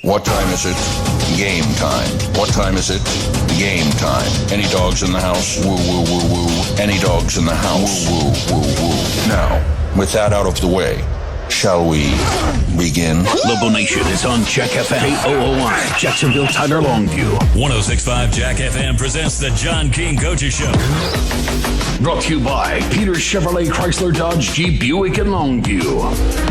What time is it? Game time. What time is it? Game time. Any dogs in the house? Woo, woo, woo, woo. Any dogs in the house? Woo, woo, woo, woo. Now, with that out of the way, shall we begin? Lobo Nation is on Jack FM. KOOI, Jacksonville, Tyler, Longview. 106.5 Jack FM presents the John King Coaches Show. Brought to you by Peter's Chevrolet Chrysler Dodge Jeep Buick in Longview.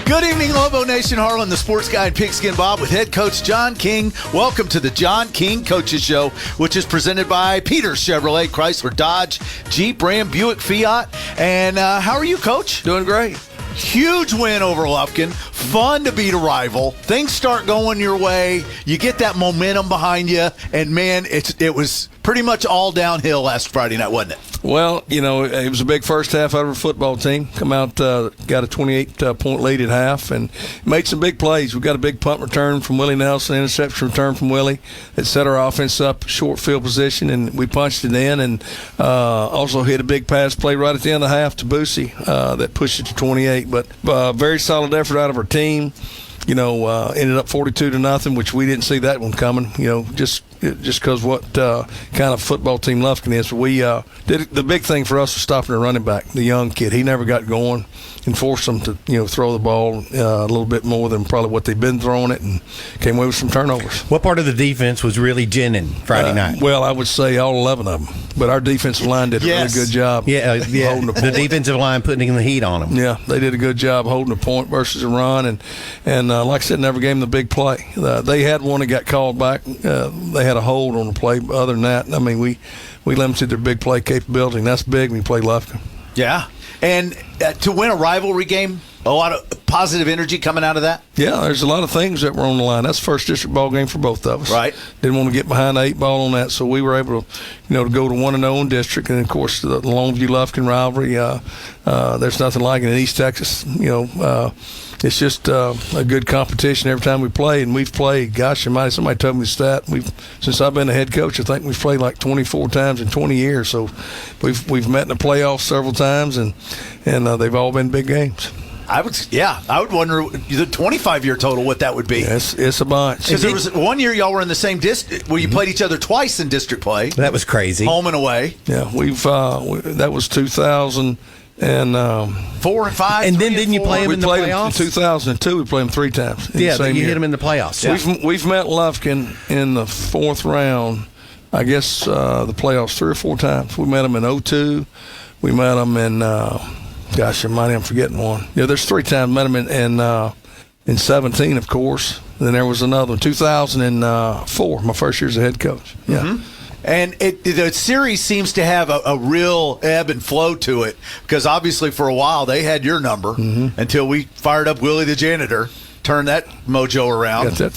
Good evening, Lobo Nation. Harlan, the sports guy, and Pigskin Bob with head coach John King. Welcome to the John King Coaches Show, which is presented by Peter's Chevrolet, Chrysler, Dodge, Jeep, Ram, Buick, Fiat. And how are you, Coach? Doing great. Huge win over Lufkin. Fun to beat a rival. Things start going your way. You get that momentum behind you. And, man, it was pretty much all downhill last Friday night, wasn't it? Well, you know, it was a big first half out of our football team. Come out, got a 28-point lead at half, and made some big plays. We got a big punt return from Willie Nelson, interception return from Willie that set our offense up short field position, and we punched it in, and also hit a big pass play right at the end of the half to Boosie that pushed it to 28. But very solid effort out of our team. You know, ended up 42-0, which we didn't see that one coming. You know, just because what kind of football team Lufkin is. We did the big thing for us was stopping the running back, the young kid. He never got going, and forced them to throw the ball a little bit more than probably what they've been throwing it, and came away with some turnovers. What part of the defense was really ginning Friday night? Well, I would say all 11 of them, but our defensive line did a really good job. Yeah, holding the defensive line putting the heat on them. Yeah, they did a good job holding the point versus a run, and like I said, never gave them the big play. They had one that got called back. They had a hold on the play. Other than that, I mean, we limited their big play capability, and that's big when you play Lufkin. Yeah. And to win a rivalry game, a lot of positive energy coming out of that? Yeah, there's a lot of things that were on the line. That's the first district ball game for both of us. Right. Didn't want to get behind the 8-ball on that, so we were able to, to go to 1-0 in district. And, of course, the Longview-Lufkin rivalry, there's nothing like it in East Texas. It's just a good competition every time we play, and we've played. Gosh almighty, somebody told me the stat. Since I've been the head coach, I think we've played like 24 times in 20 years. So we've met in the playoffs several times, and they've all been big games. I would wonder the 25-year total what that would be. It's a bunch. Because there was one year y'all were in the same district where you played each other twice in district play. That was crazy. Home and away. Yeah, that was 2000. And 4 and 5, and then didn't you play them in the playoffs? In 2002, we played them 3 times. Yeah, you hit them in the playoffs. Yeah. We've met Lufkin in the 4th round. I guess the playoffs 3 or 4 times. We met them in 2002. We met them in gosh, I'm forgetting one. Yeah, there's 3 times. Met them in 17, of course. And then there was another one, 2004. My first year as a head coach. Yeah. Mm-hmm. And the series seems to have a real ebb and flow to it because obviously for a while they had your number until we fired up Willie the janitor, turned that mojo around. Got that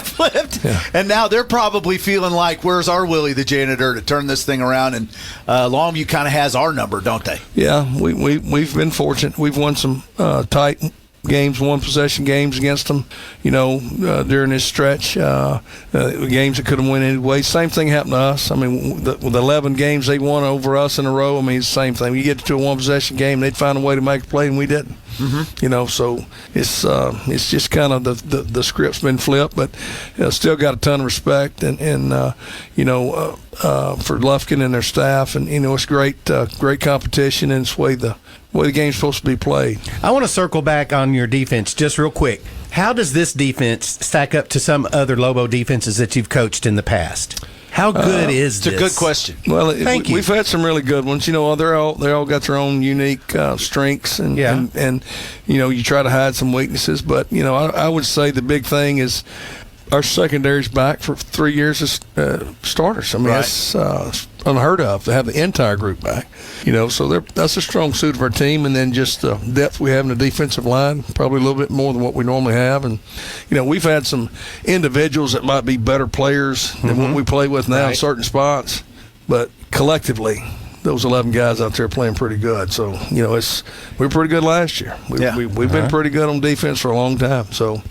flipped. Yeah. And now they're probably feeling like, where's our Willie the janitor to turn this thing around? And Longview kind of has our number, don't they? Yeah, we've been fortunate. We've won some tight games, 1-possession games against them, during this stretch. Games that could have won anyway. Same thing happened to us. I mean, with 11 games they won over us in a row, I mean, it's the same thing. You get to a 1-possession game, they'd find a way to make a play, and we didn't. So it's just kind of the script's been flipped, but still got a ton of respect and for Lufkin and their staff, and it's great competition, and it's the way the game's supposed to be played. I want to circle back on your defense just real quick. How does this defense stack up to some other Lobo defenses that you've coached in the past? How good is this? It's a good question. Well, we've had some really good ones. They're all got their own unique strengths, and you try to hide some weaknesses. But I would say the big thing is our secondary's back for 3 years as starters. I mean, that's unheard of to have the entire group back. So that's a strong suit of our team, and then just the depth we have in the defensive line, probably a little bit more than what we normally have. And we've had some individuals that might be better players than what we play with now in certain spots, but collectively, those 11 guys out there playing pretty good. So we were pretty good last year. We've been pretty good on defense for a long time. So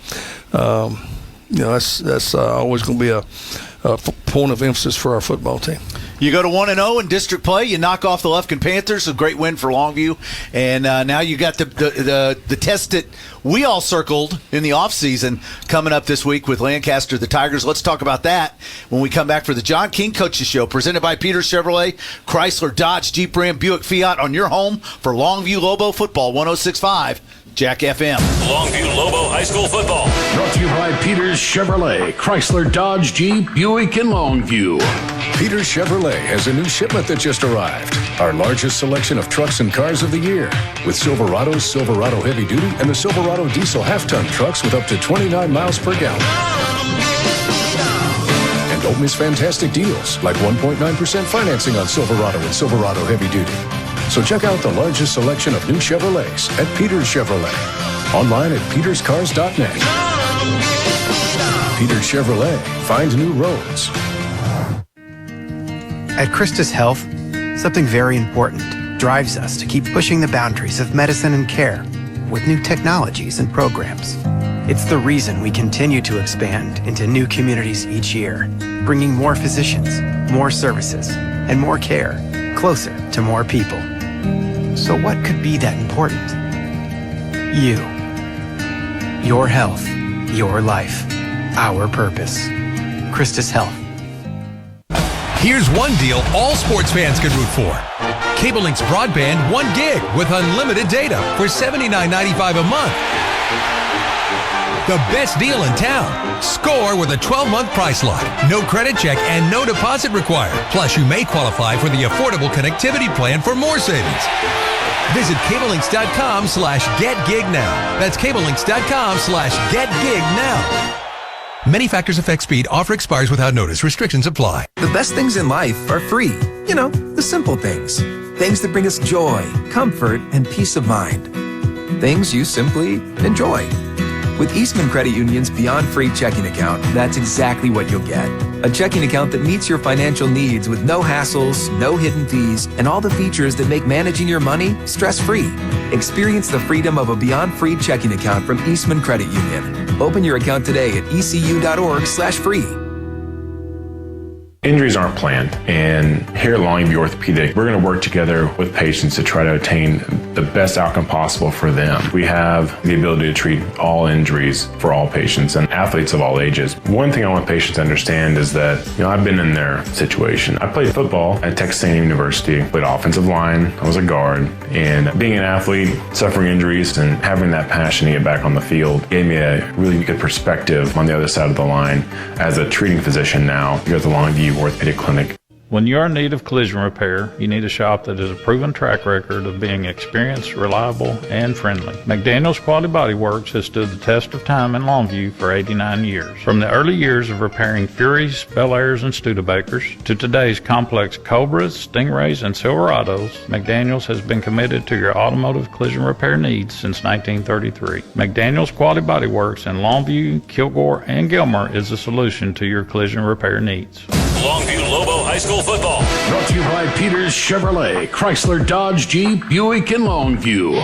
that's always going to be a point of emphasis for our football team. You go to 1-0 in district play. You knock off the Lufkin Panthers, a great win for Longview. And now you got the test that we all circled in the offseason coming up this week with Lancaster, the Tigers. Let's talk about that when we come back for the John King Coaches Show, presented by Peter Chevrolet, Chrysler, Dodge, Jeep, Ram, Buick, Fiat, on your home for Longview Lobo football, 106.5 Jack FM. Longview Lobo High School football. Brought to you by Peters Chevrolet, Chrysler, Dodge, Jeep, Buick, and Longview. Peters Chevrolet has a new shipment that just arrived. Our largest selection of trucks and cars of the year. With Silverados, Silverado Heavy Duty, and the Silverado Diesel half-ton trucks with up to 29 miles per gallon. And don't miss fantastic deals, like 1.9% financing on Silverado and Silverado Heavy Duty. So check out the largest selection of new Chevrolets at Peters Chevrolet. Online at peterscars.net. Peters Chevrolet. Find new roads. At Christus Health, something very important drives us to keep pushing the boundaries of medicine and care with new technologies and programs. It's the reason we continue to expand into new communities each year, bringing more physicians, more services, and more care closer to more people. So what could be that important? You. Your health. Your life. Our purpose. Christus Health. Here's one deal all sports fans can root for. Cable Link's broadband 1 gig with unlimited data for $79.95 a month. The best deal in town. Score with a 12-month price lock. No credit check and no deposit required. Plus, you may qualify for the affordable connectivity plan for more savings. Visit cablelinks.com/getgignow. That's cablelinks.com/getgignow. Many factors affect speed. Offer expires without notice. Restrictions apply. The best things in life are free. You know, the simple things. Things that bring us joy, comfort, and peace of mind. Things you simply enjoy. With Eastman Credit Union's Beyond Free checking account, that's exactly what you'll get. A checking account that meets your financial needs with no hassles, no hidden fees, and all the features that make managing your money stress-free. Experience the freedom of a Beyond Free checking account from Eastman Credit Union. Open your account today at ecu.org/free. Injuries aren't planned, and here at Longview Orthopedic, we're going to work together with patients to try to attain the best outcome possible for them. We have the ability to treat all injuries for all patients and athletes of all ages. One thing I want patients to understand is that, I've been in their situation. I played football at Texas A&M University, played offensive line, I was a guard, and being an athlete, suffering injuries, and having that passion to get back on the field gave me a really good perspective on the other side of the line as a treating physician now here at the Longview Orthopedic Clinic. When you're in need of collision repair, you need a shop that has a proven track record of being experienced, reliable, and friendly. McDaniel's Quality Body Works has stood the test of time in Longview for 89 years. From the early years of repairing Furies, Bel Airs, and Studebakers to today's complex Cobras, Stingrays, and Silverados, McDaniel's has been committed to your automotive collision repair needs since 1933. McDaniel's Quality Body Works in Longview, Kilgore, and Gilmer is the solution to your collision repair needs. Longview Lobo High School football. Brought to you by Peters Chevrolet, Chrysler, Dodge, Jeep, Buick, and Longview.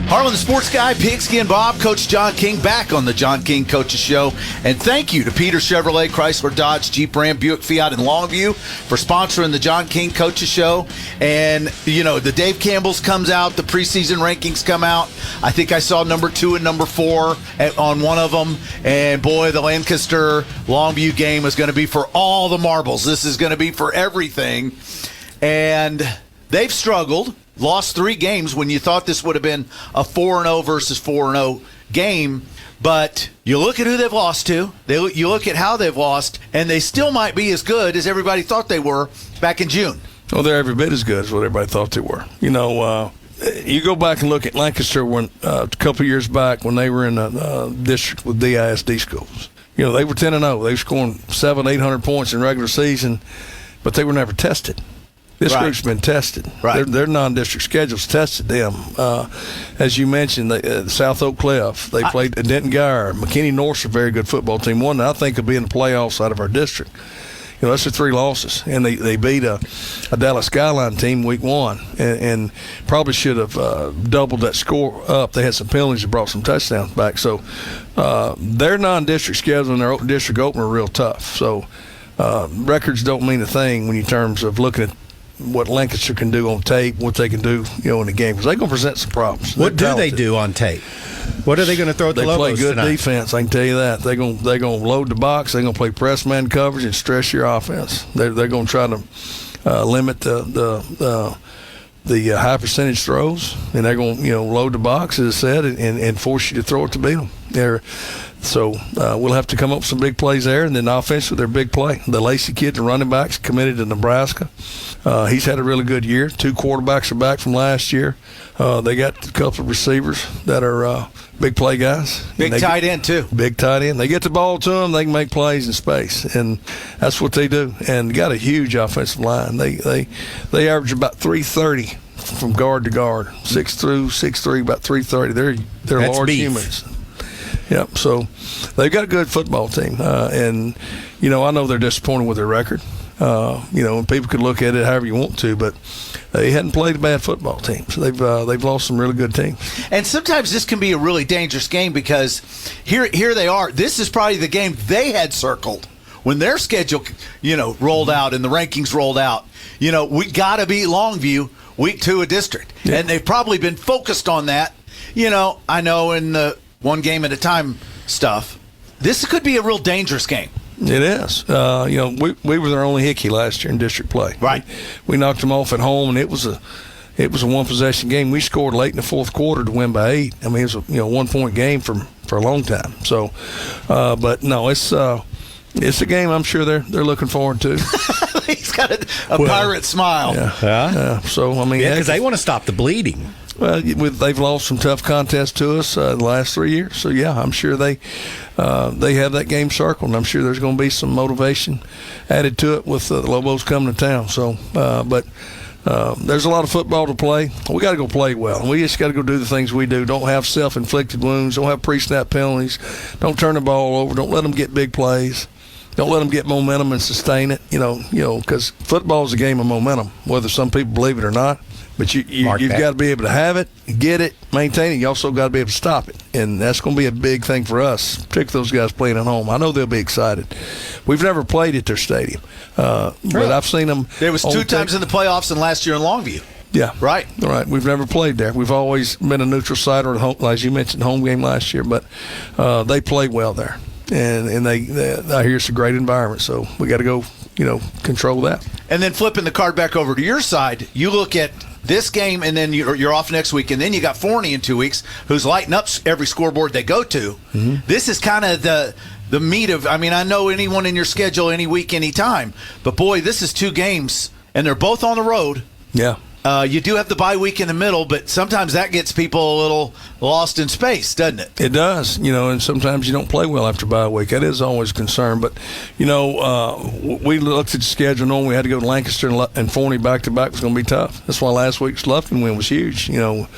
Harlan, the sports guy, Pigskin Bob, Coach John King, back on the John King Coaches Show. And thank you to Peter Chevrolet, Chrysler, Dodge, Jeep, Ram, Buick, Fiat, and Longview for sponsoring the John King Coaches Show. And, the Dave Campbell's comes out, the preseason rankings come out. I think I saw number 2 and number 4 on one of them. And, boy, the Lancaster Longview game is going to be for all the marbles. This is going to be for everything. And they've struggled. Lost 3 games when you thought this would have been a 4-0 versus 4-0 game. But you look at who they've lost to, you look at how they've lost, and they still might be as good as everybody thought they were back in June. Well, they're every bit as good as what everybody thought they were. You go back and look at Lancaster a couple of years back when they were in a district with DISD schools. They were 10-0. They were scoring 700-800 points in regular season, but they were never tested. This group's been tested. Right. Their non-district schedules tested them. As you mentioned, South Oak Cliff, they played Denton Guyer. McKinney North's a very good football team. One that I think will be in the playoffs out of our district. that's their 3 losses, and they beat a Dallas Skyline team week 1, and probably should have doubled that score up. They had some penalties that brought some touchdowns back. So their non-district schedule and their district opener are real tough. So records don't mean a thing when you terms of looking at what Lancaster can do on tape, what they can do, in the game, because they're going to present some problems. What do they do on tape? What are they going to throw at the Lobos They play good tonight? defense, I can tell you that. They're going to load the box. They're going to play press man coverage and stress your offense. They're going to try to limit the high percentage throws, and they're going to load the box, as I said, and force you to throw it to beat them. So we'll have to come up with some big plays there, and then offensively, their big play. The Lacey kid, the running backs, committed to Nebraska. He's had a really good year. 2 quarterbacks are back from last year. They got a couple of receivers that are big play guys. Big tight end, too. Big tight end. They get the ball to them, they can make plays in space, and that's what they do. And got a huge offensive line. They average about 330 from guard to guard, 6'3", 6'3", about 330. They're That's large beef. humans. Yep. So they've got a good football team, and I know they're disappointed with their record. And people could look at it however you want to, but they hadn't played a bad football team. So they've lost some really good teams. And sometimes this can be a really dangerous game because here they are. This is probably the game they had circled when their schedule, rolled out and the rankings rolled out. We got to beat Longview week 2 of district, and they've probably been focused on that. I know in the one game at a time stuff, this could be a real dangerous game. It is. We were their only hickey last year in district play. Right. We knocked them off at home, and it was a 1-possession game. We scored late in the 4th quarter to win by 8. I mean, it was a 1-point game for a long time. So, but no, it's a game I'm sure they're looking forward to. He's got a pirate smile. Yeah. So I mean, because they want to stop the bleeding. Well, they've lost some tough contests to us the last 3 years. So, yeah, I'm sure they have that game circled, and I'm sure there's going to be some motivation added to it with the Lobos coming to town. So, but there's a lot of football to play. We got to go play well. We just got to go do the things we do. Don't have self-inflicted wounds. Don't have pre-snap penalties. Don't turn the ball over. Don't let them get big plays. Don't let them get momentum and sustain it, because football is a game of momentum, whether some people believe it or not. But you've got to be able to have it, get it, maintain it. You also got to be able to stop it. And that's going to be a big thing for us, particularly those guys playing at home. I know they'll be excited. We've never played at their stadium. But I've seen them. There was 2 times in the playoffs and last year in Longview. Yeah. Right. We've never played there. We've always been a neutral site or, as you mentioned, home game last year. But they play well there. And I hear it's a great environment. So we got to go, control that. And then flipping the card back over to your side, you look at this game, and then you're off next week, and then you got Forney in 2 weeks, who's lighting up every scoreboard they go to. Mm-hmm. This is kind of the meat of. I mean, I know anyone in your schedule, any week, any time, but boy, this is 2 games, and they're both on the road. Yeah. You do have the bye week in the middle, but sometimes that gets people a little lost in space, doesn't it? It does, and sometimes you don't play well after bye week. That is always a concern. But, we looked at the schedule knowing we had to go to Lancaster and Forney back-to-back was going to be tough. That's why last week's Lufkin win was huge. You don't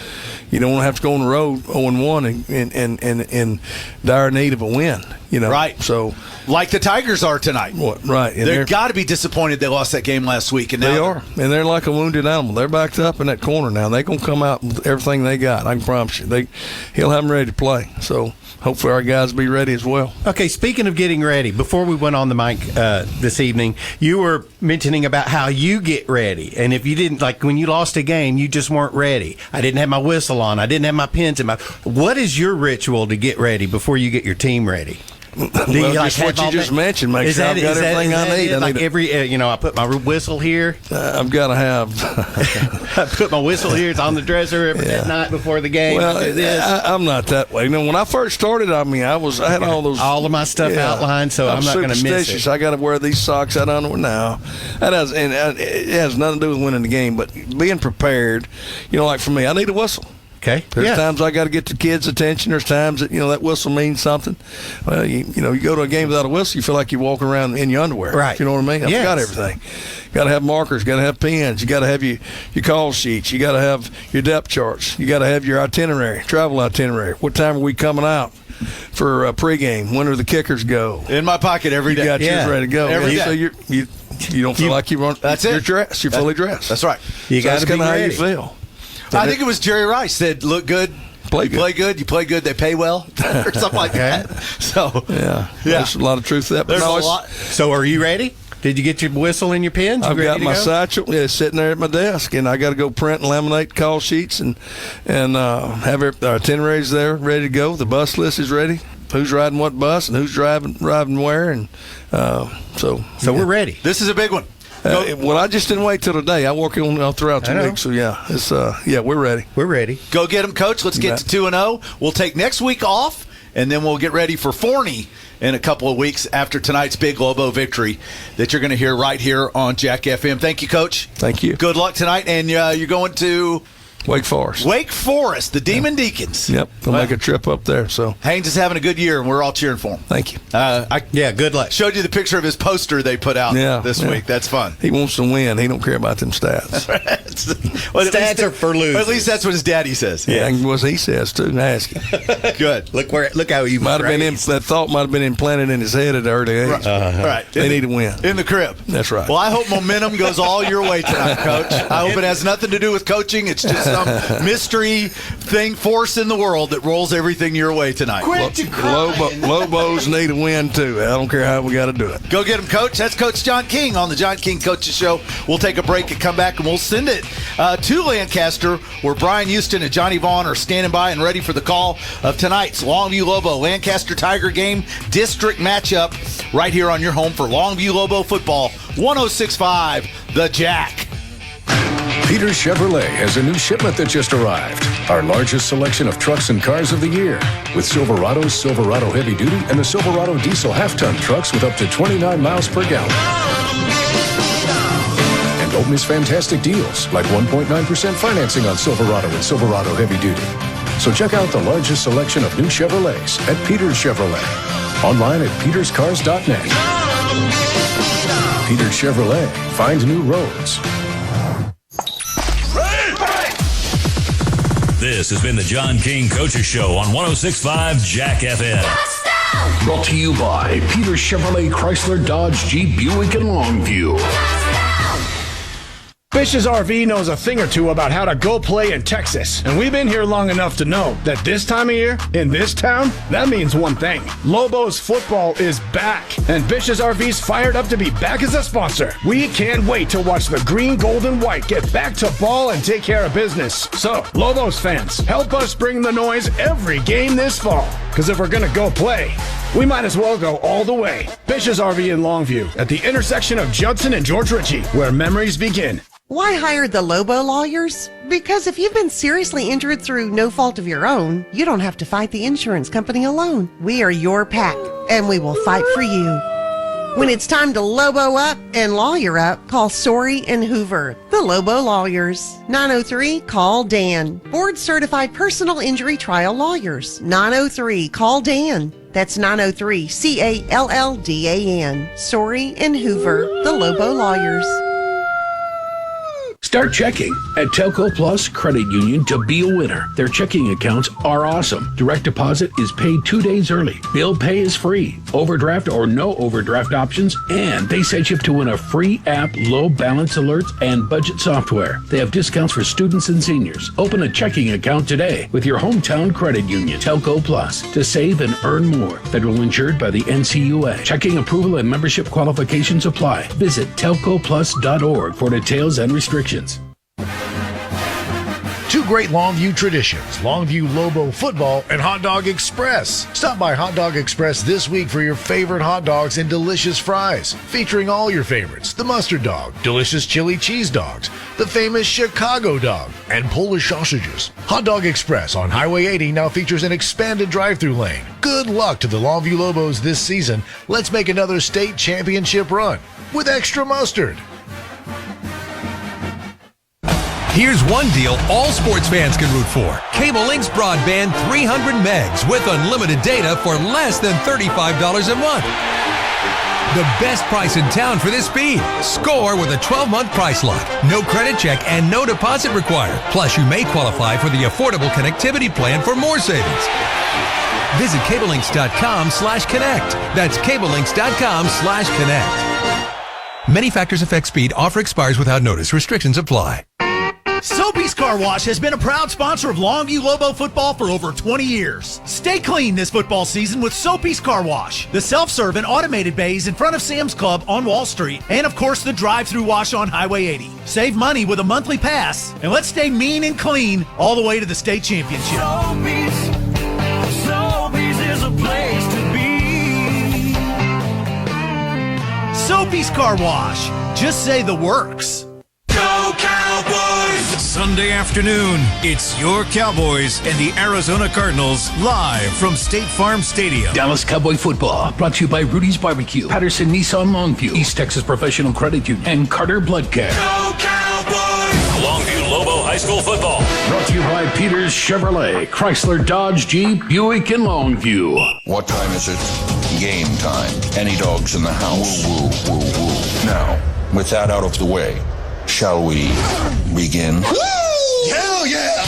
want to have to go on the road 0-1 and in dire need of a win. Right. So, like the Tigers are tonight. Right. And they've got to be disappointed they lost that game last week. And now they are. And they're like a wounded animal. They're backed up in that corner now. They're going to come out with everything they got. I can promise you. He'll have them ready to play. So, hopefully our guys will be ready as well. Okay, speaking of getting ready, before we went on the mic this evening, you were mentioning about how you get ready. And if you didn't, like when you lost a game, you just weren't ready. I didn't have my whistle on. I didn't have my pens in my. What is your ritual to get ready before you get your team ready? Just what you just mentioned. Make sure I've got everything I need. I put my whistle here. I've got to have. I put my whistle here. It's on the dresser at night before the game. Well, I'm not that way. When I first started, I had all of my stuff outlined, so I'm not going to miss it. I got to wear these socks I don't know now. It has nothing to do with winning the game, but being prepared. Like for me, I need a whistle. Okay. There's times I got to get the kids' attention. There's times that that whistle means something. Well, you go to a game without a whistle, you feel like you're walking around in your underwear. Right. You know what I mean? I've got everything. Got to have markers. Got to have pens. You got to have your call sheets. You got to have your depth charts. You got to have your itinerary, travel itinerary. What time are we coming out? for pregame. When do the kickers go? In my pocket every day. You got yours ready to go. Every day. So you don't feel like you're dressed. You're fully dressed. That's right. You got to be how ready. you feel. I think it was Jerry Rice said, "Look good, play good. You play good, they pay well," or something like that. So there's a lot of truth to that. There's a lot. So are you ready? Did you get your whistle and your pens? I've got my satchel sitting there at my desk, and I got to go print and laminate call sheets and have our itineraries there ready to go. The bus list is ready. Who's riding what bus and who's driving where, and so we're ready. This is a big one. Well, I just didn't wait till today. I work on throughout the week, so it's we're ready. We're ready. Go get them, Coach. Let's get to 2-0. We'll take next week off, and then we'll get ready for Forney in a couple of weeks after tonight's big Lobo victory that you're going to hear right here on Jack FM. Thank you, Coach. Thank you. Good luck tonight, and you're going to Wake Forest. Wake Forest, the Demon Deacons. Yep, we'll make a trip up there. So Haynes is having a good year, and we're all cheering for him. Thank you. Good luck. Showed you the picture of his poster they put out this week. That's fun. He wants to win. He don't care about them stats. Stats are for losers. At least that's what his daddy says. Yeah, and what he says too. Ask him. Good. Look how you might have been that thought might have been implanted in his head at an early age. Right. They need to win in the crib. That's right. Well, I hope momentum goes all your way tonight, Coach. I hope it has nothing to do with coaching. It's just some mystery force in the world that rolls everything your way tonight. Lobos need a win too. I don't care how we got to do it. Go get them, Coach. That's Coach John King on the John King Coaches Show. We'll take a break and come back, and we'll send it to Lancaster, where Brian Houston and Johnny Vaughn are standing by and ready for the call of tonight's Longview Lobo Lancaster Tiger game district matchup right here on your home for Longview Lobo football. 106.5 The Jack. Peters Chevrolet has a new shipment that just arrived. Our largest selection of trucks and cars of the year. With Silverado's Silverado Heavy Duty and the Silverado Diesel half-ton trucks with up to 29 miles per gallon. And don't miss fantastic deals like 1.9% financing on Silverado and Silverado Heavy Duty. So check out the largest selection of new Chevrolets at Peters Chevrolet. Online at peterscars.net. Peters Chevrolet. Find new roads. This has been the John King Coaches Show on 106.5 Jack FM. Brought to you by Peter Chevrolet Chrysler Dodge Jeep Buick and Longview. Fish's RV knows a thing or two about how to go play in Texas. And we've been here long enough to know that this time of year, in this town, that means one thing. Lobos football is back. And Fish's RV's fired up to be back as a sponsor. We can't wait to watch the green, gold, and white get back to ball and take care of business. So, Lobos fans, help us bring the noise every game this fall. Because if we're going to go play, we might as well go all the way. Fish's RV in Longview at the intersection of Judson and George Ritchie, where memories begin. Why hire the Lobo lawyers? Because if you've been seriously injured through no fault of your own, you don't have to fight the insurance company alone. We are your pack, and we will fight for you. When it's time to Lobo up and lawyer up, call Sorey and Hoover, the Lobo lawyers. 903-CALL-DAN. Board-certified personal injury trial lawyers. 903-CALL-DAN. That's 903-CALLDAN. Sorey and Hoover, the Lobo lawyers. Start checking at Telco Plus Credit Union to be a winner. Their checking accounts are awesome. Direct deposit is paid 2 days early. Bill pay is free. Overdraft or no overdraft options. And they set you up to win a free app, low balance alerts, and budget software. They have discounts for students and seniors. Open a checking account today with your hometown credit union, Telco Plus, to save and earn more. Federal insured by the NCUA. Checking approval and membership qualifications apply. Visit telcoplus.org for details and restrictions. Two great Longview traditions, Longview Lobo football and Hot Dog Express. Stop by Hot Dog Express this week for your favorite hot dogs and delicious fries, featuring all your favorites, the mustard dog, delicious chili cheese dogs, the famous Chicago dog, and Polish sausages. Hot Dog Express on Highway 80 now features an expanded drive-through lane. Good luck to the Longview Lobos this season. Let's make another state championship run with extra mustard. Here's one deal all sports fans can root for. Cable Link's broadband 300 megs with unlimited data for less than $35 a month. The best price in town for this speed. Score with a 12-month price lock. No credit check and no deposit required. Plus, you may qualify for the affordable connectivity plan for more savings. Visit cablelinks.com/connect. That's cablelinks.com/connect. Many factors affect speed. Offer expires without notice. Restrictions apply. Soapy's Car Wash has been a proud sponsor of Longview Lobo football for over 20 years. Stay clean this football season with Soapy's Car Wash. The self-serve and automated bays in front of Sam's Club on Wall Street. And of course the drive-through wash on Highway 80. Save money with a monthly pass. And let's stay mean and clean all the way to the state championship. Soapy's is a place to be. Soapy's Car Wash. Just say the works. Go Cowboys! Sunday afternoon, it's your Cowboys and the Arizona Cardinals live from State Farm Stadium. Dallas Cowboy football brought to you by Rudy's Barbecue, Patterson Nissan Longview, East Texas Professional Credit Union, and Carter Blood Care. Go Cowboys! Longview Lobo High School football. Brought to you by Peters Chevrolet, Chrysler Dodge Jeep, Buick in Longview. What time is it? Game time. Any dogs in the house? Woo, woo, woo, woo. Now, with that out of the way, shall we begin? Hell yeah!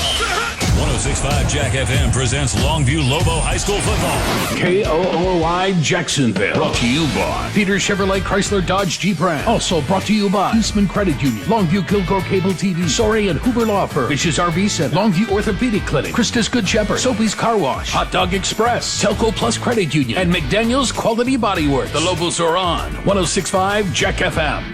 106.5 Jack FM presents Longview Lobo High School football. KOOY Jacksonville. Brought to you by Peters Chevrolet Chrysler Dodge Jeep Ram. Also brought to you by Eastman Credit Union, Longview Kilgore Cable TV, Sorry and Hoover Law Firm, Fish's RV Center, Longview Orthopedic Clinic, Christus Good Shepherd, Soapy's Car Wash, Hot Dog Express, Telco Plus Credit Union, and McDaniel's Quality Body Works. The Lobos are on 106.5 Jack FM.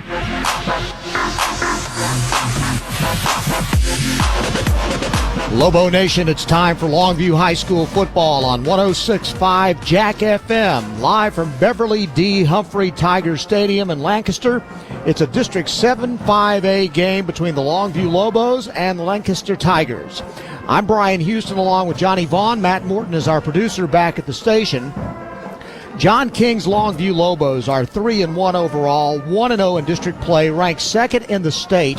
Lobo Nation, it's time for Longview High School football on 106.5 Jack FM, live from Beverly D. Humphrey Tiger Stadium in Lancaster. It's a District 7 5A game between the Longview Lobos and the Lancaster Tigers. I'm Brian Houston along with Johnny Vaughn. Matt Morton is our producer back at the station. John King's Longview Lobos are 3-1 overall, 1-0 in district play, ranked second in the state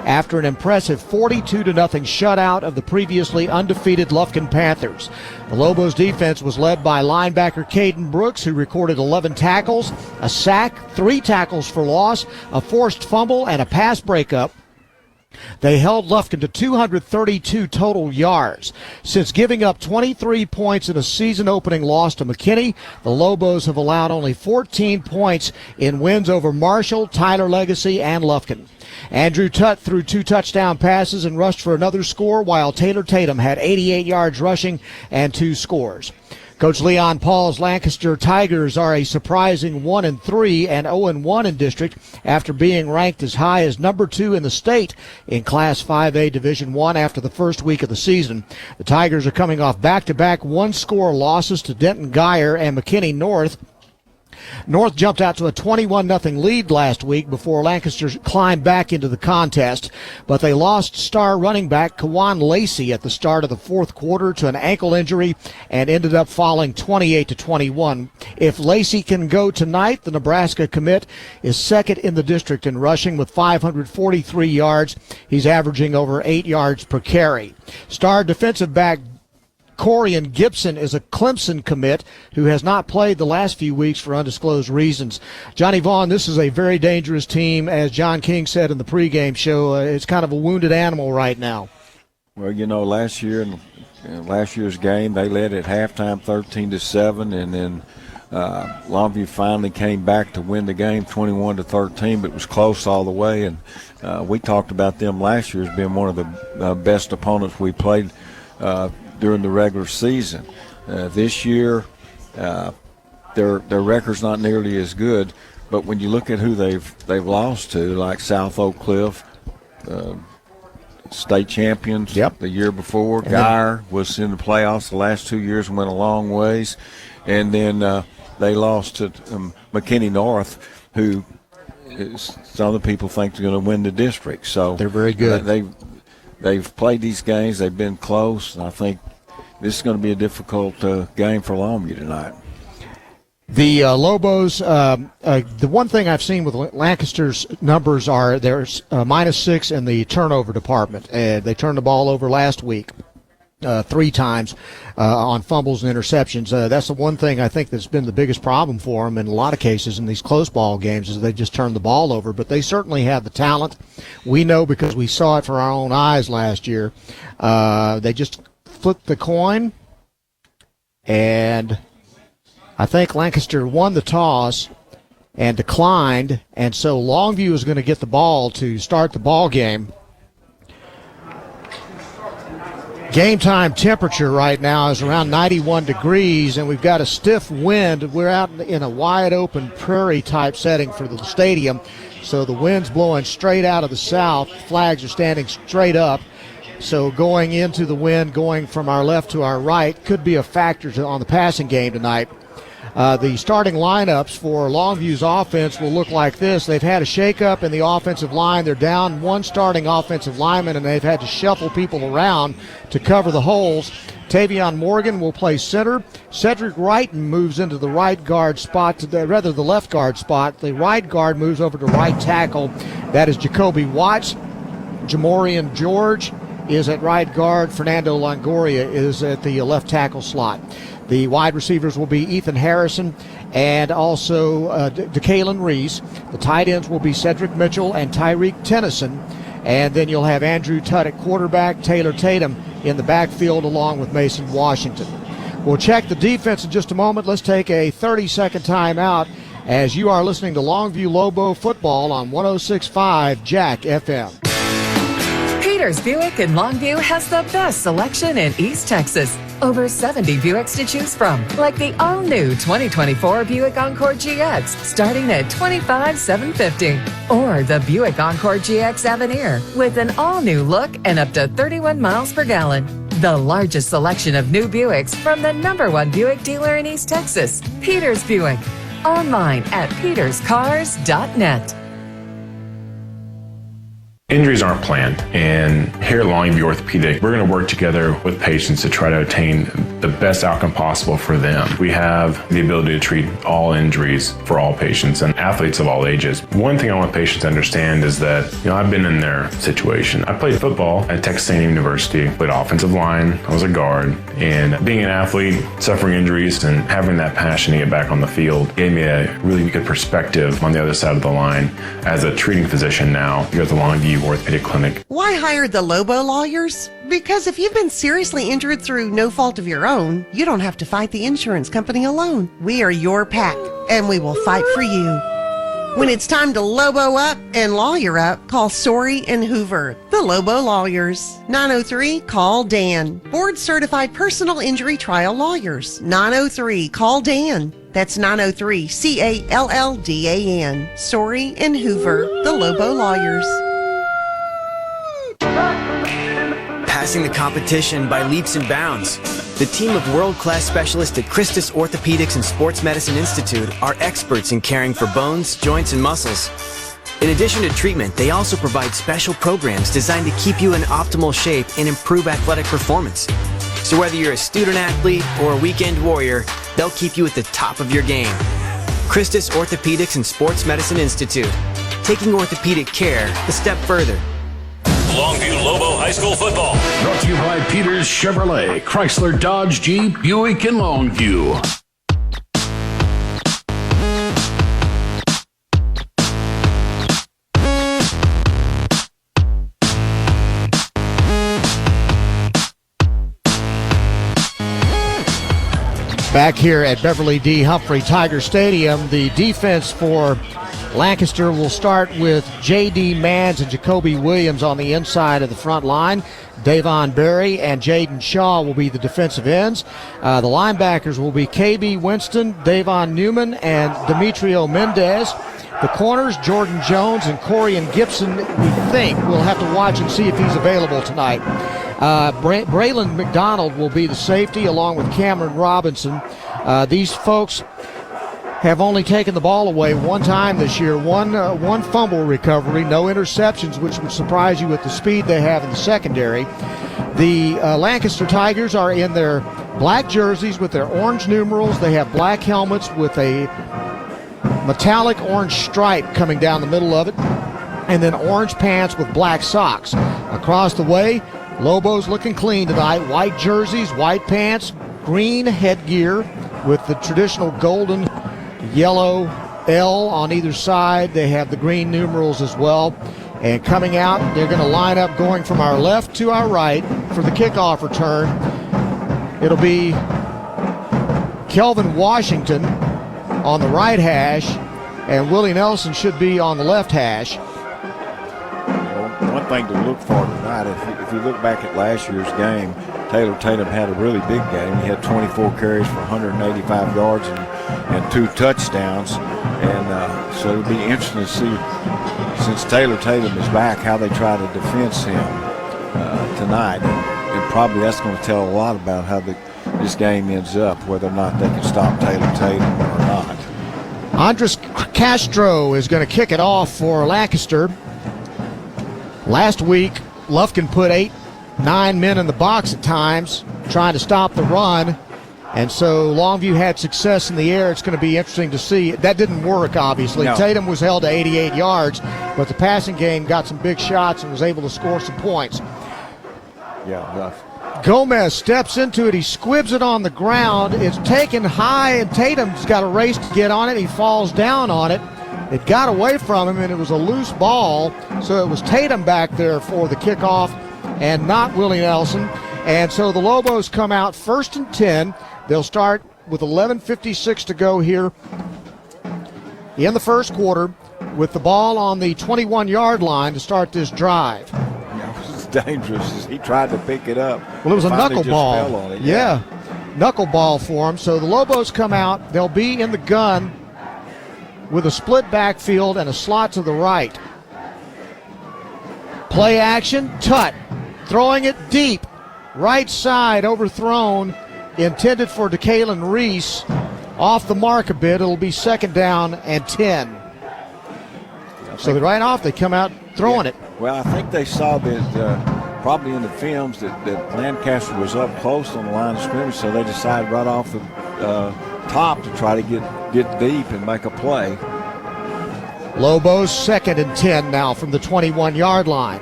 after an impressive 42-0 shutout of the previously undefeated Lufkin Panthers. The Lobos defense was led by linebacker Caden Brooks, who recorded 11 tackles, a sack, 3 tackles for loss, a forced fumble, and a pass breakup. They held Lufkin to 232 total yards. Since giving up 23 points in a season-opening loss to McKinney, the Lobos have allowed only 14 points in wins over Marshall, Tyler Legacy, and Lufkin. Andrew Tutt threw 2 touchdown passes and rushed for another score, while Taylor Tatum had 88 yards rushing and 2 scores. Coach Leon Paul's Lancaster Tigers are a surprising 1-3 and 0-1 in district after being ranked as high as number 2 in the state in Class 5A Division I after the first week of the season. The Tigers are coming off back-to-back one-score losses to Denton Geyer and McKinney North. North jumped out to a 21-0 lead last week before Lancaster climbed back into the contest, but they lost star running back Kawan Lacey at the start of the fourth quarter to an ankle injury and ended up falling 28-21. If Lacey can go tonight, the Nebraska commit is second in the district in rushing with 543 yards. He's averaging over 8 yards per carry. Star defensive back Corian Gibson is a Clemson commit who has not played the last few weeks for undisclosed reasons. Johnny Vaughn, this is a very dangerous team. As John King said in the pregame show, it's kind of a wounded animal right now. Well, you know, last year's game, they led at halftime 13-7, and then Longview finally came back to win the game 21-13, but it was close all the way. And we talked about them last year as being one of the best opponents we played during the regular season. This year, their record's not nearly as good, but when you look at who they've lost to, like South Oak Cliff, state champions the year before. Geyer was in the playoffs the last 2 years and went a long ways. And then they lost to McKinney North, who some of the people think they're going to win the district. So they're very good. They've played these games. They've been close. And I think this is going to be a difficult game for Longview tonight. The Lobos, the one thing I've seen with Lancaster's numbers are there's -6 in the turnover department. They turned the ball over last week 3 times on fumbles and interceptions. That's the one thing I think that's been the biggest problem for them in a lot of cases in these close ball games is they just turn the ball over. But they certainly have the talent. We know because we saw it for our own eyes last year. They just flipped the coin. And I think Lancaster won the toss and declined, and so Longview is going to get the ball to start the ball game. Game time temperature right now is around 91 degrees, and we've got a stiff wind. We're out in a wide open prairie type setting for the stadium, so the wind's blowing straight out of the south. Flags are standing straight up, so going into the wind, going from our left to our right, could be a factor on the passing game tonight. The starting lineups for Longview's offense will look like this. They've had a shakeup in the offensive line. They're down one starting offensive lineman, and they've had to shuffle people around to cover the holes. Tavion Morgan will play center. Cedric Wrighton moves into the right guard spot, the left guard spot. The right guard moves over to right tackle. That is Jacoby Watts. Jamorian George is at right guard. Fernando Longoria is at the left tackle slot. The wide receivers will be Ethan Harrison and also DeKalen Reese. The tight ends will be Cedric Mitchell and Tyreek Tennyson. And then you'll have Andrew Tutt at quarterback, Taylor Tatum in the backfield along with Mason Washington. We'll check the defense in just a moment. Let's take a 30-second timeout as you are listening to Longview Lobo football on 106.5 Jack FM. Peters Buick in Longview has the best selection in East Texas. Over 70 Buicks to choose from, like the all-new 2024 Buick Encore GX, starting at $25,750. Or the Buick Encore GX Avenir, with an all-new look and up to 31 miles per gallon. The largest selection of new Buicks from the #1 Buick dealer in East Texas, Peters Buick. Online at peterscars.net. Injuries aren't planned, and here at Longview Orthopedic, we're going to work together with patients to try to attain the best outcome possible for them. We have the ability to treat all injuries for all patients and athletes of all ages. One thing I want patients to understand is that, I've been in their situation. I played football at Texas A&M University, played offensive line, I was a guard, and being an athlete, suffering injuries, and having that passion to get back on the field gave me a really good perspective on the other side of the line as a treating physician now here at the Longview Orthopedic Clinic. Why hire the Lobo lawyers? Because if you've been seriously injured through no fault of your own, you don't have to fight the insurance company alone. We are your pack, and we will fight for you. When it's time to Lobo up and lawyer up, call Sorey and Hoover, the Lobo lawyers. 903-CALL-DAN. Board-certified personal injury trial lawyers. 903-CALL-DAN. That's 903-CALLDAN. Sorey and Hoover, the Lobo lawyers. Passing the competition by leaps and bounds. The team of world-class specialists at Christus Orthopedics and Sports Medicine Institute are experts in caring for bones, joints, and muscles. In addition to treatment, they also provide special programs designed to keep you in optimal shape and improve athletic performance. So whether you're a student athlete or a weekend warrior, they'll keep you at the top of your game. Christus Orthopedics and Sports Medicine Institute, taking orthopedic care a step further. Longview Lobo High School football. Brought to you by Peters Chevrolet, Chrysler, Dodge, Jeep, Buick, and Longview. Back here at Beverly D. Humphrey Tiger Stadium, the defense for Lancaster will start with J.D. Manns and Jacoby Williams on the inside of the front line. Davon Berry and Jaden Shaw will be the defensive ends. The linebackers will be K.B. Winston, Davon Newman, and Demetrio Mendez. The corners, Jordan Jones and Corian Gibson, we think. We'll have to watch and see if he's available tonight. Braylon McDonald will be the safety along with Cameron Robinson. These folks have only taken the ball away one time this year, one fumble recovery, no interceptions, which would surprise you with the speed they have in the secondary. The Lancaster Tigers are in their black jerseys with their orange numerals. They have black helmets with a metallic orange stripe coming down the middle of it, and then orange pants with black socks. Across the way, Lobos looking clean tonight. White jerseys, white pants, green headgear with the traditional golden yellow L on either side. They have the green numerals as well. And coming out, they're going to line up going from our left to our right for the kickoff return. It'll be Kelvin Washington on the right hash, and Willie Nelson should be on the left hash. One thing to look for tonight, if you look back at last year's game, Taylor Tatum had a really big game. He had 24 carries for 185 yards and 2 touchdowns. And so it'll be interesting to see, since Taylor Tatum is back, how they try to defense him tonight. And probably that's going to tell a lot about how this game ends up, whether or not they can stop Taylor Tatum or not. Andres Castro is going to kick it off for Lancaster. Last week, Lufkin put 8-9 men in the box at times, trying to stop the run. And so Longview had success in the air. It's going to be interesting to see. That didn't work, obviously. No. Tatum was held to 88 yards, but the passing game got some big shots and was able to score some points. Yeah, rough. Gomez steps into it. He squibs it on the ground. It's taken high, and Tatum's got a race to get on it. He falls down on it. It got away from him, and it was a loose ball. So it was Tatum back there for the kickoff and not Willie Nelson. And so the Lobos come out 1st and 10. They'll start with 11:56 to go here in the first quarter with the ball on the 21-yard line to start this drive. Dangerous. He tried to pick it up. Well, it was a Finally knuckleball. fell on it. Yeah, knuckleball for him. So the Lobos come out. They'll be in the gun with a split backfield and a slot to the right. Play action. Tut throwing it deep. Right side overthrown. Intended for DeKalen Reese. Off the mark a bit. It'll be 2nd down and 10. So right off, they come out throwing it. Well, I think they saw that probably in the films that Lancaster was up close on the line of scrimmage, so they decided right off the top to try to get deep and make a play. Lobos 2nd and 10 now from the 21-yard line.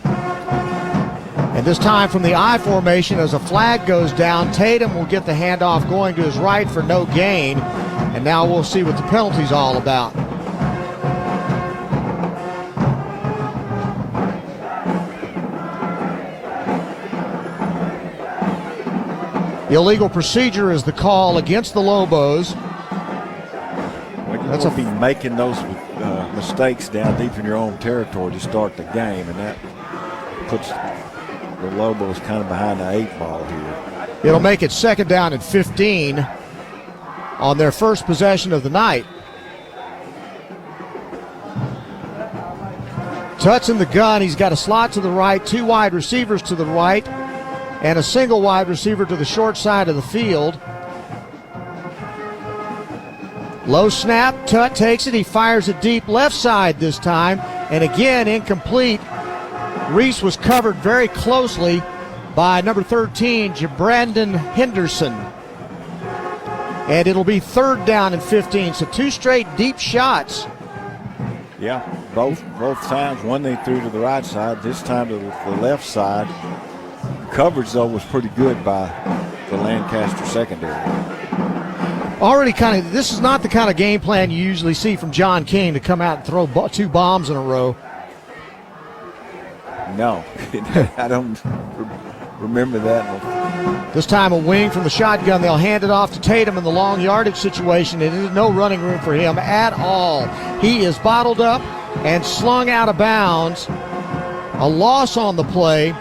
And this time from the I formation as a flag goes down, Tatum will get the handoff going to his right for no gain. And now we'll see what the penalty's all about. Illegal procedure is the call against the Lobos. Well, you won't be making those mistakes down deep in your own territory to start the game, and that puts the Lobos kind of behind the 8 ball here. It'll make it 2nd down and 15 on their first possession of the night. Tut's in the gun. He's got a slot to the right, 2 wide receivers to the right, and a single wide receiver to the short side of the field. Low snap, Tut takes it, he fires it deep left side this time, and again incomplete. Reese was covered very closely by number 13, Brandon Henderson. And it'll be 3rd down and 15, so 2 straight deep shots. Yeah, both times. One they threw to the right side, this time to the left side. Coverage, though, was pretty good by the Lancaster secondary. Already this is not the kind of game plan you usually see from John King to come out and throw 2 bombs in a row. No, I don't remember that. This time a wing from the shotgun. They'll hand it off to Tatum in the long yardage situation. It is no running room for him at all. He is bottled up and slung out of bounds. A loss on the play.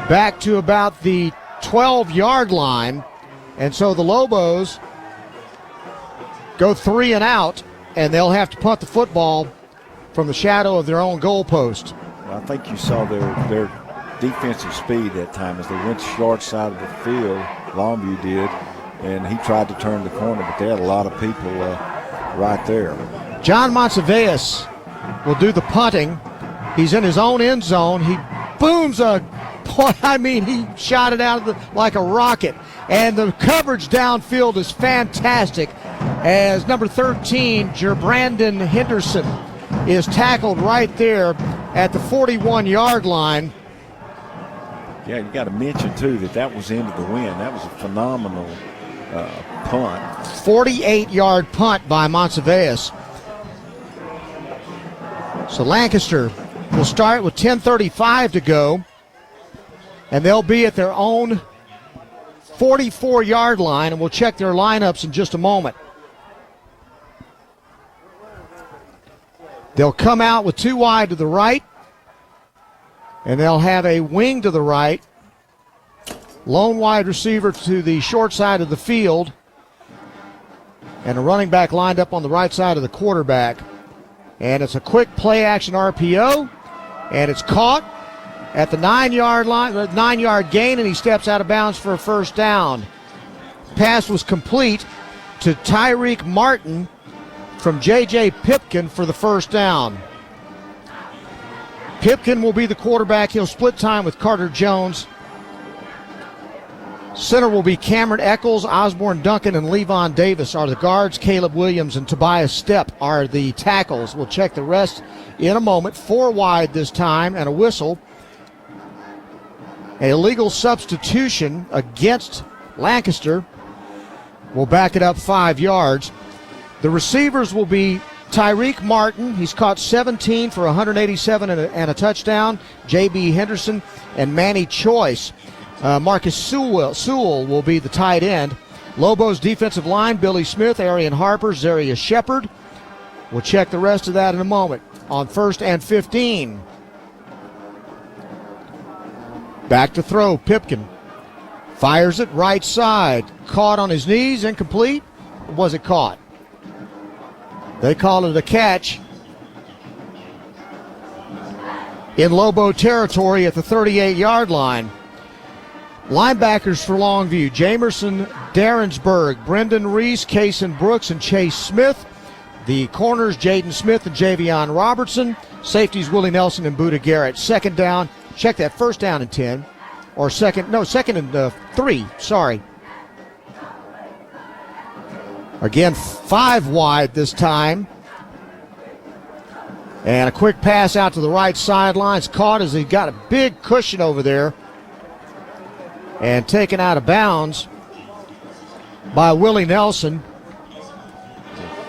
Back to about the 12-yard line. And so the Lobos go 3 and out, and they'll have to punt the football from the shadow of their own goalpost. Well, I think you saw their defensive speed that time as they went to the short side of the field. Longview did, and he tried to turn the corner, but they had a lot of people right there. John Monteveus will do the punting. He's in his own end zone. He booms he shot it out of like a rocket. And the coverage downfield is fantastic as number 13, Brandon Henderson, is tackled right there at the 41-yard line. Yeah, you got to mention, too, that was into the wind. That was a phenomenal punt. 48-yard punt by Monteveus. So Lancaster will start with 10:35 to go, and they'll be at their own 44-yard line, and we'll check their lineups in just a moment. They'll come out with 2 wide to the right, and they'll have a wing to the right, lone wide receiver to the short side of the field, and a running back lined up on the right side of the quarterback. And it's a quick play-action RPO, and it's caught at the 9-yard line, 9-yard gain, and he steps out of bounds for a first down. Pass was complete to Tyreek Martin from J.J. Pipkin for the first down. Pipkin will be the quarterback. He'll split time with Carter Jones. Center will be Cameron Eccles, Osborne Duncan, and Levon Davis are the guards. Caleb Williams and Tobias Stepp are the tackles. We'll check the rest in a moment. 4 wide this time and a whistle. An illegal substitution against Lancaster will back it up 5 yards. The receivers will be Tyreek Martin. He's caught 17 for 187 and a touchdown. J.B. Henderson and Manny Choice. Marcus Sewell will be the tight end. Lobos defensive line, Billy Smith, Arian Harper, Zarius Shepard. We'll check the rest of that in a moment. On 1st and 15. Back to throw, Pipkin. Fires it right side. Caught on his knees, incomplete. Or was it caught? They call it a catch. In Lobo territory at the 38-yard line. Linebackers for Longview, Jamerson Darrensburg, Brendan Reese, Kaysen Brooks, and Chase Smith. The corners, Jaden Smith and Javion Robertson. Safeties, Willie Nelson and Buda Garrett. Second down, check that, first down and 10. Or second and 3, sorry. Again, 5 wide this time. And a quick pass out to the right sideline. It's caught as he got a big cushion over there. And taken out of bounds by Willie Nelson.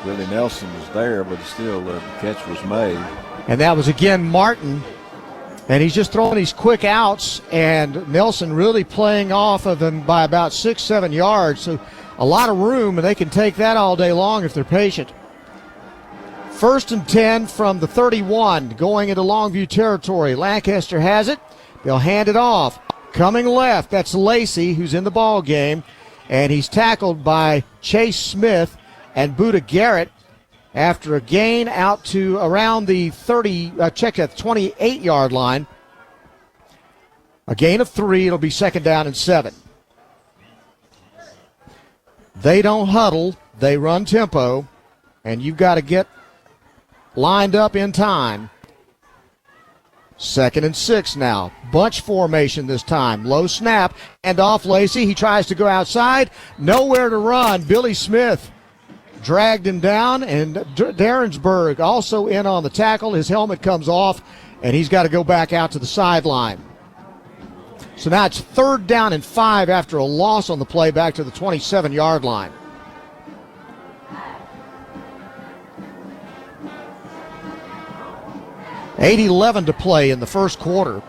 Willie Nelson was there, but still the catch was made. And that was again Martin. And he's just throwing these quick outs, and Nelson really playing off of him by about 6-7 yards. So a lot of room, and they can take that all day long if they're patient. 1st and 10 from the 31, going into Longview territory. Lancaster has it. They'll hand it off. Coming left, that's Lacey, who's in the ball game, and he's tackled by Chase Smith and Buda Garrett after a gain out to around the 28-yard line. A gain of 3. It'll be 2nd down and 7. They don't huddle. They run tempo, and you've got to get lined up in time. 2nd and 6 now. Bunch formation this time. Low snap and off Lacey. He tries to go outside. Nowhere to run. Billy Smith dragged him down, and Darrensburg also in on the tackle. His helmet comes off, and he's got to go back out to the sideline. So now it's 3rd down and 5 after a loss on the play back to the 27-yard line. $8:11 to play in the first quarter.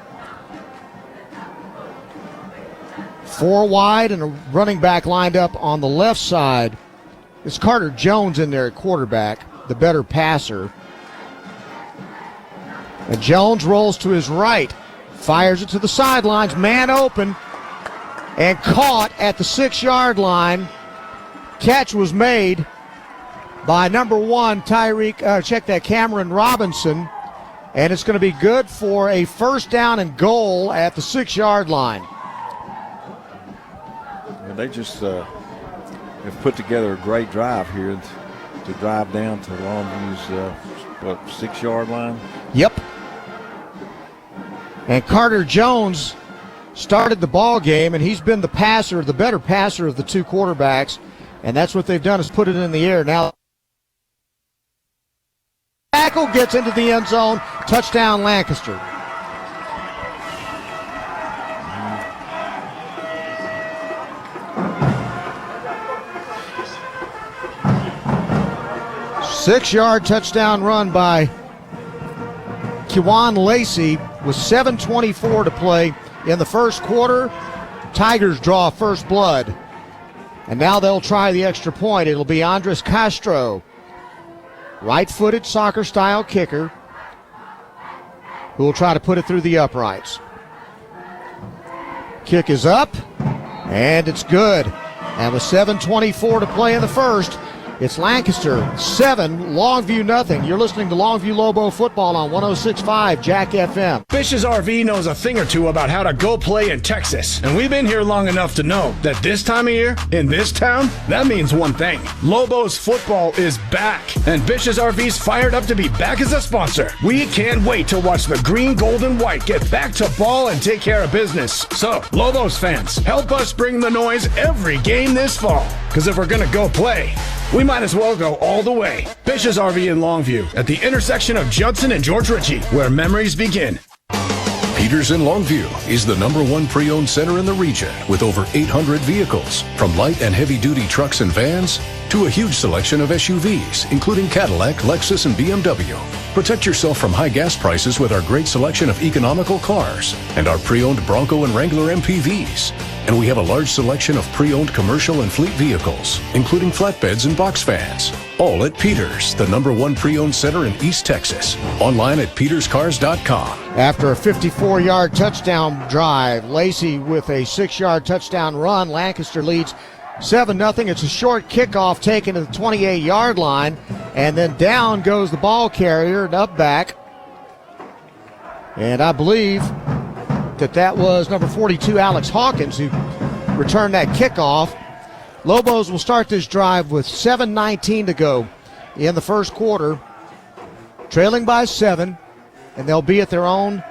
4 wide and a running back lined up on the left side. It's Carter Jones in there at quarterback, the better passer. And Jones rolls to his right, fires it to the sidelines, man open, and caught at the 6-yard line. Catch was made by number 1, Cameron Robinson. And it's going to be good for a first down and goal at the 6-yard line. And they just have put together a great drive here to drive down to Longview's 6-yard line. Yep. And Carter Jones started the ball game, and he's been the passer, the better passer of the 2 quarterbacks. And that's what they've done, is put it in the air. Now tackle gets into the end zone. Touchdown, Lancaster. Six-yard touchdown run by Kiwan Lacey with 7:24 to play in the first quarter. Tigers draw first blood. And now they'll try the extra point. It'll be Andres Castro, right-footed soccer-style kicker, who will try to put it through the uprights. Kick is up, and it's good. And with 7:24 to play in the first, it's Lancaster 7, Longview nothing. You're listening to Longview Lobo football on 106.5 Jack FM. Fish's RV knows a thing or two about how to go play in Texas. And we've been here long enough to know that this time of year, in this town, that means one thing. Lobos football is back. And Fish's RV's fired up to be back as a sponsor. We can't wait to watch the green, gold, and white get back to ball and take care of business. So, Lobos fans, help us bring the noise every game this fall. Because if we're going to go play, we might as well go all the way. Fish's RV in Longview at the intersection of Judson and George Ritchie, where memories begin. Peters in Longview is the #1 pre-owned center in the region with over 800 vehicles, from light and heavy-duty trucks and vans to a huge selection of SUVs, including Cadillac, Lexus, and BMW. Protect yourself from high gas prices with our great selection of economical cars and our pre-owned Bronco and Wrangler MPVs. And we have a large selection of pre-owned commercial and fleet vehicles, including flatbeds and box vans. All at Peters, the #1 pre-owned center in East Texas. Online at peterscars.com. After a 54-yard touchdown drive, Lacey with a 6-yard touchdown run, Lancaster leads 7-0. It's a short kickoff taken to the 28-yard line, and then down goes the ball carrier and up back. And I believe that was number 42, Alex Hawkins, who returned that kickoff. Lobos will start this drive with 7:19 to go in the first quarter, trailing by 7, and they'll be at their own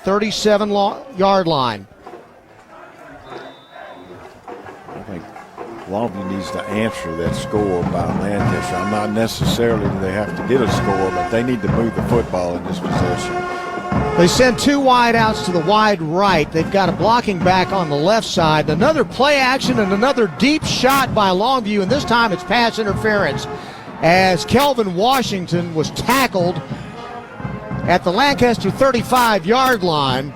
37-yard line. I think Longview needs to answer that score by Lancaster. I'm not necessarily that they have to get a score, but they need to move the football in this possession. They send 2 wide outs to the wide right. They've got a blocking back on the left side. Another play action and another deep shot by Longview, and this time it's pass interference as Kelvin Washington was tackled at the Lancaster 35-yard line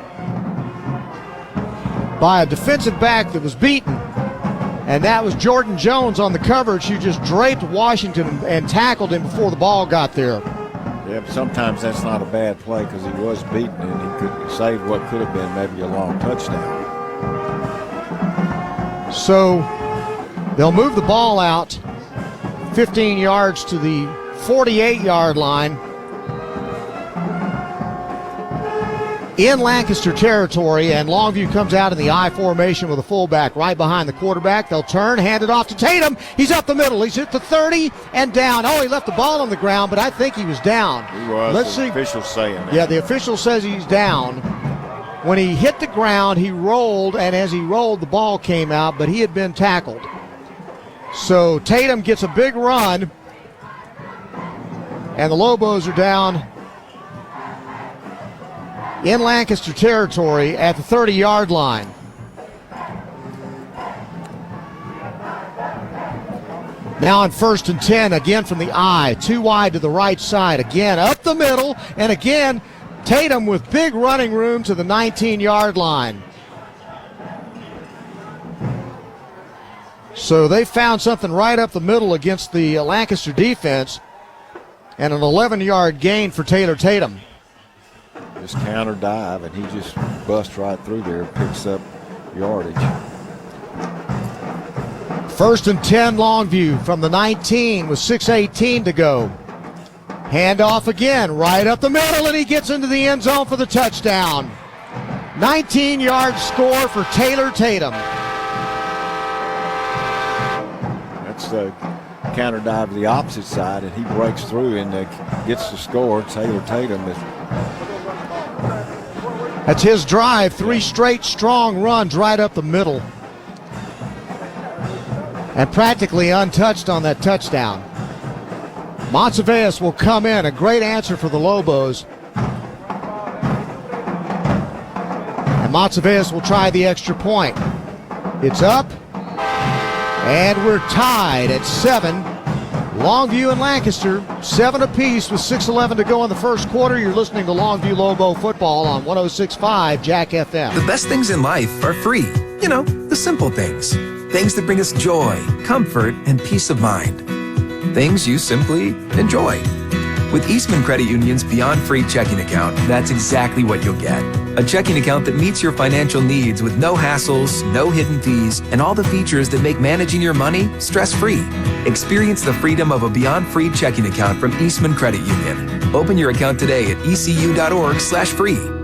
by a defensive back that was beaten. And that was Jordan Jones on the coverage, who just draped Washington and tackled him before the ball got there. Yeah, but sometimes that's not a bad play because he was beaten and he could save what could have been maybe a long touchdown. So they'll move the ball out 15 yards to the 48-yard line in Lancaster territory, and Longview comes out in the I formation with a fullback right behind the quarterback. They'll turn, hand it off to Tatum. He's up the middle. He's hit the 30 and down. Oh, he left the ball on the ground, but I think he was down. He was. Let's see. The official's saying that. Yeah, the official says he's down. When he hit the ground, he rolled, and as he rolled, the ball came out, but he had been tackled. So Tatum gets a big run, and the Lobos are down in Lancaster territory at the 30-yard line. Now on 1st and 10, again from the I, 2 wide to the right side, again up the middle, and again Tatum with big running room to the 19-yard line. So they found something right up the middle against the Lancaster defense, and an 11-yard gain for Taylor Tatum. Just counter dive, and he just busts right through there, picks up yardage. 1st and 10, Longview from the 19 with 6:18 to go. Handoff again, right up the middle, and he gets into the end zone for the touchdown. 19-yard score for Taylor Tatum. That's the counter dive to the opposite side, and he breaks through and gets the score. Taylor Tatum is. That's his drive, 3 straight strong runs right up the middle. And practically untouched on that touchdown. Monteveas will come in, a great answer for the Lobos. And Monteveas will try the extra point. It's up, and we're tied at 7. Longview and Lancaster, 7 apiece with 6:11 to go in the first quarter. You're listening to Longview Lobo football on 106.5 Jack FM. The best things in life are free. You know, the simple things. Things that bring us joy, comfort, and peace of mind. Things you simply enjoy. With Eastman Credit Union's Beyond Free checking account, that's exactly what you'll get. A checking account that meets your financial needs with no hassles, no hidden fees, and all the features that make managing your money stress-free. Experience the freedom of a Beyond Free checking account from Eastman Credit Union. Open your account today at ecu.org/free.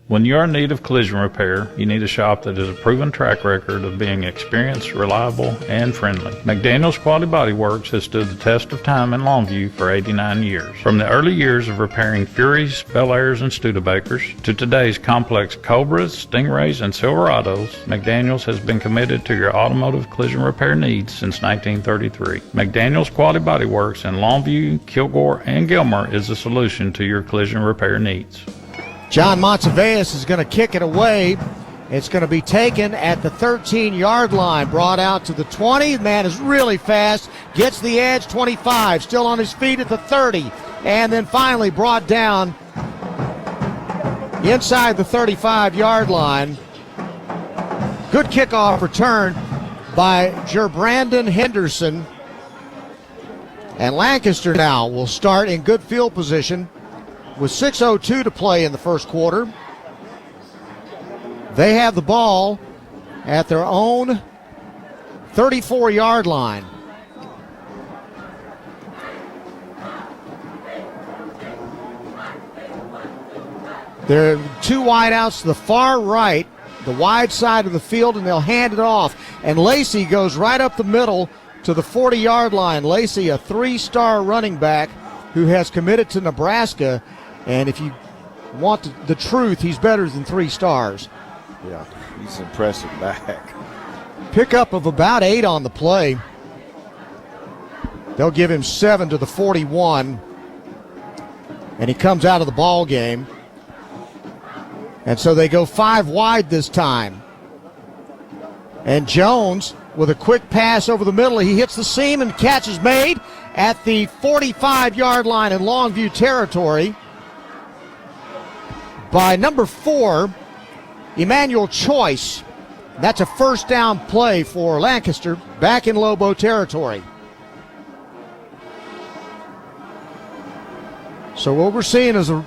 When you're in need of collision repair, you need a shop that has a proven track record of being experienced, reliable, and friendly. McDaniel's Quality Body Works has stood the test of time in Longview for 89 years. From the early years of repairing Furies, Bel Airs, and Studebakers to today's complex Cobras, Stingrays, and Silverados, McDaniel's has been committed to your automotive collision repair needs since 1933. McDaniel's Quality Body Works in Longview, Kilgore, and Gilmer is the solution to your collision repair needs. John Monteveus is going to kick it away. It's going to be taken at the 13-yard line, brought out to the 20. The man is really fast, gets the edge, 25, still on his feet at the 30, and then finally brought down inside the 35-yard line. Good kickoff return by Gerbrandon Henderson. And Lancaster now will start in good field position with 6:02 to play in the first quarter. They have the ball at their own 34-yard line. There are two wideouts to the far right, the wide side of the field, and they'll hand it off. And Lacey goes right up the middle to the 40-yard line. Lacey, a three-star running back who has committed to Nebraska. And if you want the truth, he's better than 3 stars. Yeah, he's an impressive back. Pickup of about 8 on the play. They'll give him 7 to the 41. And he comes out of the ball game. And so they go 5 wide this time. And Jones with a quick pass over the middle. He hits the seam and catch is made at the 45-yard line in Longview territory by number 4, Emmanuel Choice. That's a first down play for Lancaster back in Lobo territory. So what we're seeing is a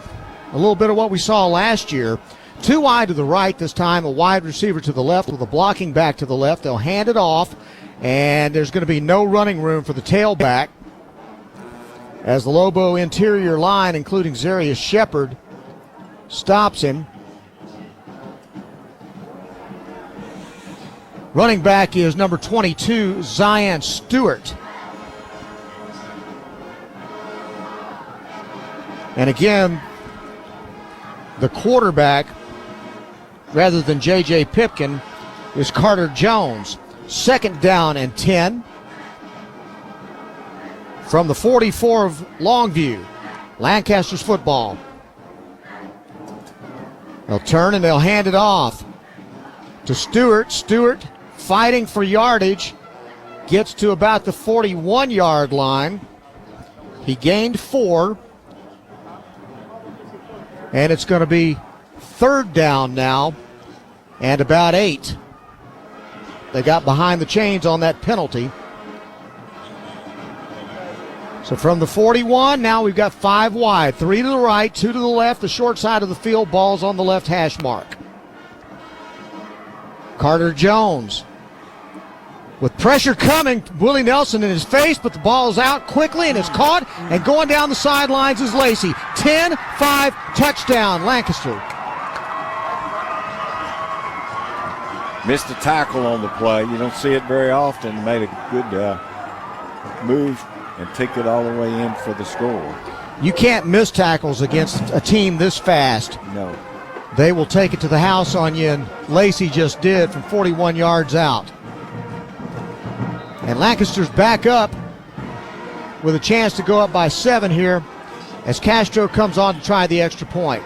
little bit of what we saw last year. 2 wide to the right this time, a wide receiver to the left with a blocking back to the left. They'll hand it off, and there's going to be no running room for the tailback as the Lobo interior line, including Zarius Shepard, stops him. Running back is number 22, Zion Stewart. And again, the quarterback, rather than J.J. Pipkin, is Carter Jones. 2nd down and 10 from the 44 of Longview. Lancaster's football. They'll turn and they'll hand it off to Stewart. Stewart fighting for yardage. Gets to about the 41-yard line. He gained 4. And it's going to be 3rd down now and about 8. They got behind the chains on that penalty. So from the 41, now we've got 5 wide. 3 to the right, 2 to the left, the short side of the field, ball's on the left hash mark. Carter Jones with pressure coming, Willie Nelson in his face, but the ball's out quickly and it's caught, and going down the sidelines is Lacey. 10-5 touchdown, Lancaster. Missed a tackle on the play. You don't see it very often. Made a good move and took it all the way in for the score. You can't miss tackles against a team this fast. No. They will take it to the house on you, and Lacey just did from 41 yards out. And Lancaster's back up with a chance to go up by 7 here as Castro comes on to try the extra point.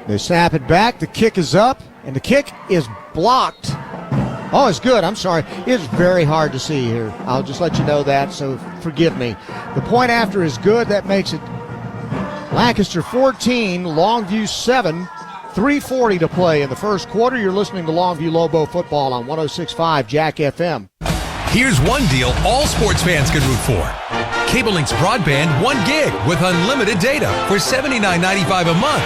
They snap it back. The kick is up, and the kick is blocked Oh, it's good. I'm sorry. It's very hard to see here. I'll just let you know that, so forgive me. The point after is good. That makes it Lancaster 14, Longview 7, 3:40 to play in the first quarter. You're listening to Longview Lobo football on 106.5 Jack FM. Here's one deal all sports fans can root for. Cable Link's broadband 1 gig with unlimited data for $79.95 a month.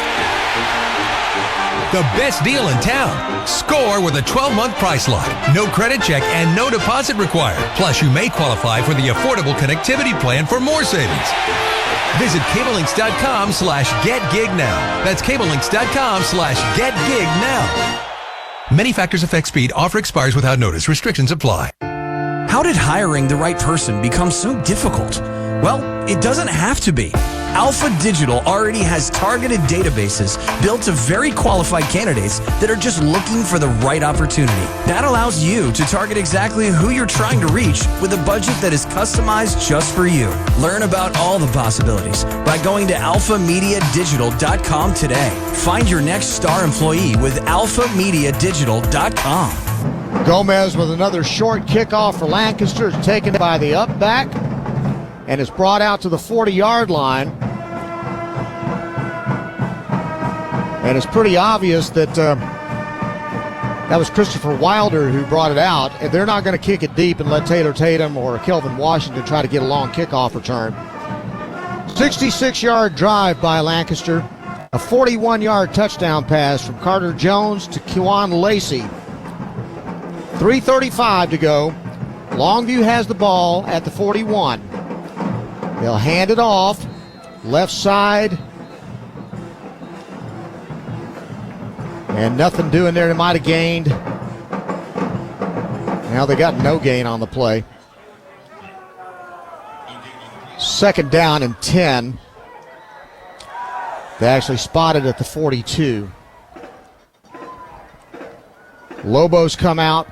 The best deal in town. Score with a 12-month price lock. No credit check and no deposit required. Plus, you may qualify for the affordable connectivity plan for more savings. Visit cablelinks.com/getgignow. That's cablelinks.com/getgignow. Many factors affect speed. Offer expires without notice. Restrictions apply. How did hiring the right person become so difficult? Well, it doesn't have to be. Alpha Digital already has targeted databases built of very qualified candidates that are just looking for the right opportunity. That allows you to target exactly who you're trying to reach with a budget that is customized just for you. Learn about all the possibilities by going to alphamediadigital.com today. Find your next star employee with alphamediadigital.com. Gomez with another short kickoff for Lancaster. It's taken by the up back and is brought out to the 40-yard line. And it's pretty obvious that that was Christopher Wilder who brought it out. And they're not going to kick it deep and let Taylor Tatum or Kelvin Washington try to get a long kickoff return. 66-yard drive by Lancaster. A 41-yard touchdown pass from Carter Jones to Kewan Lacey. 3:35 to go. Longview has the ball at the 41. They'll hand it off. Left side. And nothing doing there. They might have gained. Now they got no gain on the play. Second down and 10. They actually spotted at the 42. Lobos come out.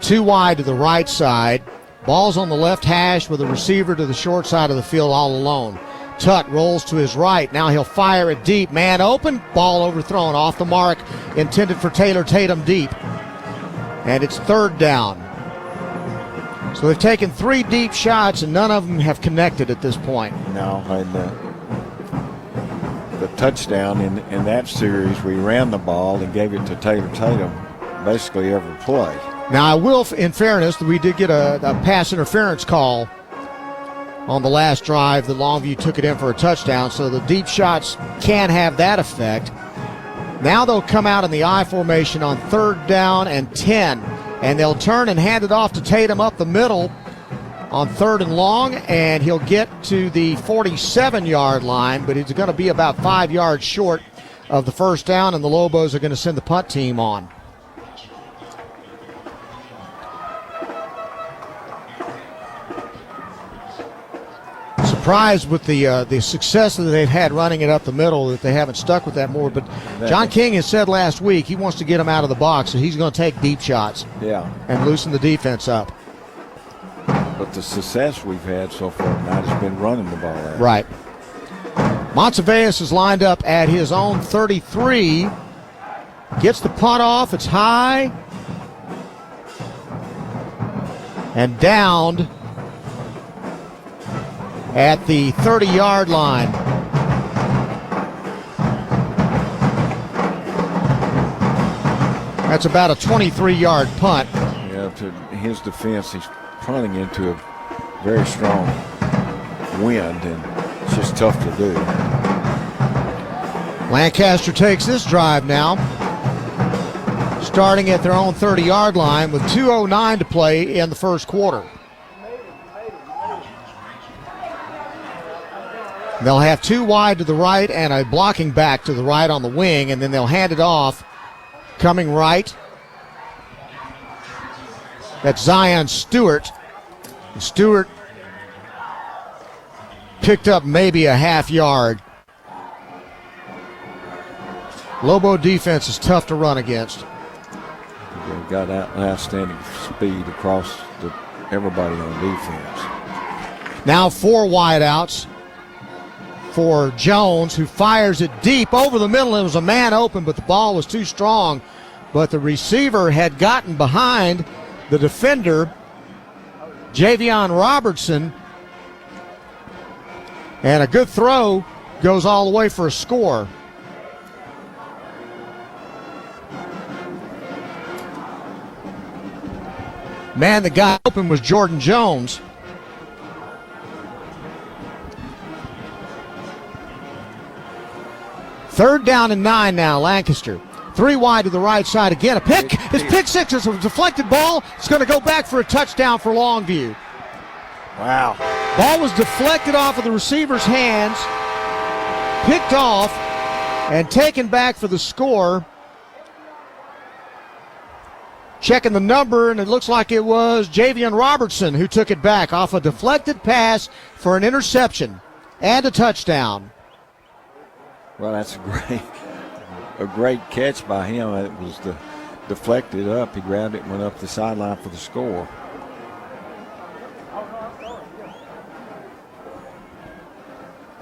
2 wide to the right side. Ball's on the left hash with a receiver to the short side of the field all alone. Tutt rolls to his right. Now he'll fire it deep. Man open. Ball overthrown off the mark. Intended for Taylor Tatum deep. And it's third down. So they've taken 3 deep shots and none of them have connected at this point. No, and the touchdown in that series, we ran the ball and gave it to Taylor Tatum basically every play. Now, I will, in fairness, we did get a pass interference call on the last drive that Longview took it in for a touchdown, so the deep shots can have that effect. Now they'll come out in the I formation on third down and 10, and they'll turn and hand it off to Tatum up the middle on third and long, and he'll get to the 47-yard line, but he's going to be about 5 yards short of the first down, and the Lobos are going to send the punt team on. Surprised with the success that they've had running it up the middle that they haven't stuck with that more. But John King has said last week he wants to get them out of the box, so he's going to take deep shots. Yeah. And loosen the defense up. But the success we've had so far tonight has been running the ball out. Right. Monteveus is lined up at his own 33. Gets the punt off. It's high. And downed at the 30-yard line. That's about a 23-yard punt. Yeah, to his defense, he's punting into a very strong wind, and it's just tough to do. Lancaster takes this drive now, starting at their own 30-yard line with 2:09 to play in the first quarter. They'll have 2 wide to the right and a blocking back to the right on the wing, and then they'll hand it off. Coming right, that's Zion Stewart. Stewart picked up maybe a half yard. Lobo defense is tough to run against. They've got outstanding speed across everybody on defense. Now 4 wideouts for Jones, who fires it deep over the middle. It was a man open, but the ball was too strong but the receiver had gotten behind the defender, Javion Robertson, and a good throw goes all the way for a score. Man, the guy open was Jordan Jones. Third down and 9 now, Lancaster. 3 wide to the right side again. A pick. It's pick six. It's a deflected ball. It's going to go back for a touchdown for Longview. Wow. Ball was deflected off of the receiver's hands, picked off, and taken back for the score. Checking the number, and it looks like it was Javion Robertson who took it back off a deflected pass for an interception and a touchdown. Well, that's a great catch by him. It was deflected up. He grabbed it and went up the sideline for the score.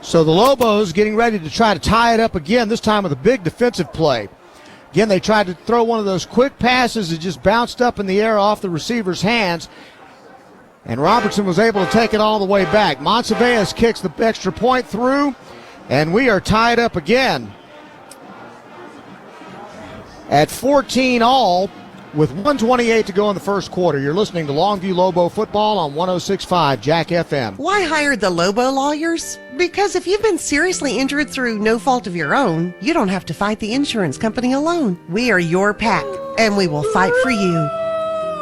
So the Lobos getting ready to try to tie it up again, this time with a big defensive play. Again, they tried to throw one of those quick passes that just bounced up in the air off the receiver's hands, and Robertson was able to take it all the way back. Montevideo kicks the extra point through, and we are tied up again at 14 all with 1:28 to go in the first quarter. You're listening to Longview Lobo football on 106.5 Jack FM. Why hire the Lobo lawyers? Because if you've been seriously injured through no fault of your own, you don't have to fight the insurance company alone. We are your pack, and we will fight for you.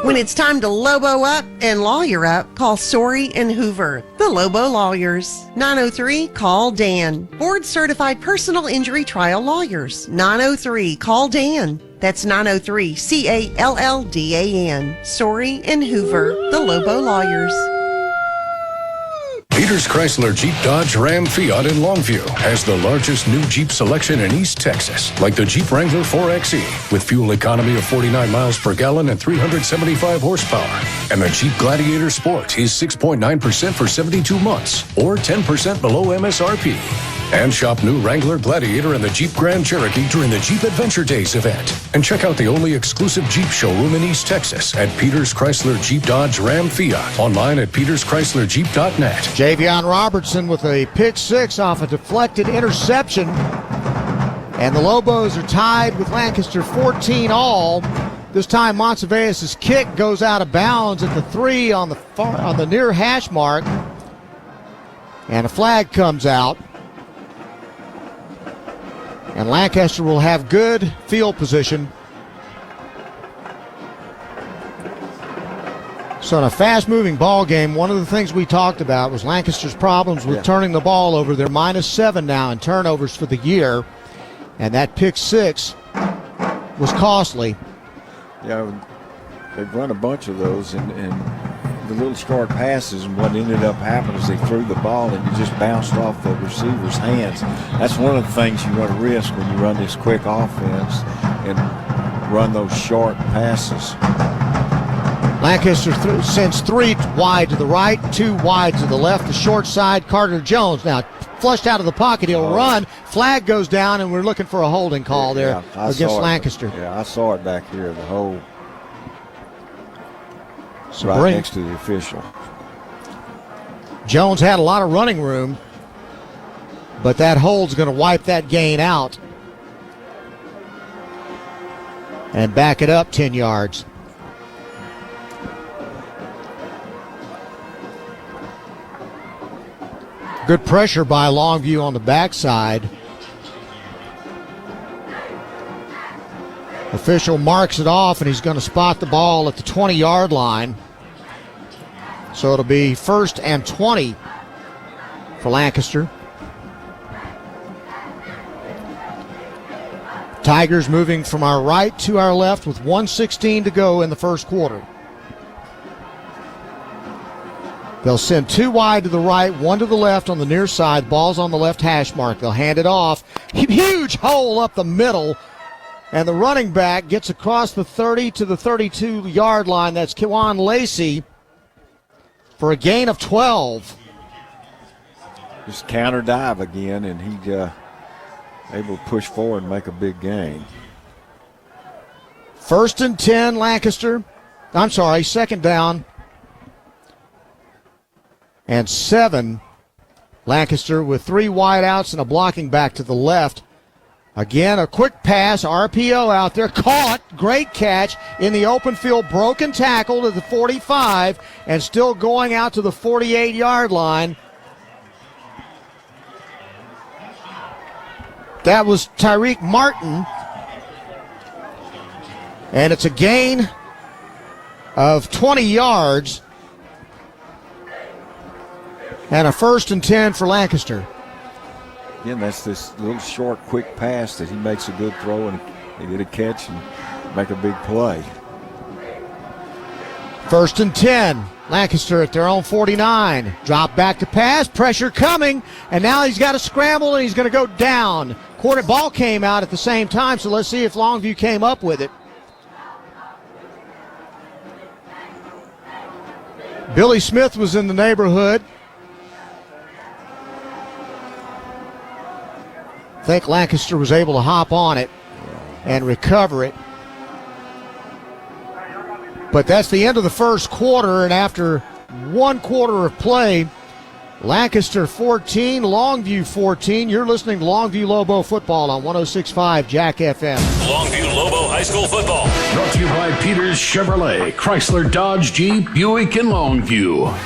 When it's time to Lobo up and lawyer up, call Sorey and Hoover, the Lobo lawyers. 903-CALL-DAN. Board-certified personal injury trial lawyers. 903-CALL-DAN. That's 903-CALLDAN. Sorey and Hoover, the Lobo lawyers. Peters Chrysler Jeep Dodge Ram Fiat in Longview has the largest new Jeep selection in East Texas, like the Jeep Wrangler 4xe with fuel economy of 49 miles per gallon and 375 horsepower. And the Jeep Gladiator Sport is 6.9% for 72 months or 10% below MSRP. And shop new Wrangler, Gladiator, and the Jeep Grand Cherokee during the Jeep Adventure Days event. And check out the only exclusive Jeep showroom in East Texas at Peters Chrysler Jeep Dodge Ram Fiat. Online at peterschryslerjeep.net. Javion Robertson with a pick six off a deflected interception. And the Lobos are tied with Lancaster 14 all. This time Montevideo' kick goes out of bounds at the 3 on the near hash mark. And a flag comes out. And Lancaster will have good field position. So in a fast-moving ball game, one of the things we talked about was Lancaster's problems with turning the ball over. They're -7 now in turnovers for the year. And that pick six was costly. Yeah, they've run a bunch of those, and the little short passes, and what ended up happening is they threw the ball and it just bounced off the receiver's hands. That's one of the things you run a risk when you run this quick offense and run those short passes. Lancaster sends 3 wide to the right, 2 wide to the left. The short side, Carter Jones now flushed out of the pocket. He'll run. Flag goes down, and we're looking for a holding call there against Lancaster. Yeah, I saw it back here, the whole So right next to the official. Jones had a lot of running room, but that hold's going to wipe that gain out and back it up 10 yards. Good pressure by Longview on the backside. Official marks it off, and he's going to spot the ball at the 20-yard line. So it'll be 1st and 20 for Lancaster. Tigers moving from our right to our left with 1:16 to go in the first quarter. They'll send 2 wide to the right, 1 to the left on the near side. Ball's on the left hash mark. They'll hand it off. Huge hole up the middle. And the running back gets across the 30 to the 32-yard line. That's Kiwan Lacey for a gain of 12. Just counter dive again, and he able to push forward and make a big gain. First and 10, Lancaster. I'm sorry, second down. And 7, Lancaster, with 3 wideouts and a blocking back to the left. Again, a quick pass, RPO out there, caught, great catch in the open field, broken tackle to the 45, and still going out to the 48-yard line. That was Tyreek Martin, and it's a gain of 20 yards and a first and 10 for Lancaster. Again, that's this little short, quick pass that he makes a good throw and he get a catch and make a big play. First and 10. Lancaster at their own 49. Drop back to pass. Pressure coming. And now he's got to scramble and he's going to go down. Quarter ball came out at the same time, so let's see if Longview came up with it. Billy Smith was in the neighborhood. I think Lancaster was able to hop on it and recover it. But that's the end of the first quarter, and after 1 quarter of play, Lancaster 14, Longview 14. You're listening to Longview Lobo football on 106.5 Jack FM. Longview Lobo High School football. Brought to you by Peters Chevrolet, Chrysler, Dodge, Jeep, Buick, and Longview.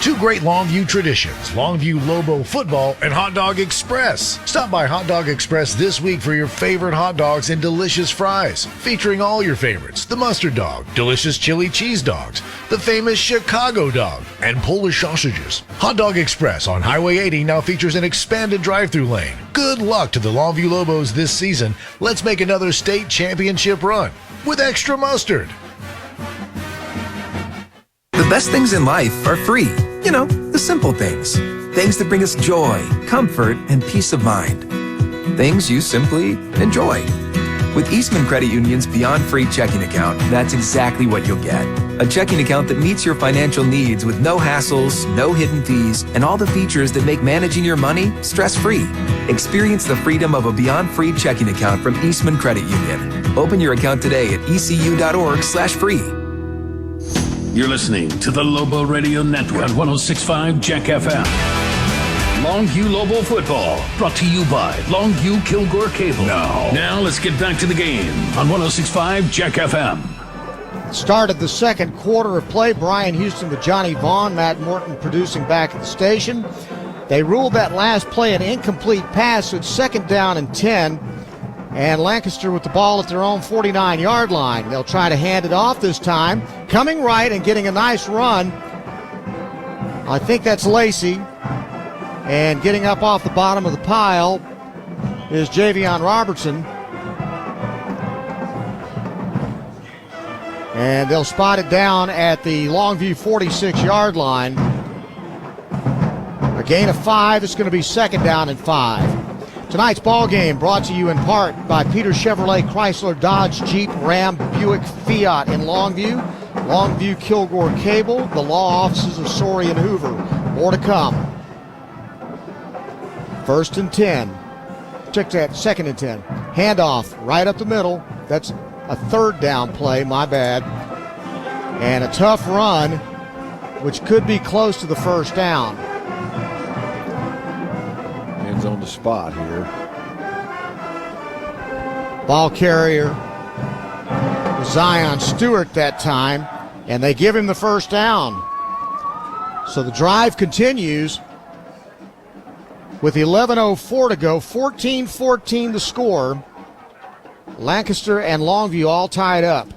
2 great Longview traditions, Longview Lobo Football and Hot Dog Express. Stop by Hot Dog Express this week for your favorite hot dogs and delicious fries, featuring all your favorites: the mustard dog, delicious chili cheese dogs, the famous Chicago dog, and Polish sausages. Hot Dog Express on Highway 80 now features an expanded drive-through lane. Good luck to the Longview Lobos this season. Let's make another state championship run with extra mustard. The best things in life are free. You know, the simple things. Things that bring us joy, comfort, and peace of mind. Things you simply enjoy. With Eastman Credit Union's Beyond Free checking account, that's exactly what you'll get. A checking account that meets your financial needs with no hassles, no hidden fees, and all the features that make managing your money stress-free. Experience the freedom of a Beyond Free checking account from Eastman Credit Union. Open your account today at ecu.org/free. You're listening to the Lobo Radio Network on 106.5 Jack FM. Longview Lobo football, brought to you by Longview Kilgore Cable. Now let's get back to the game on 106.5 Jack FM. Started the second quarter of play. Brian Houston with Johnny Vaughn, Matt Morton producing back at the station. They ruled that last play an incomplete pass, so it's second down and 10. And Lancaster with the ball at their own 49-yard line. They'll try to hand it off this time. Coming right and getting a nice run. I think that's Lacey. And getting up off the bottom of the pile is Javion Robertson. And they'll spot it down at the Longview 46-yard line. A gain of 5. It's going to be second down and 5. Tonight's ball game brought to you in part by Peters Chevrolet, Chrysler, Dodge, Jeep, Ram, Buick, Fiat in Longview. Longview Kilgore Cable, the law offices of Sorey and Hoover. More to come. First and 10. Check that, second and 10. Handoff right up the middle. That's a third down play, my bad. And a tough run, which could be close to the first down. On the spot here. Ball carrier Zion Stewart that time, and they give him the first down. So the drive continues with 11:04 to go, 14-14 the score. Lancaster and Longview all tied up.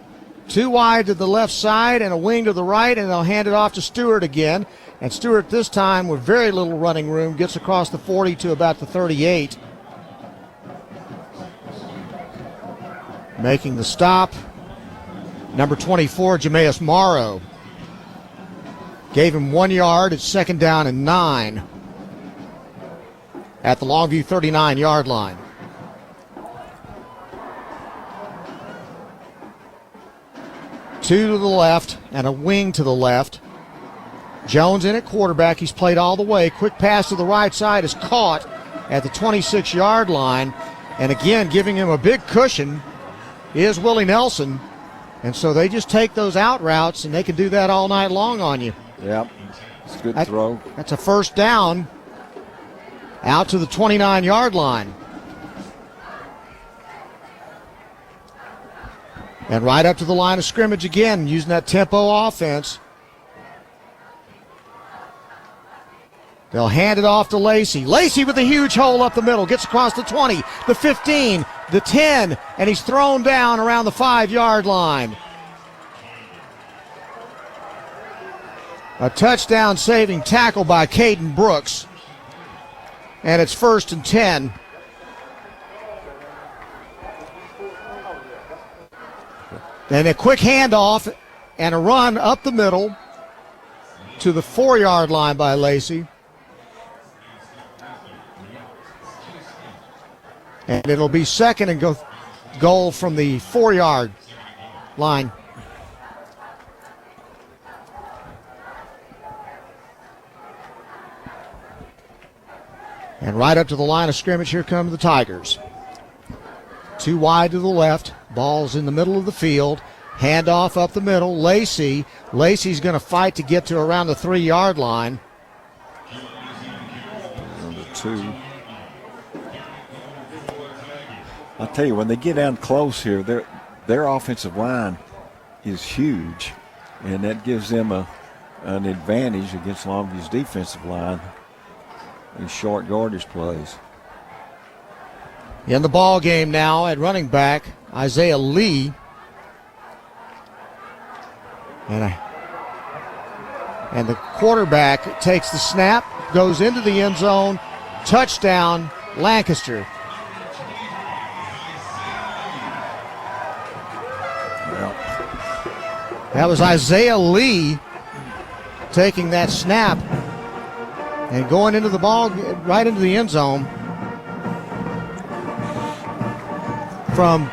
2 wide to the left side and a wing to the right, and they'll hand it off to Stewart again. And Stewart this time with very little running room gets across the 40 to about the 38. Making the stop, number 24, Jameis Morrow. Gave him 1 yard. It's second down and 9 at the Longview 39-yard line. Two to the left and a wing to the left. Jones in at quarterback. He's played all the way. Quick pass to the right side is caught at the 26-yard line. And again, giving him a big cushion is Willie Nelson. And so they just take those out routes, and they can do that all night long on you. Yep. It's a good throw. That's a first down out to the 29-yard line. And right up to the line of scrimmage again, using that tempo offense. They'll hand it off to Lacey. Lacey with a huge hole up the middle. Gets across the 20, the 15, the 10, and he's thrown down around the 5-yard line. A touchdown-saving tackle by Caden Brooks. And it's 1st and 10. And a quick handoff and a run up the middle to the 4-yard line by Lacey. And it'll be second and goal from the 4-yard line. And right up to the line of scrimmage, here come the Tigers. Too wide to the left. Ball's in the middle of the field. Handoff up the middle. Lacey's going to fight to get to around the 3-yard line. Number 2. I'll tell you, when they get down close here, their offensive line is huge, and that gives them an advantage against Longview's defensive line in short yardage plays. In the ball game now at running back, Isaiah Lee. And the quarterback takes the snap, goes into the end zone, touchdown, Lancaster. That was Isaiah Lee taking that snap and going into the ball, right into the end zone from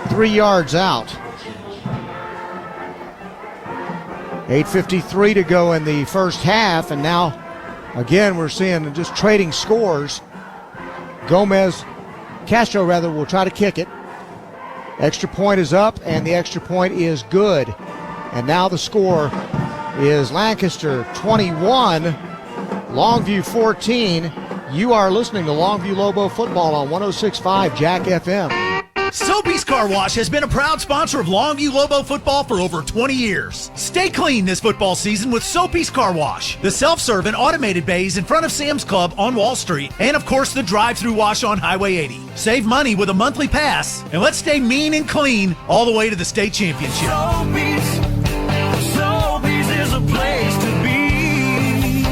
3 yards out. 8:53 to go in the first half, and now again we're seeing just trading scores. Castro will try to kick it. Extra point is up, and the extra point is good. And now the score is Lancaster 21, Longview 14. You are listening to Longview Lobo football on 106.5 Jack FM. Soapy's Car Wash has been a proud sponsor of Longview Lobo football for over 20 years. Stay clean this football season with Soapy's Car Wash. The self-serve and automated bays in front of Sam's Club on Wall Street. And of course the drive-through wash on Highway 80. Save money with a monthly pass. And let's stay mean and clean all the way to the state championship. Soapy's is a place to be.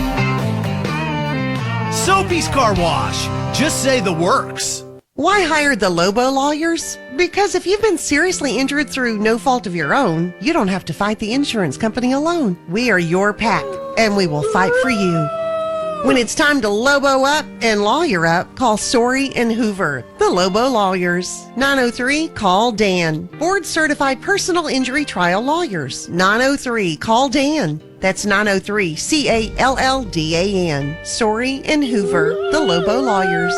Soapy's Car Wash. Just say the works. Why hire the Lobo lawyers? Because if you've been seriously injured through no fault of your own, you don't have to fight the insurance company alone. We are your pack, and we will fight for you. When it's time to Lobo up and lawyer up, call Story and Hoover, the Lobo Lawyers. 903-CALL-DAN. Board-certified personal injury trial lawyers. 903-CALL-DAN. That's 903-CALLDAN. Story and Hoover, the Lobo Lawyers.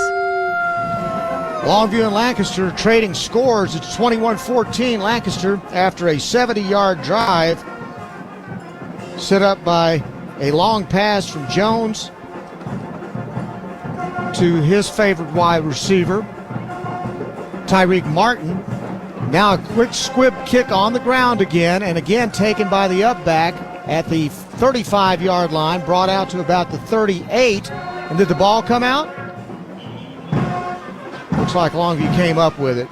Longview and Lancaster trading scores. It's 21-14 Lancaster after a 70-yard drive set up by a long pass from Jones to his favorite wide receiver, Tyreek Martin. Now a quick squib kick on the ground again, and again taken by the up back at the 35-yard line, brought out to about the 38. And did the ball come out? Looks like Longview came up with it.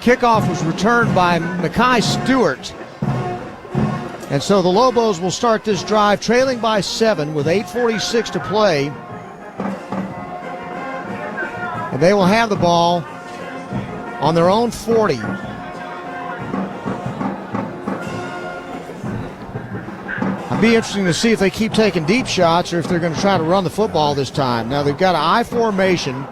Kickoff was returned by Mackay Stewart. And so the Lobos will start this drive trailing by 7 with 8:46 to play. And they will have the ball on their own 40. It'll be interesting to see if they keep taking deep shots or if they're going to try to run the football this time. Now they've got an I formation.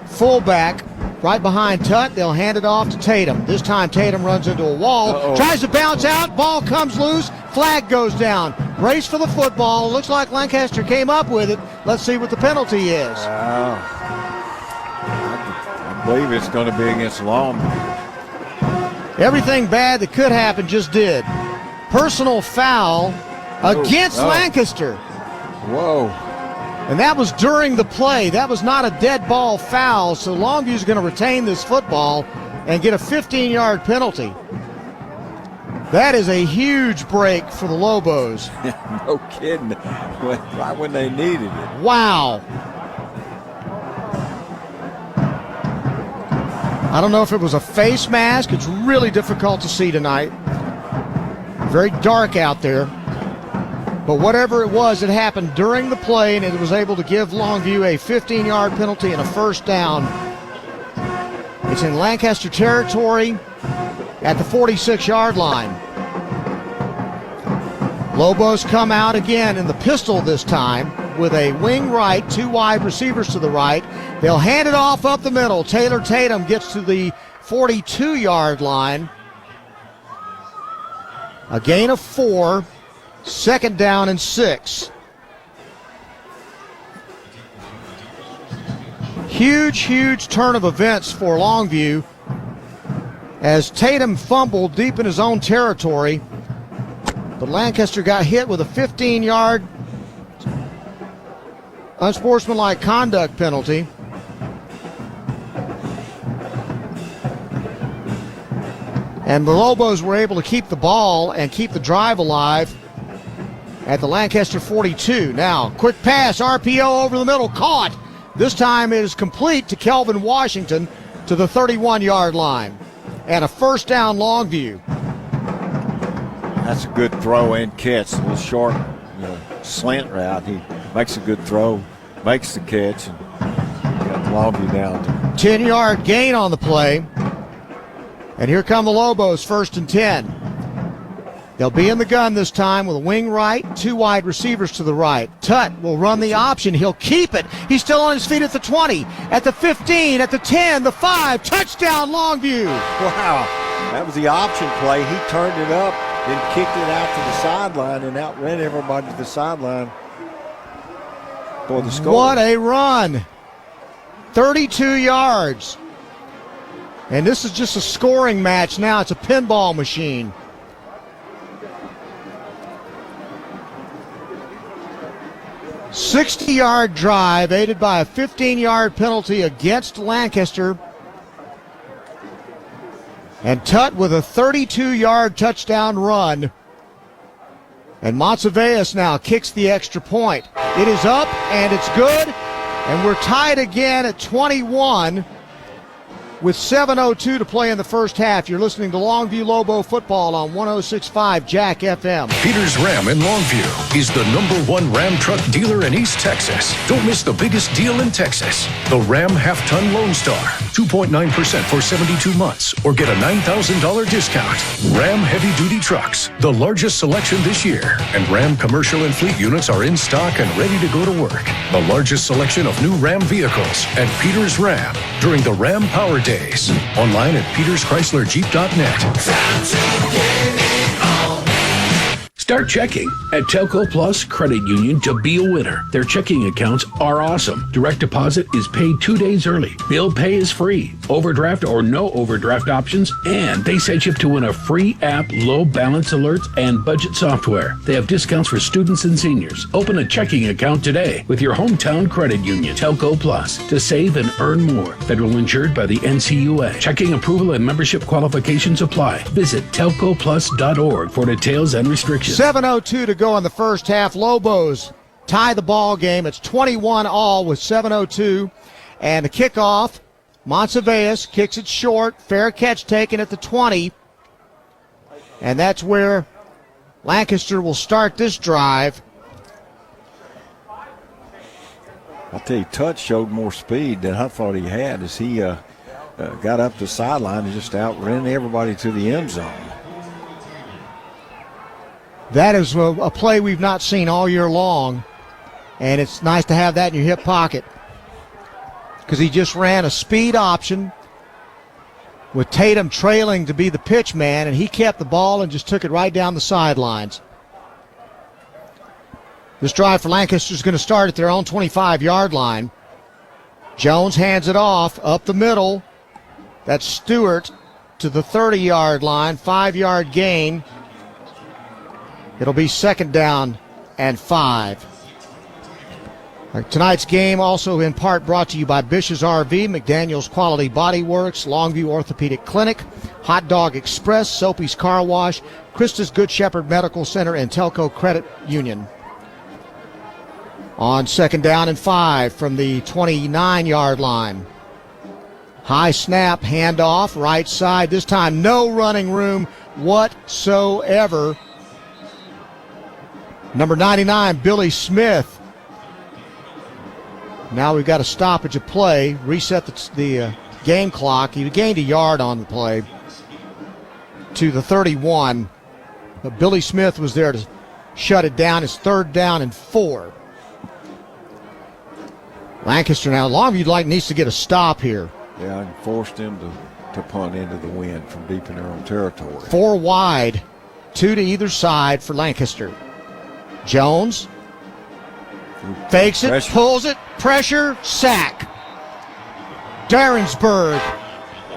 Fullback right behind Tutt. They'll hand it off to Tatum. This time Tatum runs into a wall. Tries to bounce out. Ball comes loose. Flag goes down. Brace for the football. Looks like Lancaster came up with it. Let's see what the penalty is. I believe it's going to be against Longview. Everything bad that could happen just did. Personal foul against Lancaster. Whoa. And that was during the play. That was not a dead ball foul, so Longview's going to retain this football and get a 15-yard penalty. That is a huge break for the Lobos. No kidding. Right when they needed it. Wow. I don't know if it was a face mask. It's really difficult to see tonight. Very dark out there. But whatever it was, it happened during the play, and it was able to give Longview a 15-yard penalty and a first down. It's in Lancaster territory at the 46-yard line. Lobos come out again in the pistol this time with a wing right, 2 wide receivers to the right. They'll hand it off up the middle. Taylor Tatum gets to the 42-yard line. A gain of 4, 2nd down and 6. Huge turn of events for Longview as Tatum fumbled deep in his own territory, but Lancaster got hit with a 15-yard unsportsmanlike conduct penalty. And the Lobos were able to keep the ball and keep the drive alive at the Lancaster 42. Now, quick pass, RPO over the middle, caught. This time it is complete to Kelvin Washington to the 31-yard line. And a first down Longview. That's a good throw and catch. A little short slant route. He makes a good throw, makes the catch, and got Longview down. 10-yard gain on the play. And here come the Lobos, 1st and 10. They'll be in the gun this time with a wing right, 2 wide receivers to the right. Tutt will run the option. He'll keep it. He's still on his feet at the 20, at the 15, at the 10, the 5. Touchdown, Longview. Wow. That was the option play. He turned it up, then kicked it out to the sideline and outran everybody to the sideline for the score. What a run. 32 yards. And this is just a scoring match now. It's a pinball machine. A 60-yard drive aided by a 15-yard penalty against Lancaster. And Tutt with a 32-yard touchdown run. And Montsevious now kicks the extra point. It is up and it's good. And we're tied again at 21. With 7:02 to play in the first half. You're listening to Longview Lobo football on 106.5 Jack FM. Peters Ram in Longview is the #1 Ram truck dealer in East Texas. Don't miss the biggest deal in Texas. The Ram half-ton Lone Star. 2.9% for 72 months or get a $9,000 discount. Ram heavy-duty trucks, the largest selection this year. And Ram commercial and fleet units are in stock and ready to go to work. The largest selection of new Ram vehicles at Peters Ram during the Ram Power Days. Online at peterschryslerjeep.net. Start checking at Telco Plus Credit Union to be a winner. Their checking accounts are awesome. Direct deposit is paid 2 days early. Bill pay is free. Overdraft or no overdraft options. And they set you up to win a free app, low balance alerts, and budget software. They have discounts for students and seniors. Open a checking account today with your hometown credit union, Telco Plus, to save and earn more. Federal insured by the NCUA. Checking approval and membership qualifications apply. Visit telcoplus.org for details and restrictions. 7:02 to go in the first half. Lobos tie the ball game. It's 21-all with 7:02. And the kickoff, Montsevious kicks it short. Fair catch taken at the 20. And that's where Lancaster will start this drive. I'll tell you, Tutt showed more speed than I thought he had as he got up the sideline and just outran everybody to the end zone. That is a play we've not seen all year long, and it's nice to have that in your hip pocket because he just ran a speed option with Tatum trailing to be the pitch man, and he kept the ball and just took it right down the sidelines. This drive for Lancaster is going to start at their own 25-yard line. Jones hands it off up the middle. That's Stewart. to the 30-yard line. 5-yard gain. It'll be 2nd down and 5. Tonight's game also in part brought to you by Bish's RV, McDaniel's Quality Body Works, Longview Orthopedic Clinic, Hot Dog Express, Soapy's Car Wash, Christus Good Shepherd Medical Center, and Telco Credit Union. On 2nd down and 5 from the 29-yard line. High snap, handoff, right side. This time no running room whatsoever. Number 99, Billy Smith. Now we've got a stoppage of play, reset the game clock. He gained a yard on the play to the 31. But Billy Smith was there to shut it down. It's 3rd down and 4. Lancaster now, Longview needs to get a stop here. Yeah, and forced them to punt into the wind from deep in their own territory. 4 wide, 2 to either side for Lancaster. Jones fakes it, pulls it, pressure, sack. Darrensburg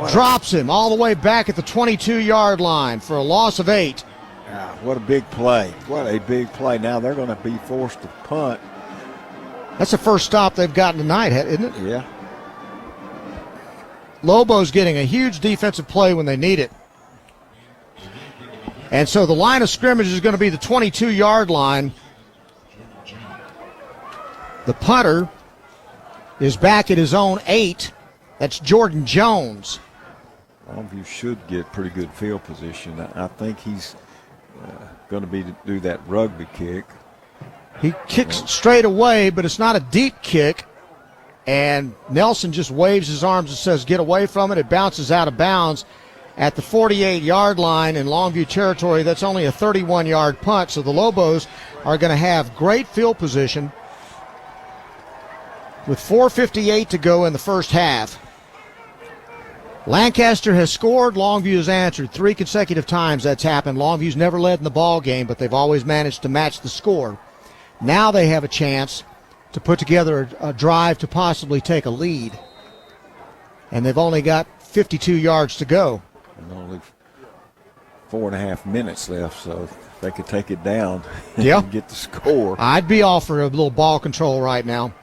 drops him all the way back at the 22-yard line for a loss of 8. What a big play. What a big play. Now they're going to be forced to punt. That's the first stop they've gotten tonight, isn't it? Yeah. Lobos getting a huge defensive play when they need it. And so the line of scrimmage is going to be the 22-yard line. The punter is back at his own 8. That's Jordan Jones. Longview should get pretty good field position. I think he's going to do that rugby kick. He kicks straight away, but it's not a deep kick. And Nelson just waves his arms and says, get away from it. It bounces out of bounds at the 48-yard line in Longview territory. That's only a 31-yard punt, so the Lobos are going to have great field position with 4:58 to go in the first half. Lancaster has scored. Longview has answered 3 consecutive times that's happened. Longview's never led in the ball game, but they've always managed to match the score. Now they have a chance to put together a drive to possibly take a lead. And they've only got 52 yards to go. And only 4.5 minutes left, so they could take it down and get the score. I'd be all for a little ball control right now.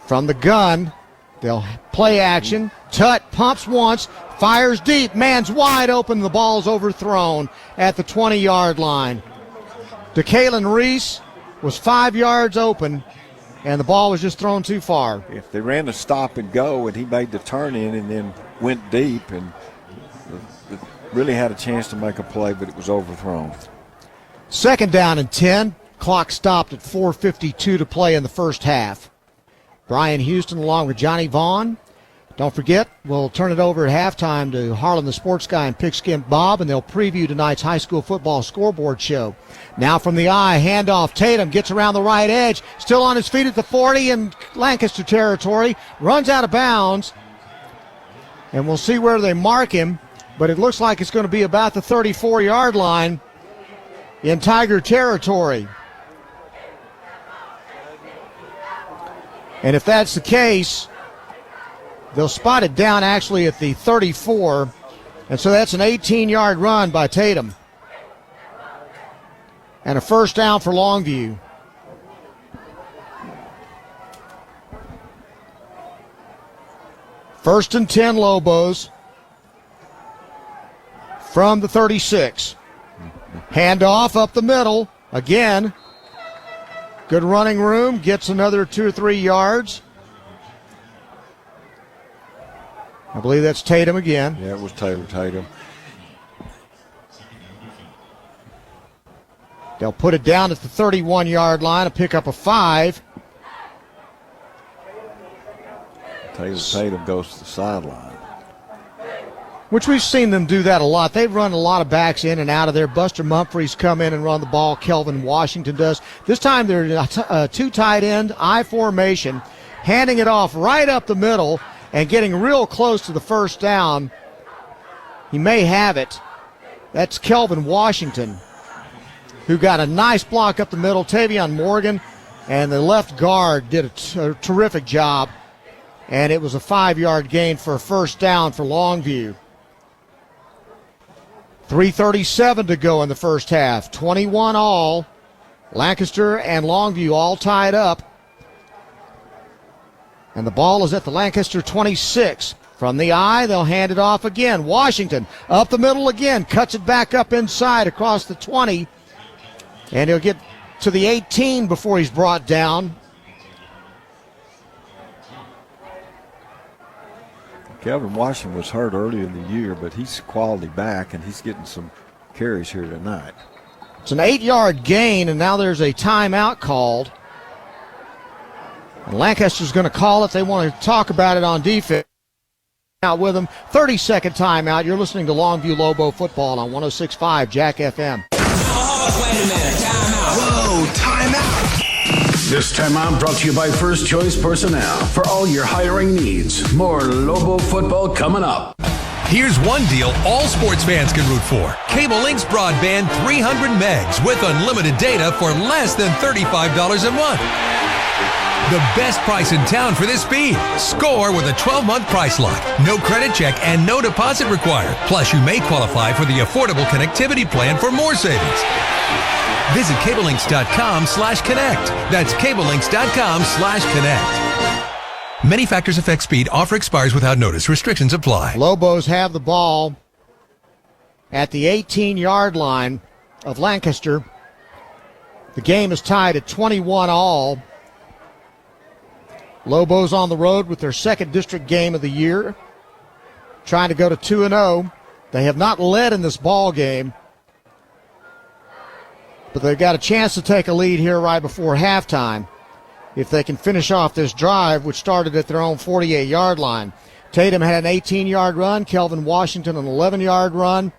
From the gun, they'll play action. Tut pumps once, fires deep. Man's wide open. The ball's overthrown at the 20-yard line. DeKalen Reese was 5 yards open, and the ball was just thrown too far. If they ran a stop and go, and he made the turn in and then went deep and really had a chance to make a play, but it was overthrown. 2nd down and 10. Clock stopped at 4:52 to play in the first half. Brian Houston along with Johnny Vaughn. Don't forget, we'll turn it over at halftime to Harlan the Sports Guy and Pigskin Bob, and they'll preview tonight's high school football scoreboard show. Now from the eye, handoff. Tatum gets around the right edge, still on his feet at the 40 in Lancaster territory, runs out of bounds, and we'll see where they mark him, but it looks like it's going to be about the 34-yard line in Tiger territory. And if that's the case, they'll spot it down actually at the 34. And so that's an 18-yard run by Tatum. And a first down for Longview. First and 10 Lobos from the 36. Handoff up the middle again. Good running room, gets another 2 or 3 yards. I believe that's Tatum again. Yeah, it was Tatum. They'll put it down at the 31-yard line, a pickup of 5. Tatum goes to the sideline. Which we've seen them do that a lot. They've run a lot of backs in and out of there. Buster Humphrey's come in and run the ball. Kelvin Washington does. This time they're a 2 tight end, I formation, handing it off right up the middle and getting real close to the first down. He may have it. That's Kelvin Washington, who got a nice block up the middle. Tavion Morgan and the left guard did a terrific job. And it was a 5-yard gain for a first down for Longview. 3:37 to go in the first half. 21 all. Lancaster and Longview all tied up. And the ball is at the Lancaster 26. From the eye, they'll hand it off again. Washington up the middle again. Cuts it back up inside across the 20. And he'll get to the 18 before he's brought down. Calvin Washington was hurt earlier in the year, but he's quality back, and he's getting some carries here tonight. It's an 8-yard gain, and now there's a timeout called. And Lancaster's going to call it. They want to talk about it on defense. Out with them. 30-second timeout. You're listening to Longview Lobo football on 106.5 Jack FM. Wait a minute. Timeout. Whoa, timeout. This timeout brought to you by First Choice Personnel. For all your hiring needs. More Lobo football coming up. Here's one deal all sports fans can root for. Cable Link's broadband 300 megs with unlimited data for less than $35 a month. The best price in town for this speed. Score with a 12-month price lock. No credit check and no deposit required. Plus, you may qualify for the affordable connectivity plan for more savings. Visit cablelinks.com/connect. That's cablelinks.com/connect. Many factors affect speed. Offer expires without notice. Restrictions apply. Lobos have the ball at the 18-yard line of Lancaster. The game is tied at 21 all. Lobos on the road with their second district game of the year, trying to go to 2-0. They have not led in this ball game, but they've got a chance to take a lead here right before halftime if they can finish off this drive, which started at their own 48-yard line. Tatum had an 18-yard run, Kelvin Washington an 11-yard run,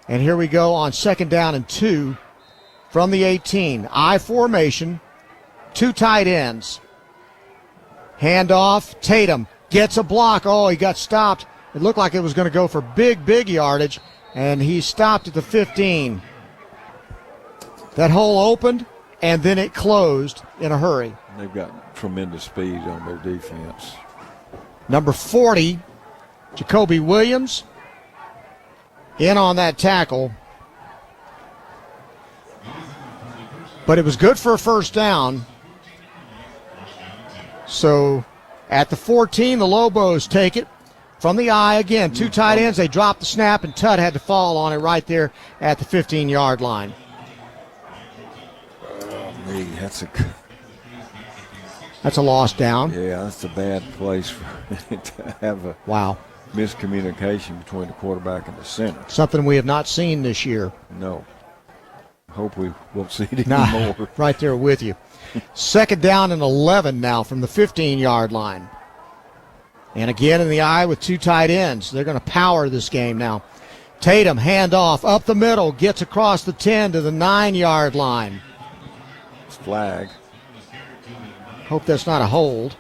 and here we go on 2nd down and 2 from the 18. I formation, 2 tight ends. Handoff, Tatum gets a block. Oh, he got stopped. It looked like it was going to go for big yardage, and he stopped at the 15. That hole opened, and then it closed in a hurry. They've got tremendous speed on their defense. Number 40, Jacoby Williams, in on that tackle. But it was good for a first down. So at the 14, the Lobos take it from the eye again. 2 tight ends. They dropped the snap, and Tutt had to fall on it right there at the 15-yard line. That's a loss down. Yeah, that's a bad place to have a miscommunication between the quarterback and the center. Something we have not seen this year. No. Hope we won't see it anymore. Right there with you. 2nd down and 11 now from the 15-yard line. And again in the eye with 2 tight ends. They're going to power this game now. Tatum, handoff, up the middle, gets across the 10 to the 9-yard line. It's flag. Hope that's not a hold.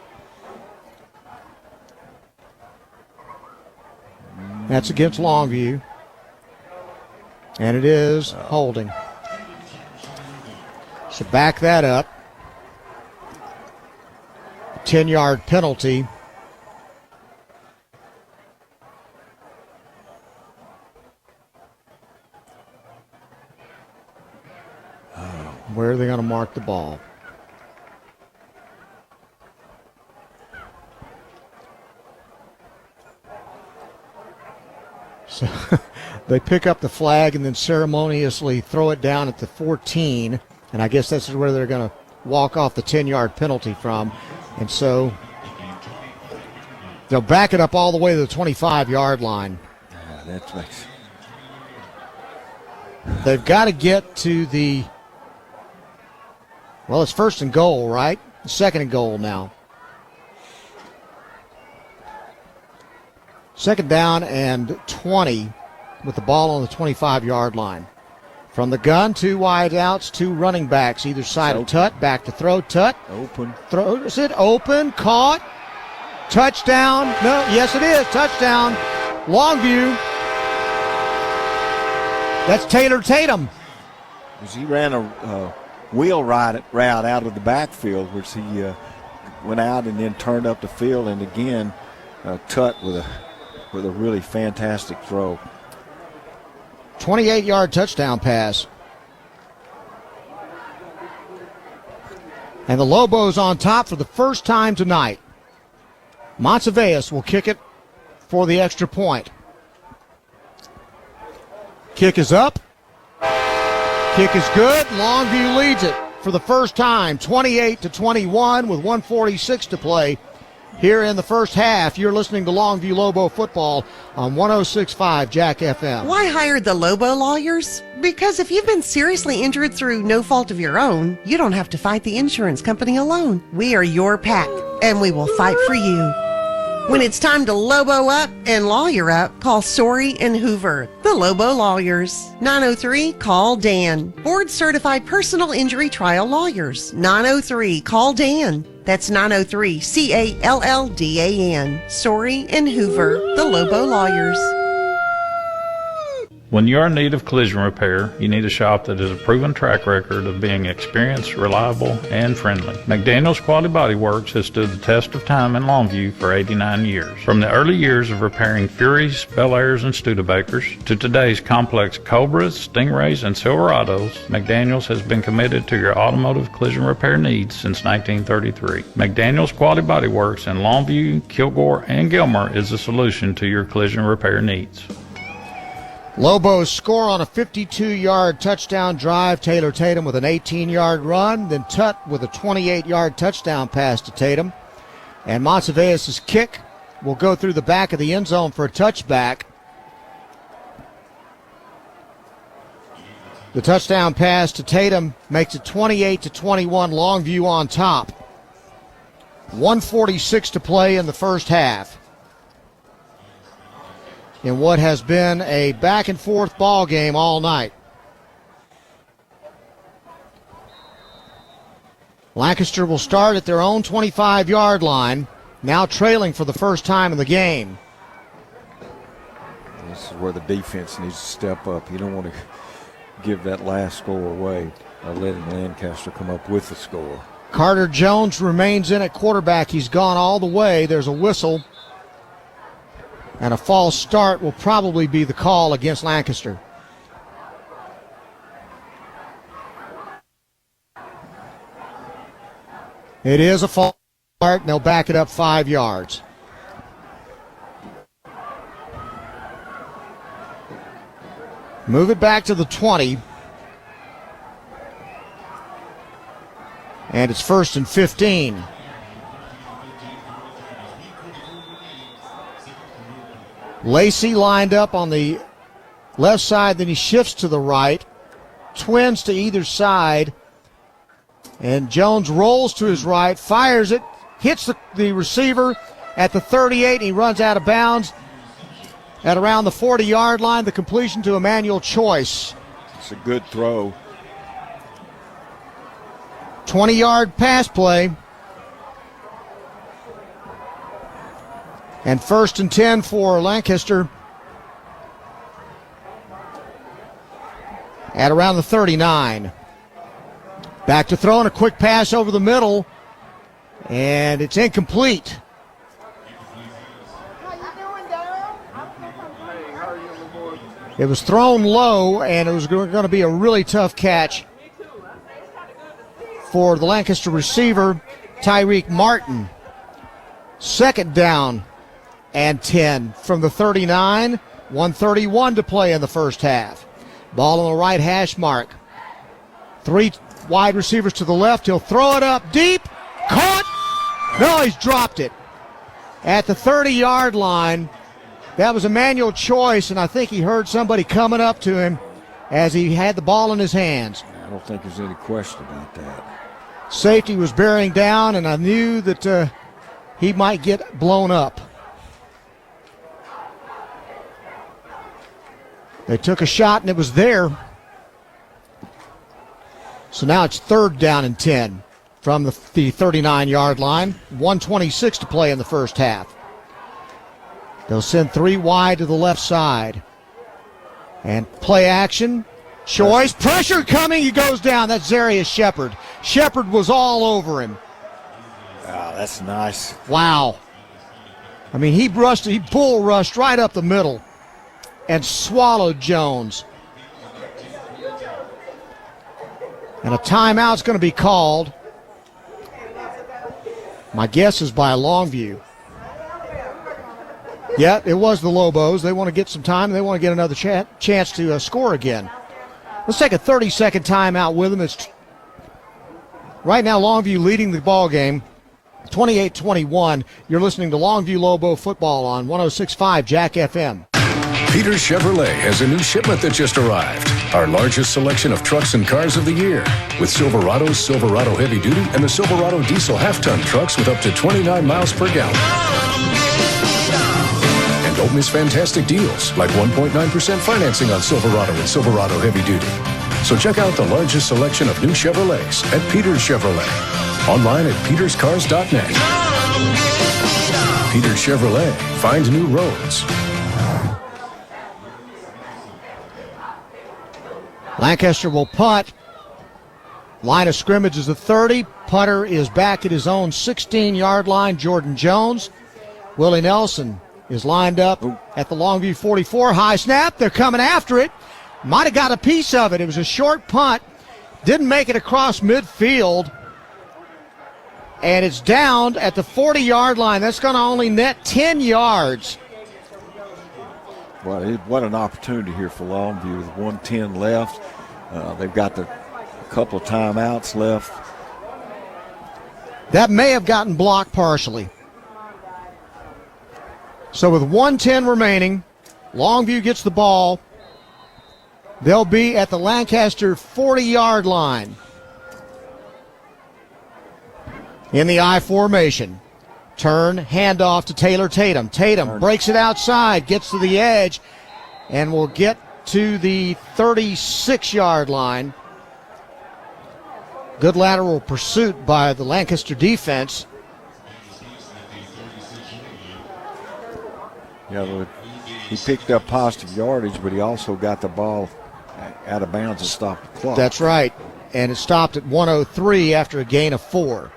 That's against Longview. And it is holding. So back that up. 10-yard penalty. Where are they going to mark the ball? So they pick up the flag and then ceremoniously throw it down at the 14. And I guess that's where they're going to walk off the 10-yard penalty from. And so they'll back it up all the way to the 25-yard line. That's nice. They've got to get to the, well, it's 1st and goal, right? 2nd and goal now. 2nd down and 20 with the ball on the 25-yard line. From the gun, 2 wide outs, 2 running backs, either side of Tutt. Back to throw, Tutt. Open. Throws it, open, caught. Touchdown. No, yes it is. Touchdown. Longview. That's Taylor Tatum. As he ran a wheel route out of the backfield, which he went out and then turned up the field, and again, Tutt with a really fantastic throw. 28-yard touchdown pass. And the Lobos on top for the first time tonight. Monteveus will kick it for the extra point. Kick is up. Kick is good. Longview leads it for the first time, 28-21 with 1:46 to play here in the first half. You're listening to Longview Lobo football on 106.5 Jack FM. Why hire the Lobo lawyers? Because if you've been seriously injured through no fault of your own, you don't have to fight the insurance company alone. We are your pack, and we will fight for you. When it's time to Lobo up and lawyer up, call Sorey and Hoover, the Lobo Lawyers. 903-CALL-DAN. Board-certified personal injury trial lawyers. 903-CALL-DAN. That's 903-CALLDAN. Sorey and Hoover, the Lobo Lawyers. When you're in need of collision repair, you need a shop that has a proven track record of being experienced, reliable, and friendly. McDaniel's Quality Body Works has stood the test of time in Longview for 89 years. From the early years of repairing Furies, Bel Airs, and Studebakers to today's complex Cobras, Stingrays, and Silverados, McDaniel's has been committed to your automotive collision repair needs since 1933. McDaniel's Quality Body Works in Longview, Kilgore, and Gilmer is the solution to your collision repair needs. Lobos score on a 52-yard touchdown drive. Taylor Tatum with an 18-yard run. Then Tutt with a 28-yard touchdown pass to Tatum. And Monteveus' kick will go through the back of the end zone for a touchback. The touchdown pass to Tatum makes it 28-21, Longview on top. 1:46 to play in the first half. In what has been a back-and-forth ball game all night. Lancaster will start at their own 25-yard line, now trailing for the first time in the game. This is where the defense needs to step up. You don't want to give that last score away by letting Lancaster come up with the score. Carter Jones remains in at quarterback. He's gone all the way. There's a whistle. And a false start will probably be the call against Lancaster. It is a false start, and they'll back it up 5 yards. Move it back to the 20. And it's 1st and 15. Lacey lined up on the left side, then he shifts to the right. Twins to either side. And Jones rolls to his right, fires it, hits the receiver at the 38, and he runs out of bounds at around the 40-yard line. The completion to Emmanuel Choice. It's a good throw. 20-yard pass play. And 1st and 10 for Lancaster at around the 39. Back to throwing a quick pass over the middle, and it's incomplete. It was thrown low, and it was going to be a really tough catch for the Lancaster receiver, Tyreek Martin. 2nd down and 10 from the 39. 1:31 to play in the first half. Ball on the right hash mark. 3 wide receivers to the left. He'll throw it up deep. Caught. No, he's dropped it. At the 30-yard line, that was Emmanuel Choice, and I think he heard somebody coming up to him as he had the ball in his hands. I don't think there's any question about that. Safety was bearing down, and I knew that he might get blown up. They took a shot, and it was there. So now it's 3rd down and 10 from the 39-yard line. 1:26 to play in the first half. They'll send 3 wide to the left side. And play action. Choice. Pressure coming. He goes down. That's Zarius Shepard. Shepard was all over him. Wow, that's nice. Wow. I mean, he bull rushed right up the middle and swallowed Jones. And a timeout's going to be called. My guess is by Longview. Yeah, it was the Lobos. They want to get some time. They want to get another chance to score again. Let's take a 30-second timeout with them. It's right now Longview leading the ball game, 28-21. You're listening to Longview Lobo football on 106.5 Jack FM. Peters Chevrolet has a new shipment that just arrived. Our largest selection of trucks and cars of the year. With Silverados, Silverado Heavy Duty, and the Silverado Diesel half-ton trucks with up to 29 miles per gallon. And don't miss fantastic deals, like 1.9% financing on Silverado and Silverado Heavy Duty. So check out the largest selection of new Chevrolets at Peters Chevrolet. Online at peterscars.net. Peters Chevrolet. Find new roads. Lancaster will punt. Line of scrimmage is the 30. Punter is back at his own 16-yard line. Jordan Jones. Willie Nelson is lined up at the Longview 44. High snap. They're coming after it. Might have got a piece of it. It was a short punt. Didn't make it across midfield. And it's down at the 40-yard line. That's going to only net 10 yards. Well, what an opportunity here for Longview with 1:10 left. They've got a couple of timeouts left. That may have gotten blocked partially. So with 1:10 remaining, Longview gets the ball. They'll be at the Lancaster 40-yard line. In the I formation. Turn, handoff to Taylor Tatum. Tatum breaks it outside, gets to the edge, and will get to the 36-yard line. Good lateral pursuit by the Lancaster defense. Yeah, he picked up positive yardage, but he also got the ball out of bounds and stopped the clock. That's right, and it stopped at 1:03 after a gain of 4.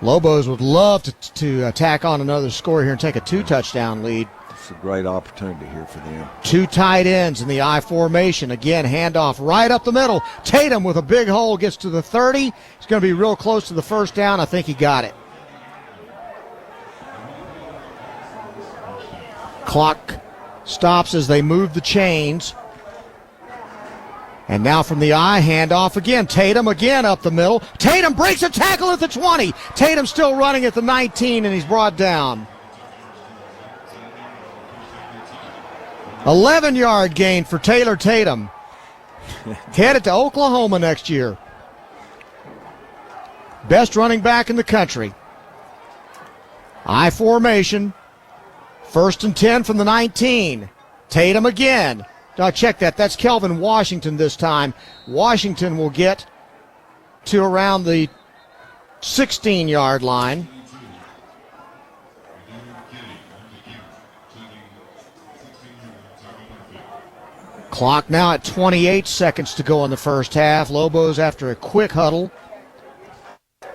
Lobos would love to tack on another score here and take a 2-touchdown lead. It's a great opportunity here for them. 2 tight ends in the I formation. Again, handoff right up the middle. Tatum with a big hole gets to the 30. He's going to be real close to the first down. I think he got it. Clock stops as they move the chains. And now from the I, handoff again. Tatum again up the middle. Tatum breaks a tackle at the 20. Tatum still running at the 19, and he's brought down. 11-yard gain for Taylor Tatum. Headed to Oklahoma next year. Best running back in the country. I formation. 1st and 10 from the 19. Tatum again. Now check that. That's Kelvin Washington this time. Washington will get to around the 16-yard line. Clock now at 28 seconds to go in the first half. Lobos after a quick huddle.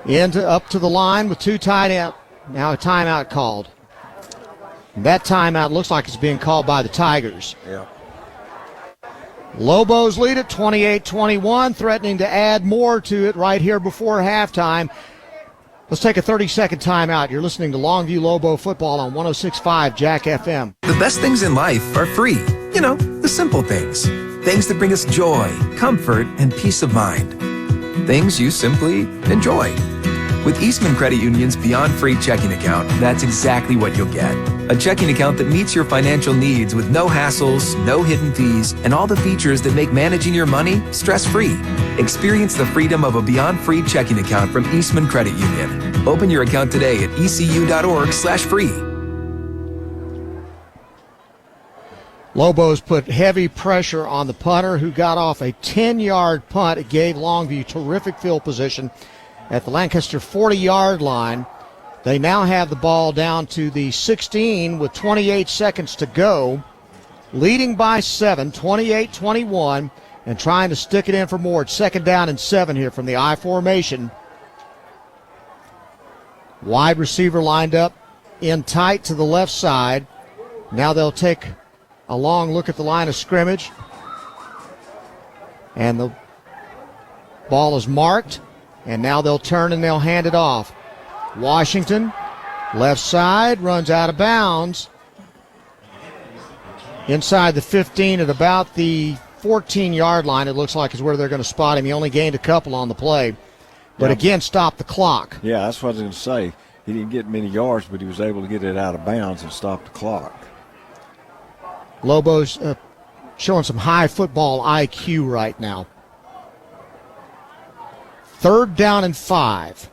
Up to the line with 2 tight ends. Now a timeout called. That timeout looks like it's being called by the Tigers. Yeah. Lobos lead it 28-21, threatening to add more to it right here before halftime. Let's take a 30-second timeout. You're listening to Longview Lobo football on 106.5 Jack FM. The best things in life are free. You know, the simple things. Things that bring us joy, comfort, and peace of mind. Things you simply enjoy. With Eastman Credit Union's Beyond Free checking account, that's exactly what you'll get. A checking account that meets your financial needs with no hassles, no hidden fees, and all the features that make managing your money stress-free. Experience the freedom of a Beyond Free checking account from Eastman Credit Union. Open your account today at ecu.org/free. Lobos put heavy pressure on the punter, who got off a 10-yard punt. It gave Longview terrific field position at the Lancaster 40-yard line. They now have the ball down to the 16 with 28 seconds to go, leading by 7, 28-21, and trying to stick it in for more. It's 2nd down and 7 here from the I formation. Wide receiver lined up in tight to the left side. Now they'll take a long look at the line of scrimmage. And the ball is marked, and now they'll turn and they'll hand it off. Washington, left side, runs out of bounds. Inside the 15 at about the 14-yard line, it looks like is where they're going to spot him. He only gained a couple on the play, but again, stopped the clock. Yeah, that's what I was going to say. He didn't get many yards, but he was able to get it out of bounds and stop the clock. Lobos showing some high football IQ right now. 3rd down and 5.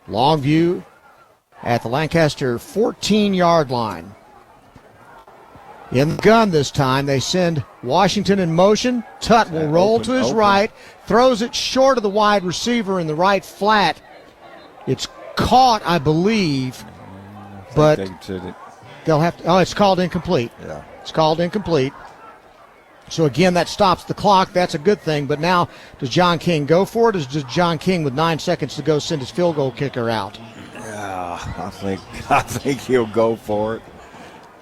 Longview at the Lancaster 14-yard line. In the gun this time, they send Washington in motion. Tutt will roll to his right, throws it short of the wide receiver in the right flat. It's caught, I believe, but they'll have to. Oh, it's called incomplete. Yeah, it's called incomplete. So again, that stops the clock. That's a good thing. But now, does John King go for it? Or does John King, with 9 seconds to go, send his field goal kicker out? Yeah, I think he'll go for it.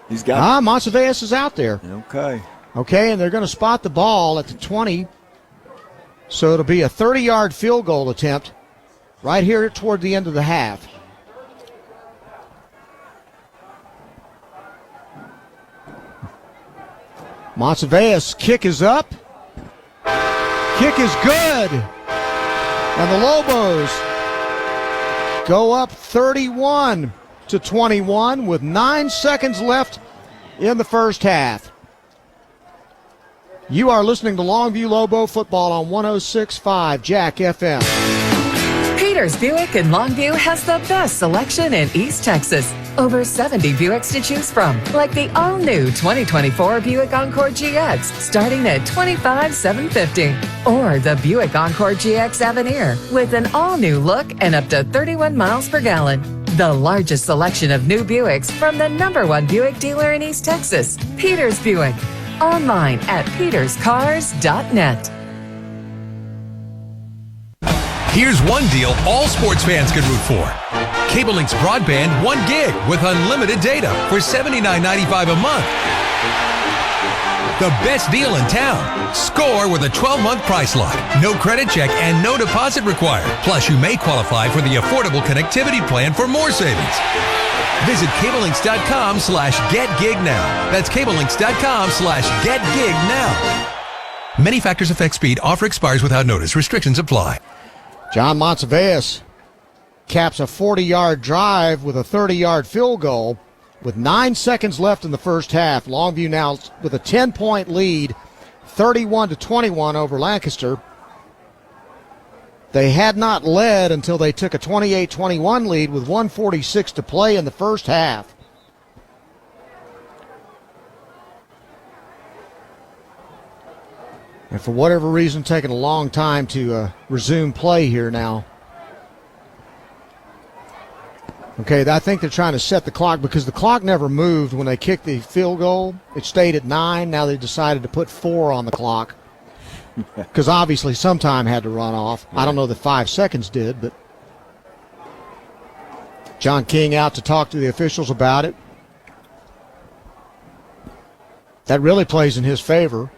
He's got. Montevideo is out there. Okay, and they're going to spot the ball at the 20. So it'll be a 30-yard field goal attempt right here toward the end of the half. Montevideo's kick is up. Kick is good. And the Lobos go up 31-21 with 9 seconds left in the first half. You are listening to Longview Lobo football on 106.5 Jack FM. Peters Buick in Longview has the best selection in East Texas. Over 70 Buicks to choose from, like the all-new 2024 Buick Encore GX, starting at $25,750. Or the Buick Encore GX Avenir, with an all-new look and up to 31 miles per gallon. The largest selection of new Buicks from the #1 Buick dealer in East Texas, Peters Buick. Online at peterscars.net. Here's one deal all sports fans can root for. Cable Link's broadband 1 gig with unlimited data for $79.95 a month. The best deal in town. Score with a 12-month price lock. No credit check and no deposit required. Plus, you may qualify for the affordable connectivity plan for more savings. Visit cablelinks.com/getgignow. That's cablelinks.com/getgignow. Many factors affect speed. Offer expires without notice. Restrictions apply. John Montevideo caps a 40-yard drive with a 30-yard field goal with 9 seconds left in the first half. Longview now with a 10-point lead, 31-21 over Lancaster. They had not led until they took a 28-21 lead with 1:46 to play in the first half. And for whatever reason, taking a long time to resume play here now. Okay, I think they're trying to set the clock because the clock never moved when they kicked the field goal. It stayed at 9. Now they decided to put 4 on the clock because obviously some time had to run off. I don't know that 5 seconds did, but John King out to talk to the officials about it. That really plays in his favor.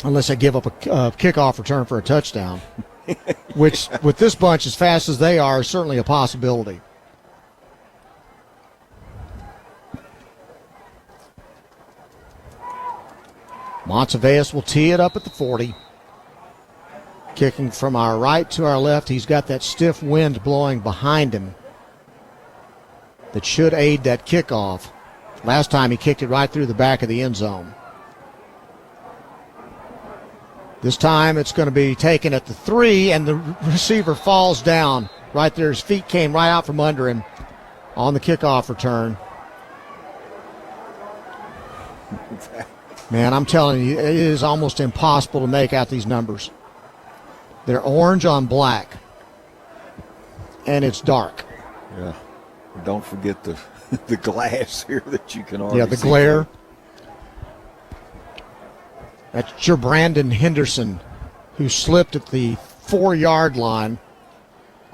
Unless they give up a kickoff return for a touchdown, which with this bunch as fast as they are is certainly a possibility. Montevideo will tee it up at the 40. Kicking from our right to our left, he's got that stiff wind blowing behind him that should aid that kickoff. Last time he kicked it right through the back of the end zone. This time it's going to be taken at the 3, and the receiver falls down right there. His feet came right out from under him on the kickoff return. Man, I'm telling you, it is almost impossible to make out these numbers. They're orange on black, and it's dark. Yeah. Don't forget the glass here that you can already see. Yeah, the glare. That's your Brandon Henderson, who slipped at the 4-yard line.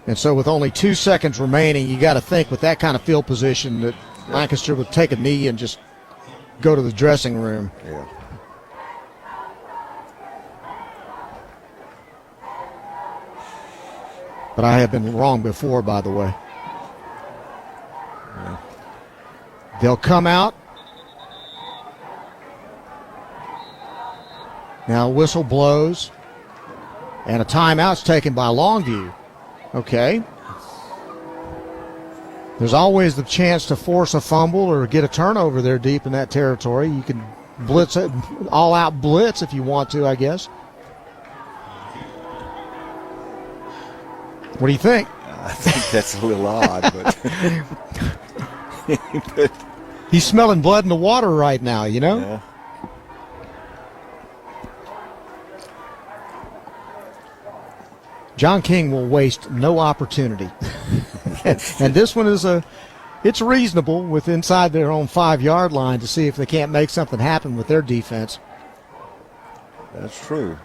And so with only 2 seconds remaining, you got to think with that kind of field position that Lancaster would take a knee and just go to the dressing room. Yeah. But I have been wrong before, by the way. Yeah. They'll come out. Now whistle blows. And a timeout's taken by Longview. Okay. There's always the chance to force a fumble or get a turnover there deep in that territory. You can blitz it, all-out blitz if you want to, I guess. What do you think? I think that's a little odd, but he's smelling blood in the water right now, you know? Yeah. John King will waste no opportunity. And this one is it's reasonable with inside their own 5-yard line to see if they can't make something happen with their defense. That's true.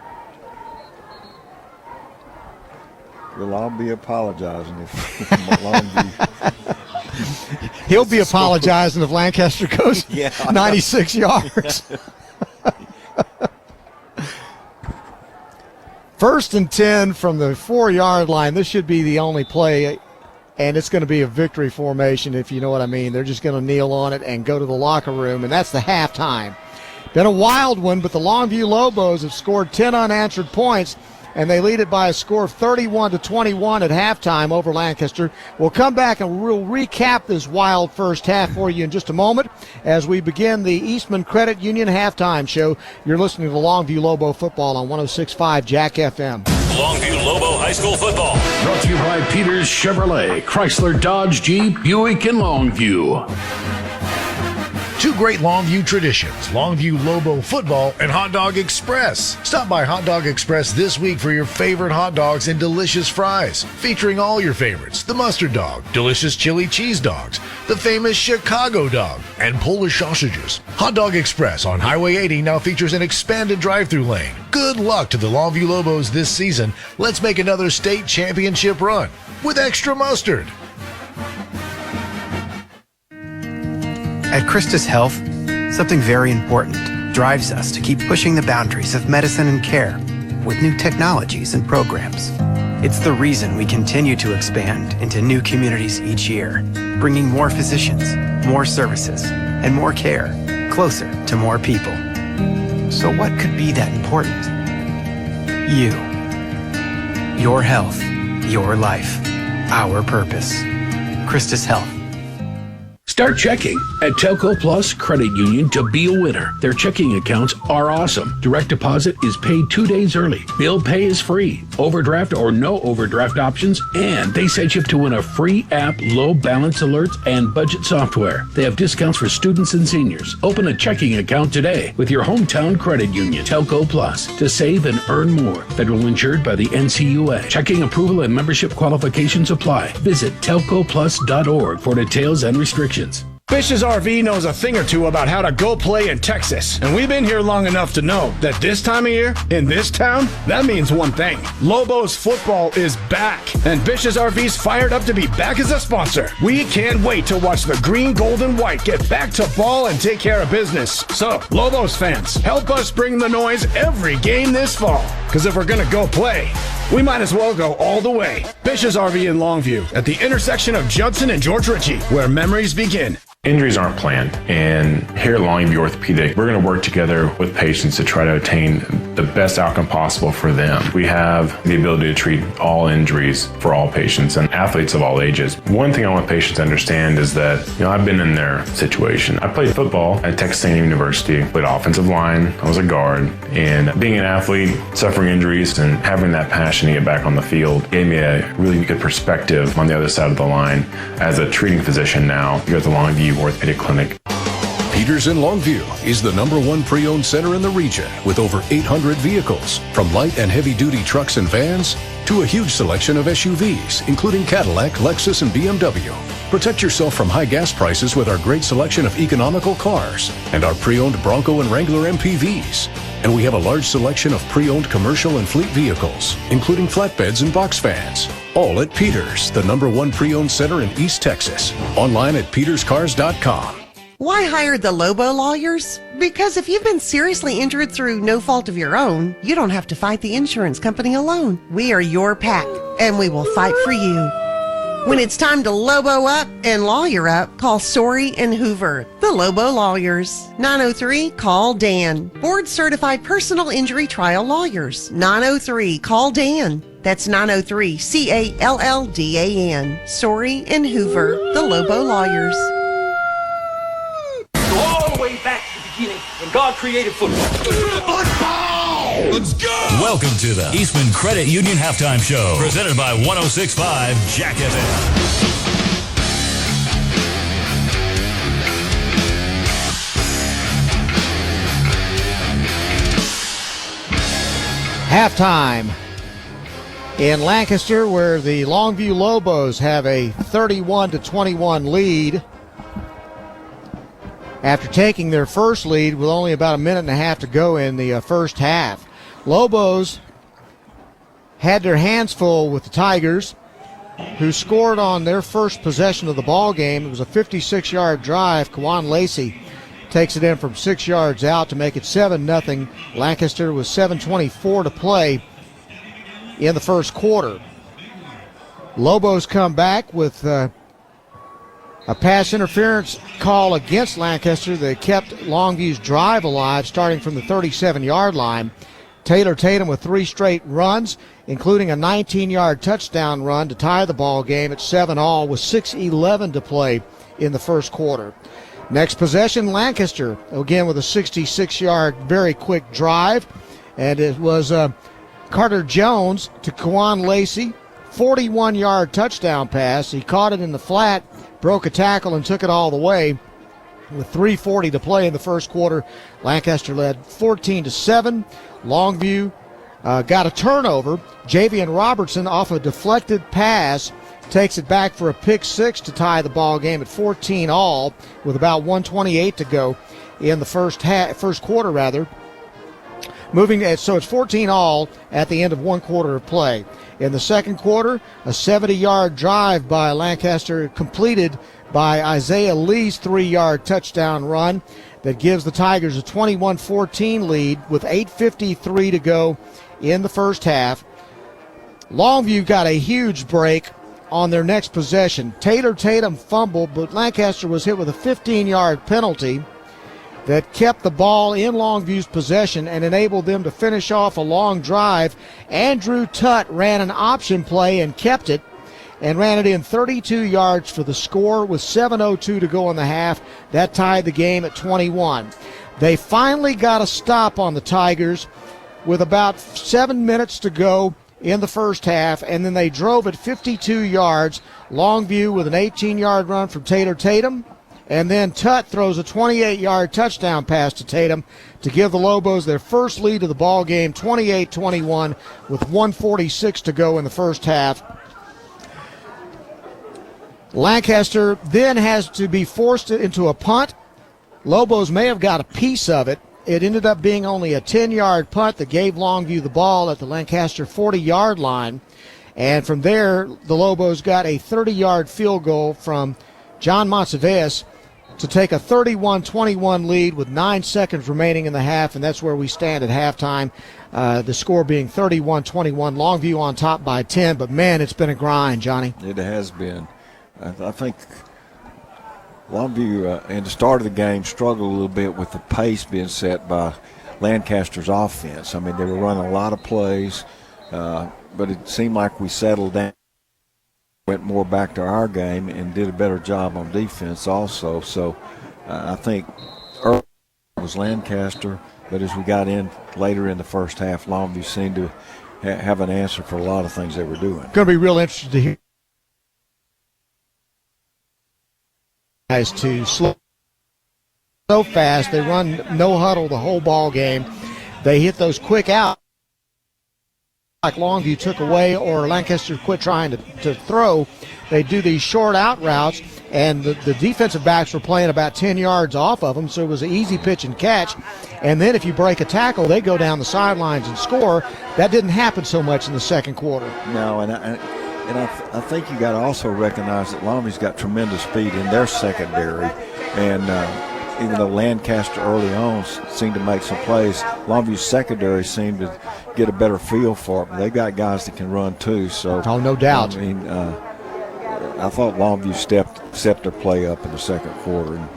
We'll all be apologizing if Longview. He'll be apologizing if Lancaster goes 96 yards. First and 10 from the 4-yard line. This should be the only play, and it's going to be a victory formation, if you know what I mean. They're just going to kneel on it and go to the locker room, and that's the halftime. Been a wild one, but the Longview Lobos have scored 10 unanswered points, and they lead it by a score of 31-21 at halftime over Lancaster. We'll come back and we'll recap this wild first half for you in just a moment as we begin the Eastman Credit Union halftime show. You're listening to Longview Lobo football on 106.5 Jack FM. Longview Lobo High School football. Brought to you by Peters Chevrolet, Chrysler, Dodge, Jeep, Buick, and Longview. Two great Longview traditions, Longview Lobo football and Hot Dog Express. Stop by Hot Dog Express this week for your favorite hot dogs and delicious fries, featuring all your favorites: the mustard dog, delicious chili cheese dogs, the famous Chicago dog, and Polish sausages. Hot Dog Express on Highway 80 now features an expanded drive-through lane. Good luck to the Longview Lobos this season. Let's make another state championship run with extra mustard. At Christus Health, something very important drives us to keep pushing the boundaries of medicine and care with new technologies and programs. It's the reason we continue to expand into new communities each year, bringing more physicians, more services, and more care closer to more people. So what could be that important? You. Your health, your life, our purpose. Christus Health. Start checking at Telco Plus Credit Union to be a winner. Their checking accounts are awesome. Direct deposit is paid 2 days early. Bill pay is free. Overdraft or no overdraft options. And they set you up to win a free app, low balance alerts, and budget software. They have discounts for students and seniors. Open a checking account today with your hometown credit union, Telco Plus, to save and earn more. Federal insured by the NCUA. Checking approval and membership qualifications apply. Visit telcoplus.org for details and restrictions. Bish's RV knows a thing or two about how to go play in Texas, and we've been here long enough to know that this time of year, in this town, that means one thing. Lobos football is back, and Bish's RV's fired up to be back as a sponsor. We can't wait to watch the green, gold, and white get back to ball and take care of business. So, Lobos fans, help us bring the noise every game this fall, because if we're going to go play, we might as well go all the way. Bish's RV in Longview, at the intersection of Judson and George Ritchie, where memories begin. Injuries aren't planned, and here at Longview Orthopedic, we're going to work together with patients to try to attain the best outcome possible for them. We have the ability to treat all injuries for all patients and athletes of all ages. One thing I want patients to understand is that, I've been in their situation. I played football at Texas A&M University, played offensive line, I was a guard, and being an athlete, suffering injuries, and having that passion to get back on the field gave me a really good perspective on the other side of the line as a treating physician now here at the Longview Orthopedic Clinic. Peters in Longview is the #1 pre-owned center in the region with over 800 vehicles, from light and heavy-duty trucks and vans to a huge selection of SUVs, including Cadillac, Lexus, and BMW. Protect yourself from high gas prices with our great selection of economical cars and our pre-owned Bronco and Wrangler MPVs. And we have a large selection of pre-owned commercial and fleet vehicles, including flatbeds and box vans. All at Peters, the #1 pre-owned center in East Texas. Online at peterscars.com. Why hire the Lobo lawyers? Because if you've been seriously injured through no fault of your own, you don't have to fight the insurance company alone. We are your pack, and we will fight for you. When it's time to Lobo up and lawyer up, call Story and Hoover, the Lobo Lawyers. 903-CALL-DAN. Board-certified personal injury trial lawyers. 903-CALL-DAN. That's 903-CALLDAN. Story and Hoover, the Lobo Lawyers. Go all the way back to the beginning when God created football. Let's go! Welcome to the Eastman Credit Union Halftime Show, presented by 106.5 Jack FM. Halftime in Lancaster, where the Longview Lobos have a 31-21 lead after taking their first lead with only about a minute and a half to go in the first half. Lobos had their hands full with the Tigers, who scored on their first possession of the ball game. It was a 56-yard drive. Kawan Lacey takes it in from 6 yards out to make it 7-0. Lancaster with 7:24 to play in the first quarter. Lobos come back with a pass interference call against Lancaster that kept Longview's drive alive, starting from the 37-yard line. Taylor Tatum with 3 straight runs, including a 19-yard touchdown run to tie the ball game at 7-all with 6:11 to play in the first quarter. Next possession, Lancaster, again with a 66-yard very quick drive, and it was Carter Jones to Kawan Lacey, 41-yard touchdown pass. He caught it in the flat, broke a tackle, and took it all the way. With 3:40 to play in the first quarter, Lancaster led 14-7. Longview got a turnover. Javian Robertson, off a deflected pass, takes it back for a pick six to tie the ball game at 14-all with about 1:28 to go in the first quarter. So it's 14-all at the end of one quarter of play. In the second quarter, a 70-yard drive by Lancaster completed by Isaiah Lee's 3-yard touchdown run that gives the Tigers a 21-14 lead with 8:53 to go in the first half. Longview got a huge break on their next possession. Taylor Tatum fumbled, but Lancaster was hit with a 15-yard penalty that kept the ball in Longview's possession and enabled them to finish off a long drive. Andrew Tutt ran an option play and kept it, and ran it in 32 yards for the score with 7:02 to go in the half. That tied the game at 21. They finally got a stop on the Tigers with about 7 minutes to go in the first half, and then they drove it 52 yards. Longview with an 18-yard run from Taylor Tatum, and then Tutt throws a 28-yard touchdown pass to Tatum to give the Lobos their first lead of the ball game, 28-21, with 1:46 to go in the first half. Lancaster then has to be forced into a punt. Lobos may have got a piece of it. It ended up being only a 10-yard punt that gave Longview the ball at the Lancaster 40-yard line. And from there, the Lobos got a 30-yard field goal from John Montevideo to take a 31-21 lead with 9 seconds remaining in the half, and that's where we stand at halftime. The score being 31-21. Longview on top by 10, but man, it's been a grind, Johnny. It has been. I think Longview, in the start of the game, struggled a little bit with the pace being set by Lancaster's offense. I mean, they were running a lot of plays, but it seemed like we settled down, went more back to our game, and did a better job on defense also. So I think early was Lancaster, but as we got in later in the first half, Longview seemed to have an answer for a lot of things they were doing. Going to be real interesting to hear guys to slow so fast. They run no huddle the whole ball game. They hit those quick out like Longview took away, or Lancaster quit trying to throw. They do these short out routes, and the defensive backs were playing about 10 yards off of them, so it was an easy pitch and catch. And then if you break a tackle, they go down the sidelines and score. That didn't happen so much in the second quarter. No, and I think you got to also recognize that Longview's got tremendous speed in their secondary, and even though Lancaster early on seemed to make some plays, Longview secondary seemed to get a better feel for it. They got guys that can run too. So, no doubt. I mean, I thought Longview stepped their play up in the second quarter. And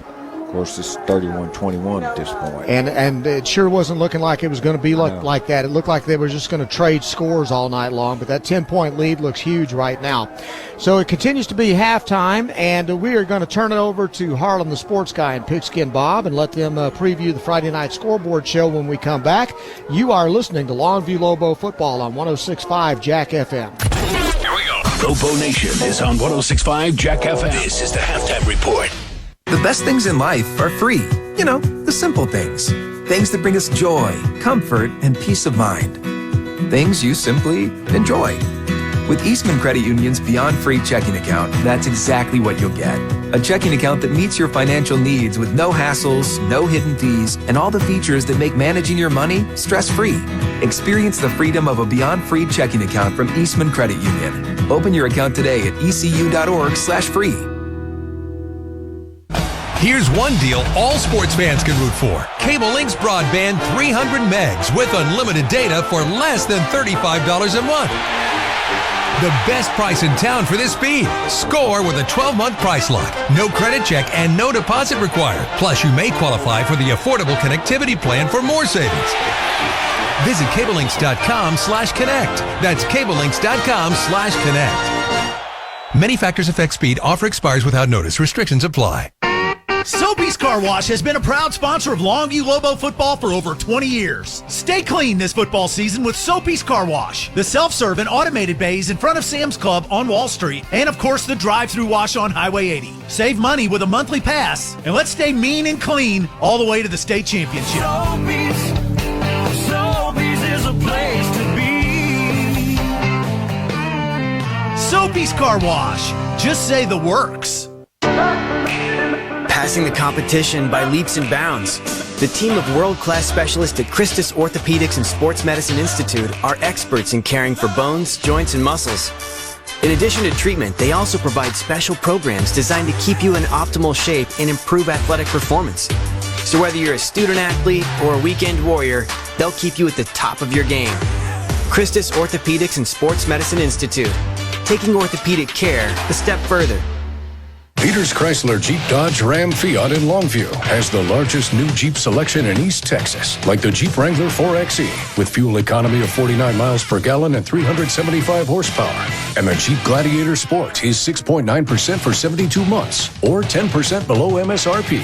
of course, it's 31-21 at this point. And it sure wasn't looking like it was going to be like that. It looked like they were just going to trade scores all night long, but that 10-point lead looks huge right now. So it continues to be halftime, and we are going to turn it over to Harlan, the sports guy, and Pigskin Bob, and let them preview the Friday night scoreboard show when we come back. You are listening to Longview Lobo football on 106.5 Jack FM. Here we go. Lobo Nation is on 106.5 Jack FM. This is the halftime report. The best things in life are free. You know, the simple things. Things that bring us joy, comfort, and peace of mind. Things you simply enjoy. With Eastman Credit Union's Beyond Free checking account, that's exactly what you'll get. A checking account that meets your financial needs with no hassles, no hidden fees, and all the features that make managing your money stress-free. Experience the freedom of a Beyond Free checking account from Eastman Credit Union. Open your account today at ecu.org/free. Here's one deal all sports fans can root for. Cable Link's broadband 300 megs with unlimited data for less than $35 a month. The best price in town for this speed. Score with a 12-month price lock. No credit check and no deposit required. Plus, you may qualify for the affordable connectivity plan for more savings. Visit cablelinks.com/connect. That's cablelinks.com/connect. Many factors affect speed. Offer expires without notice. Restrictions apply. Soapy's Car Wash has been a proud sponsor of Longview Lobo football for over 20 years. Stay clean this football season with Soapy's Car Wash. The self-serve and automated bays in front of Sam's Club on Wall Street. And of course the drive-through wash on Highway 80. Save money with a monthly pass. And let's stay mean and clean all the way to the state championship. Soapy's is a place to be. Soapy's Car Wash. Just say the works. Passing the competition by leaps and bounds. The team of world-class specialists at Christus Orthopedics and Sports Medicine Institute are experts in caring for bones, joints, and muscles. In addition to treatment, they also provide special programs designed to keep you in optimal shape and improve athletic performance. So whether you're a student athlete or a weekend warrior, they'll keep you at the top of your game. Christus Orthopedics and Sports Medicine Institute, taking orthopedic care a step further. Peters Chrysler Jeep Dodge Ram Fiat in Longview has the largest new Jeep selection in East Texas, like the Jeep Wrangler 4xe with fuel economy of 49 miles per gallon and 375 horsepower. And the Jeep Gladiator Sport is 6.9% for 72 months or 10% below MSRP.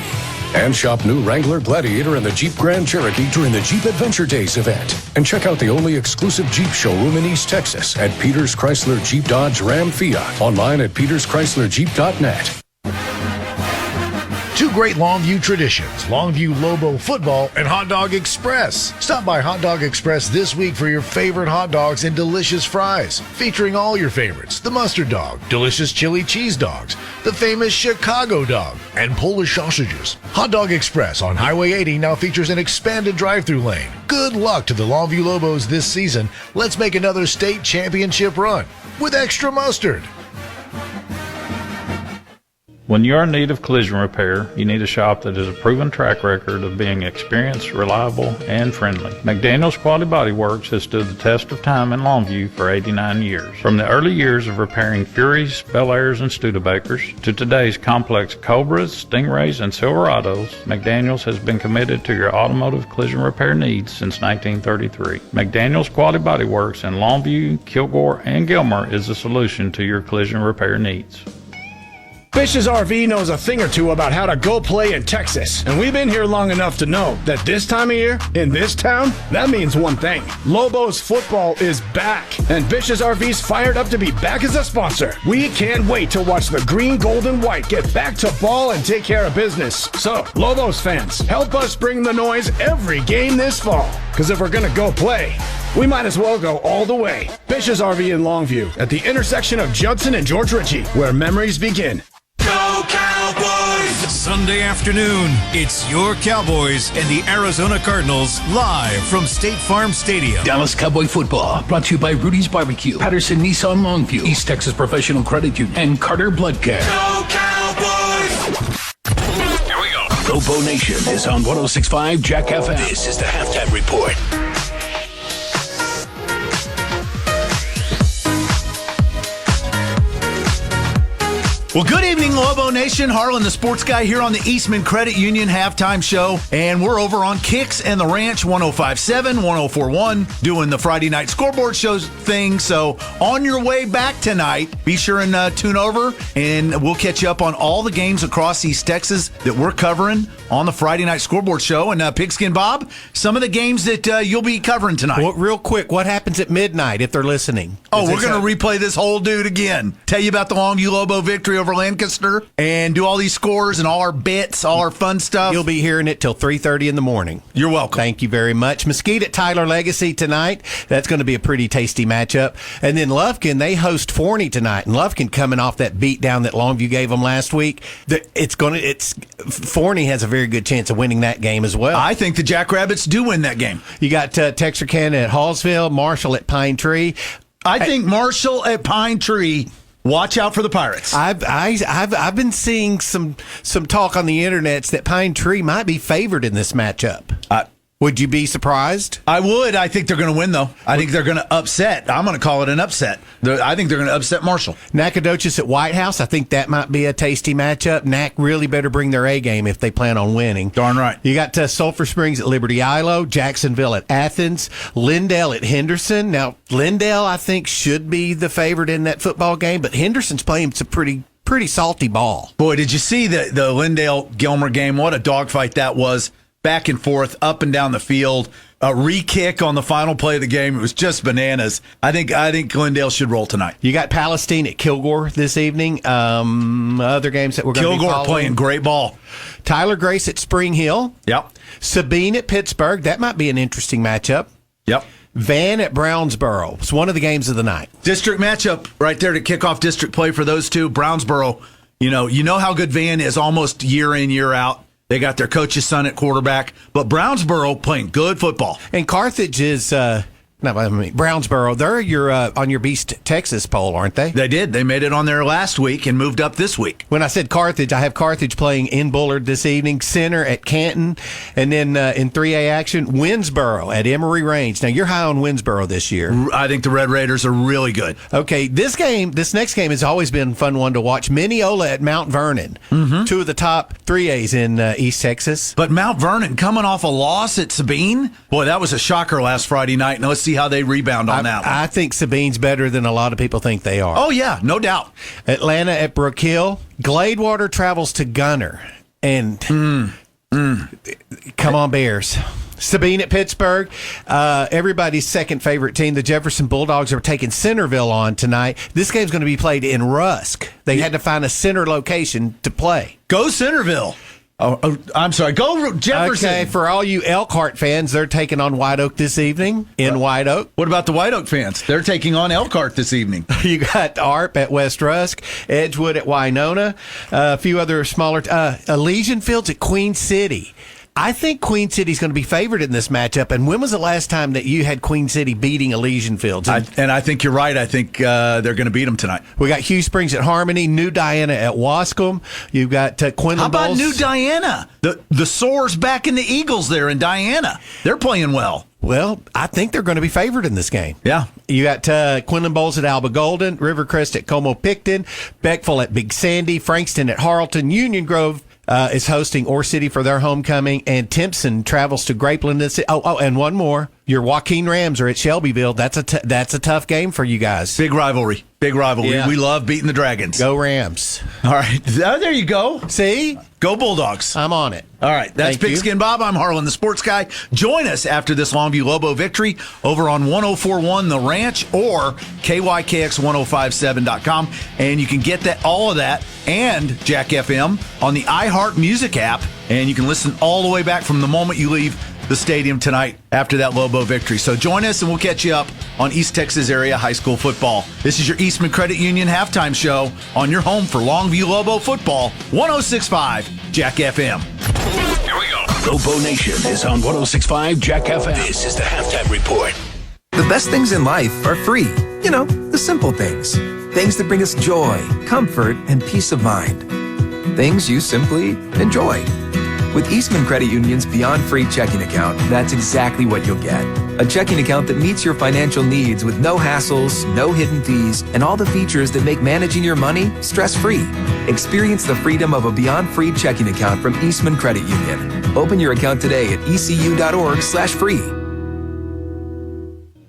And shop new Wrangler, Gladiator, and the Jeep Grand Cherokee during the Jeep Adventure Days event. And check out the only exclusive Jeep showroom in East Texas at Peters Chrysler Jeep Dodge Ram Fiat. Online at peterschryslerjeep.net. Two great Longview traditions, Longview Lobo football and Hot Dog Express. Stop by Hot Dog Express this week for your favorite hot dogs and delicious fries, featuring all your favorites: the mustard dog, delicious chili cheese dogs, the famous Chicago dog, and Polish sausages. Hot Dog Express on Highway 80 now features an expanded drive-through lane. Good luck to the Longview Lobos this season. Let's make another state championship run with extra mustard. When you're in need of collision repair, you need a shop that has a proven track record of being experienced, reliable, and friendly. McDaniel's Quality Body Works has stood the test of time in Longview for 89 years. From the early years of repairing Furies, Bel Airs, and Studebakers to today's complex Cobras, Stingrays, and Silverados, McDaniel's has been committed to your automotive collision repair needs since 1933. McDaniel's Quality Body Works in Longview, Kilgore, and Gilmer is the solution to your collision repair needs. Fish's RV knows a thing or two about how to go play in Texas. And we've been here long enough to know that this time of year, in this town, that means one thing. Lobos football is back. And Fish's RV's fired up to be back as a sponsor. We can't wait to watch the green, gold, and white get back to ball and take care of business. So, Lobos fans, help us bring the noise every game this fall. Because if we're going to go play, we might as well go all the way. Fish's RV in Longview, at the intersection of Judson and George Ritchie, where memories begin. Go Cowboys! Sunday afternoon, it's your Cowboys and the Arizona Cardinals live from State Farm Stadium. Dallas Cowboy football brought to you by Rudy's Barbecue, Patterson Nissan Longview, East Texas Professional Credit Union, and Carter Blood Care. Go Cowboys! Here we go. Lobo Nation is on 106.5 Jack FM. This is the Halftime Report. Well, good evening, Lobo Nation. Harlan, the sports guy, here on the Eastman Credit Union halftime show. And we're over on Kicks and the Ranch, 105.7, 104.1, doing the Friday night scoreboard shows thing. So on your way back tonight, be sure and tune over, and we'll catch you up on all the games across East Texas that we're covering on the Friday night scoreboard show. And Pigskin Bob, some of the games that you'll be covering tonight. Well, real quick, what happens at midnight if they're listening? Oh, we're going to replay this whole dude again. Tell you about the Longview Lobo victory over Lancaster and do all these scores and all our bits, all our fun stuff. You'll be hearing it till 3:30 in the morning. You're welcome. Thank you very much. Mesquite at Tyler Legacy tonight. That's going to be a pretty tasty matchup. And then Lufkin, they host Forney tonight. And Lufkin coming off that beat down that Longview gave them last week. Forney has a very good chance of winning that game as well. I think the Jackrabbits do win that game. You got Texarkana at Hallsville, Marshall at Pine Tree. I think Marshall at Pine Tree. Watch out for the Pirates. I've been seeing some talk on the internet that Pine Tree might be favored in this matchup. Would you be surprised? I would. I think they're going to win, though. I think they're going to upset. I'm going to call it an upset. I think they're going to upset Marshall. Nacogdoches at White House. I think that might be a tasty matchup. Nac really better bring their A game if they plan on winning. Darn right. You got Sulphur Springs at Liberty Ilo, Jacksonville at Athens, Lindale at Henderson. Now, Lindale, I think, should be the favorite in that football game, but Henderson's playing some pretty salty ball. Boy, did you see the Lindale-Gilmer game? What a dogfight that was. Back and forth, up and down the field. A re-kick on the final play of the game. It was just bananas. I think Glendale should roll tonight. You got Palestine at Kilgore this evening. Other games that we're going to be following. Kilgore playing great ball. Tyler Grace at Spring Hill. Yep. Sabine at Pittsburgh. That might be an interesting matchup. Yep. Van at Brownsboro. It's one of the games of the night. District matchup right there to kick off district play for those two. Brownsboro, you know how good Van is almost year in, year out. They got their coach's son at quarterback, but Brownsboro playing good football. And Carthage is Brownsboro. They're on your Beast Texas poll, aren't they? They did. They made it on there last week and moved up this week. When I said Carthage, I have Carthage playing in Bullard this evening, Center at Canton, and then in 3A action, Winsboro at Emory Range. Now, you're high on Winsboro this year. I think the Red Raiders are really good. Okay, this next game has always been a fun one to watch. Mineola at Mount Vernon, two of the top 3As in East Texas. But Mount Vernon coming off a loss at Sabine, boy, that was a shocker last Friday night. Now let's see how they rebound on that one. I think Sabine's better than a lot of people think they are. Oh, yeah, no doubt. Atlanta at Brook Hill. Gladewater travels to Gunner. And come on, Bears. Sabine at Pittsburgh. Everybody's second favorite team, the Jefferson Bulldogs, are taking Centerville on tonight. This game's going to be played in Rusk. They had to find a center location to play. Go Centerville. Oh, I'm sorry. Go Jefferson. Okay, for all you Elkhart fans, they're taking on White Oak this evening in White Oak. What about the White Oak fans? They're taking on Elkhart this evening. You got ARP at West Rusk, Edgewood at Winona, a few other smaller. Elysian Fields at Queen City. I think Queen City's going to be favored in this matchup. And when was the last time that you had Queen City beating Elysian Fields? And I think you're right. I think they're going to beat them tonight. We got Hugh Springs at Harmony, New Diana at Wascom. You've got Quinlan How about Bowles. New Diana? The Soars back in the Eagles there in Diana. They're playing well. Well, I think they're going to be favored in this game. Yeah. You got Quinlan Bowles at Alba Golden, Rivercrest at Como Picton, Beckville at Big Sandy, Frankston at Harleton, Union Grove is hosting Ore City for their homecoming, and Timpson travels to Grapeland. And one more. Your Joaquin Rams are at Shelbyville. That's a tough game for you guys. Big rivalry. Yeah. We love beating the Dragons. Go Rams. All right. There you go. See? Go Bulldogs. I'm on it. All right. That's Pigskin Bob. I'm Harlan, the sports guy. Join us after this Longview Lobo victory over on 104.1 The Ranch or KYKX1057.com. And you can get all of that and Jack FM on the iHeart Music app. And you can listen all the way back from the moment you leave the stadium tonight after that Lobo victory. So join us and we'll catch you up on East Texas area high school football. This is your Eastman Credit Union halftime show on your home for Longview Lobo football, 106.5 Jack FM. Here we go. Lobo Nation is on 106.5 Jack FM. This is the halftime report. The best things in life are free. You know, the simple things. Things that bring us joy, comfort, and peace of mind. Things you simply enjoy. With Eastman Credit Union's Beyond Free checking account, that's exactly what you'll get. A checking account that meets your financial needs with no hassles, no hidden fees, and all the features that make managing your money stress-free. Experience the freedom of a Beyond Free checking account from Eastman Credit Union. Open your account today at ecu.org/free.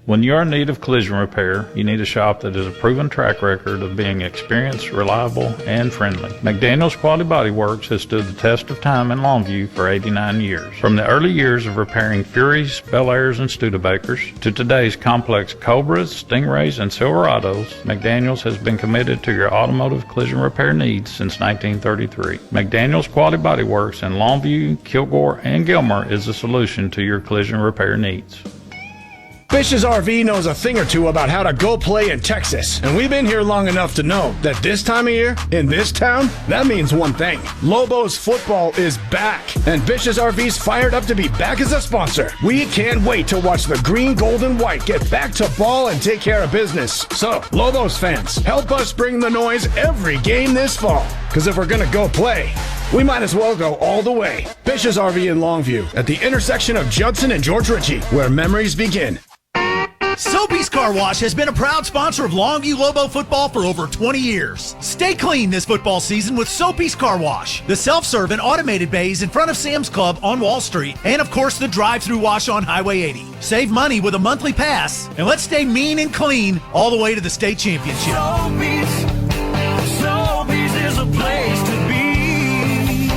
When you're in need of collision repair, you need a shop that has a proven track record of being experienced, reliable, and friendly. McDaniel's Quality Body Works has stood the test of time in Longview for 89 years. From the early years of repairing Furies, Bel Airs, and Studebakers to today's complex Cobras, Stingrays, and Silverados, McDaniel's has been committed to your automotive collision repair needs since 1933. McDaniel's Quality Body Works in Longview, Kilgore, and Gilmer is the solution to your collision repair needs. Bish's RV knows a thing or two about how to go play in Texas, and we've been here long enough to know that this time of year, in this town, that means one thing. Lobos football is back, and Bish's RV's fired up to be back as a sponsor. We can't wait to watch the green, gold, and white get back to ball and take care of business. So, Lobos fans, help us bring the noise every game this fall, because if we're gonna go play, we might as well go all the way. Bish's RV in Longview, at the intersection of Judson and George Ritchie, where memories begin. Soapy's Car Wash has been a proud sponsor of Longview Lobo football for over 20 years. Stay clean this football season with Soapy's Car Wash. The self-serve and automated bays in front of Sam's Club on Wall Street, and of course the drive-through wash on Highway 80. Save money with a monthly pass, and let's stay mean and clean all the way to the state championship. Soapy's is a place to be.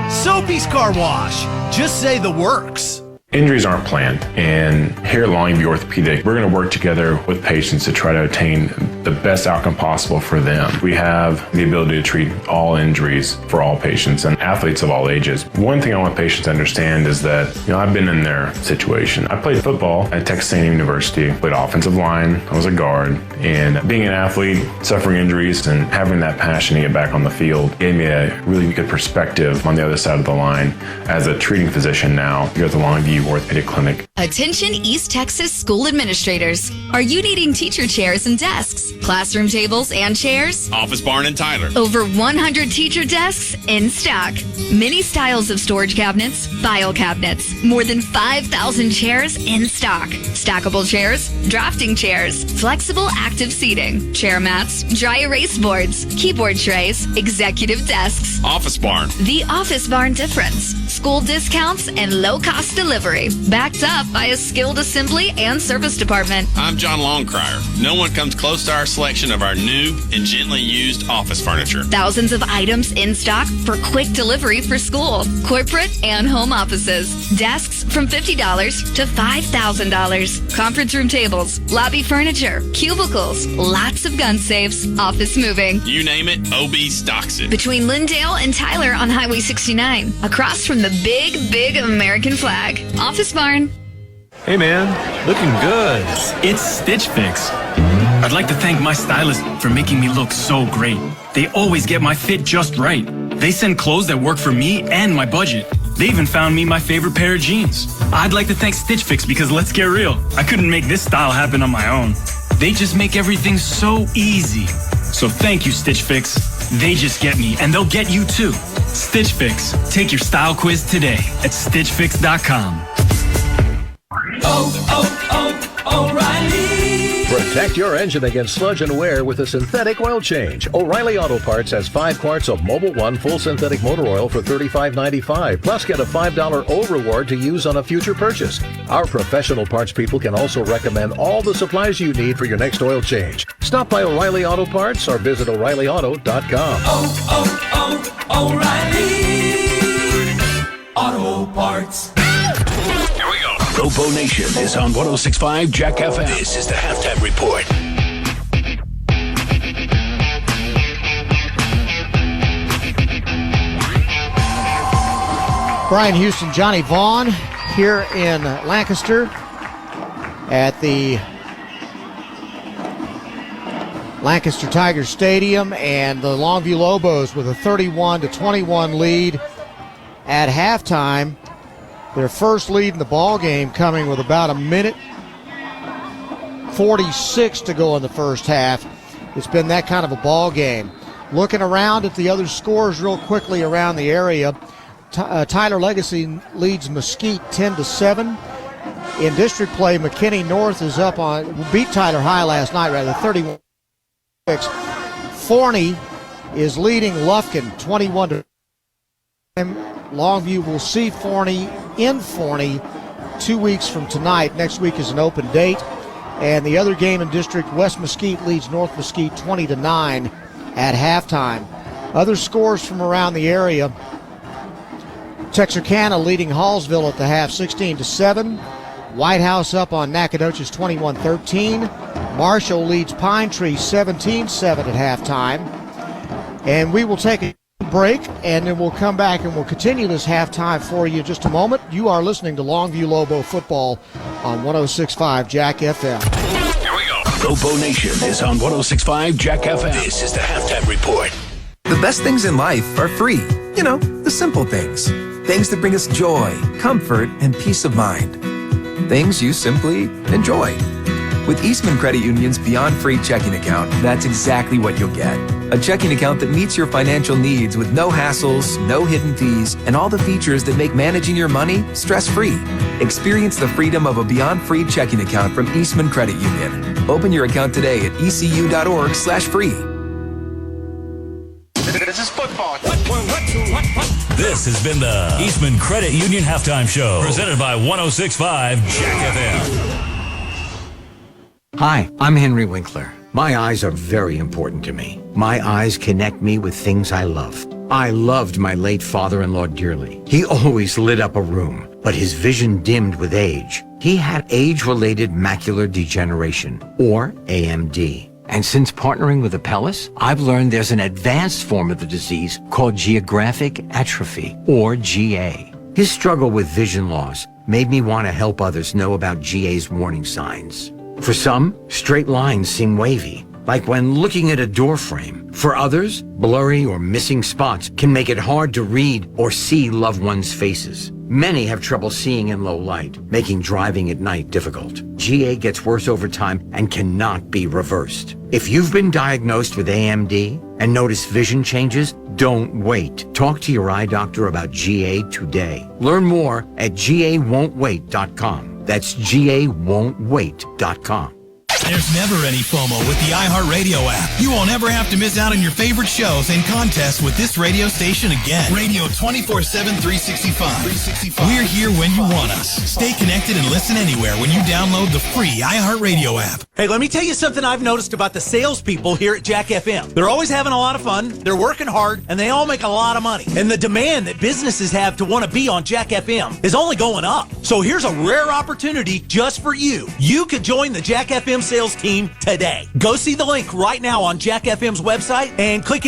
Soapy's Car Wash. Just say the works. Injuries aren't planned, and here at Longview Orthopedic, we're going to work together with patients to try to attain the best outcome possible for them. We have the ability to treat all injuries for all patients and athletes of all ages. One thing I want patients to understand is that, I've been in their situation. I played football at Texas A&M University, played offensive line, I was a guard, and being an athlete, suffering injuries, and having that passion to get back on the field gave me a really good perspective on the other side of the line as a treating physician now here at the Longview Orthopedic Clinic. Attention East Texas school administrators. Are you needing teacher chairs and desks, classroom tables and chairs? Office Barn and Tyler. Over 100 teacher desks in stock. Many styles of storage cabinets, file cabinets. More than 5,000 chairs in stock. Stackable chairs, drafting chairs, flexible active seating, chair mats, dry erase boards, keyboard trays, executive desks. Office Barn. The Office Barn difference. School discounts and low-cost delivery. Backed up by a skilled assembly and service department. I'm John Longcrier. No one comes close to our selection of our new and gently used office furniture. Thousands of items in stock for quick delivery for school, corporate, and home offices. Desks from $50 to $5,000. Conference room tables, lobby furniture, cubicles, lots of gun safes, office moving. You name it, OB stocks it. Between Lindale and Tyler on Highway 69, across from the big American flag. Office Barn. Hey man, looking good. It's Stitch Fix. I'd like to thank my stylist for making me look so great. They always get my fit just right. They send clothes that work for me and my budget. They even found me my favorite pair of jeans. I'd like to thank Stitch Fix because let's get real, I couldn't make this style happen on my own. They just make everything so easy. So thank you, Stitch Fix. They just get me, and they'll get you too. Stitch Fix. Take your style quiz today at StitchFix.com. O'Reilly. Protect your engine against sludge and wear with a synthetic oil change. O'Reilly Auto Parts has 5 quarts of Mobil 1 full synthetic motor oil for $35.95. Plus, get a $5 O reward to use on a future purchase. Our professional parts people can also recommend all the supplies you need for your next oil change. Stop by O'Reilly Auto Parts or visit O'ReillyAuto.com. O'Reilly Auto Parts. Here we go. Lobo Nation is on 106.5 Jack FM. This is the Halftime Report. Brian Houston, Johnny Vaughn here in Lancaster at the Lancaster Tiger Stadium, and the Longview Lobos with a 31-21 lead at halftime. Their first lead in the ball game coming with about a minute 46 to go in the first half. It's been that kind of a ball game. Looking around at the other scores real quickly around the area, Tyler Legacy leads Mesquite 10-7. In district play, McKinney North is beat Tyler High last night, 31-6. Forney is leading Lufkin 21-. Longview will see Forney in Forney 2 weeks from tonight. Next week is an open date. And the other game in district, West Mesquite leads North Mesquite 20-9 at halftime. Other scores from around the area, Texarkana leading Hallsville at the half 16-7. White House up on Nacogdoches 21-13. Marshall leads Pine Tree 17-7 at halftime. And we will take a break, and then we'll come back and we'll continue this halftime for you in just a moment. You are listening to Longview Lobo football on 106.5 Jack FM. Here we go. Lobo Nation is on 106.5 Jack FM. This is the halftime report. The best things in life are free. You know, the simple things. Things that bring us joy, comfort, and peace of mind. Things you simply enjoy. With Eastman Credit Union's Beyond Free checking account, that's exactly what you'll get. A checking account that meets your financial needs with no hassles, no hidden fees, and all the features that make managing your money stress-free. Experience the freedom of a Beyond Free checking account from Eastman Credit Union. Open your account today at ecu.org/free. This is football. This has been the Eastman Credit Union Halftime Show, presented by 106.5 Jack FM. Hi, I'm Henry Winkler. My eyes are very important to me. My eyes connect me with things I love. I loved my late father-in-law dearly. He always lit up a room, but his vision dimmed with age. He had age-related macular degeneration, or AMD. And since partnering with Apellis, I've learned there's an advanced form of the disease called geographic atrophy, or GA. His struggle with vision loss made me want to help others know about GA's warning signs. For some, straight lines seem wavy, like when looking at a door frame. For others, blurry or missing spots can make it hard to read or see loved ones' faces. Many have trouble seeing in low light, making driving at night difficult. GA gets worse over time and cannot be reversed. If you've been diagnosed with AMD and notice vision changes, don't wait. Talk to your eye doctor about GA today. Learn more at GAWon'tWait.com. That's GAWon'tWait.com. There's never any FOMO with the iHeartRadio app. You won't ever have to miss out on your favorite shows and contests with this radio station again. Radio 24/7, 365. We're here when you want us. Stay connected and listen anywhere when you download the free iHeartRadio app. Hey, let me tell you something I've noticed about the salespeople here at Jack FM. They're always having a lot of fun, they're working hard, and they all make a lot of money. And the demand that businesses have to want to be on Jack FM is only going up. So here's a rare opportunity just for you. You could join the Jack FM sales team today. Go see the link right now on Jack FM's website and click,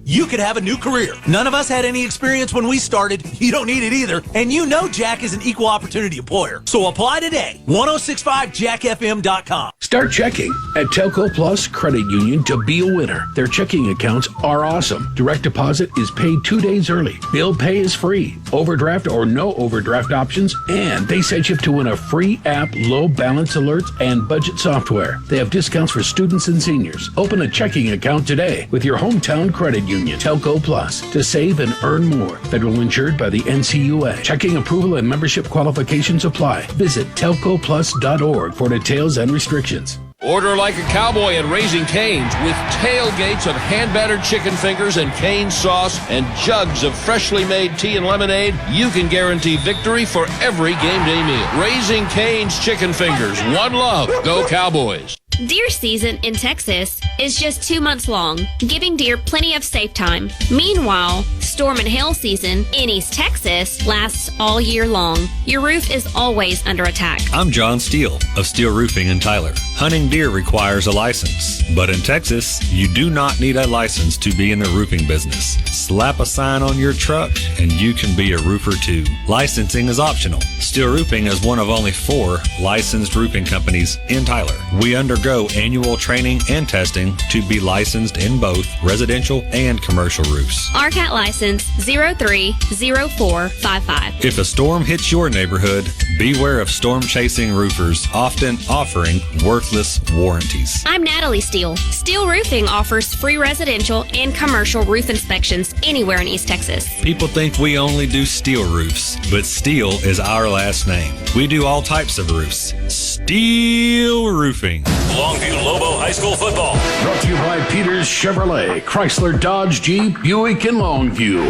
you could have a new career. None of us had any experience when we started. You don't need it either. And you know Jack is an equal opportunity employer. So apply today. 1065jackfm.com. Start checking at Telco Plus Credit Union to be a winner. Their checking accounts are awesome. Direct deposit is paid 2 days early. Bill pay is free. Overdraft or no overdraft options. And they set you up to win a free app, low balance alerts, and budget software. They have discounts for students and seniors. Open a checking account today with your hometown credit union, Telco Plus, to save and earn more. Federal insured by the NCUA. Checking approval and membership qualifications apply. Visit telcoplus.org for details and restrictions. Order like a cowboy at Raising Cane's with tailgates of hand-battered chicken fingers and cane sauce and jugs of freshly made tea and lemonade. You can guarantee victory for every game day meal. Raising Cane's chicken fingers. One love. Go Cowboys. Deer season in Texas is just 2 months long, giving deer plenty of safe time. Meanwhile, storm and hail season in East Texas lasts all year long. Your roof is always under attack. I'm John Steele of Steele Roofing in Tyler. Hunting deer requires a license, but in Texas, you do not need a license to be in the roofing business. Slap a sign on your truck and you can be a roofer too. Licensing is optional. Steele Roofing is one of only 4 licensed roofing companies in Tyler. We undergo annual training and testing to be licensed in both residential and commercial roofs. RCAT license 030455. If a storm hits your neighborhood, beware of storm chasing roofers, often offering worth lengthless warranties. I'm Natalie Steele. Steele Roofing offers free residential and commercial roof inspections anywhere in East Texas. People think we only do steel roofs, but steel is our last name. We do all types of roofs. Steel Roofing. Longview Lobo High School football. Brought to you by Peters Chevrolet, Chrysler, Dodge, Jeep, Buick, and Longview.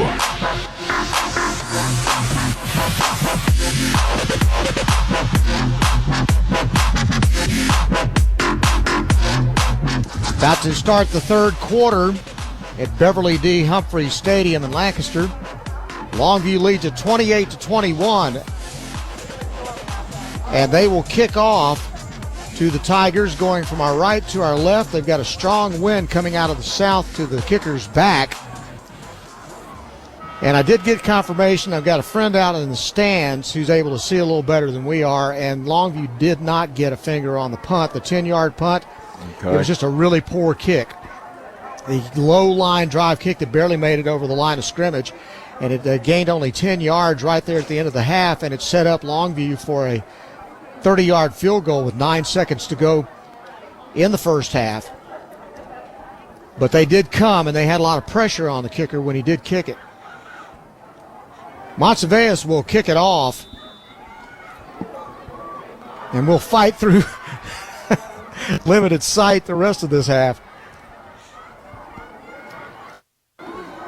About to start the third quarter at Beverly D. Humphrey Stadium in Lancaster. Longview leads at 28-21. And they will kick off to the Tigers, going from our right to our left. They've got a strong wind coming out of the south to the kicker's back. And I did get confirmation. I've got a friend out in the stands who's able to see a little better than we are, and Longview did not get a finger on the punt, the 10-yard punt. Okay. It was just a really poor kick. The low line drive kick that barely made it over the line of scrimmage, and it gained only 10 yards right there at the end of the half, and it set up Longview for a 30-yard field goal with 9 seconds to go in the first half. But they did come, and they had a lot of pressure on the kicker when he did kick it. Montsevious will kick it off, and we'll fight through limited sight the rest of this half.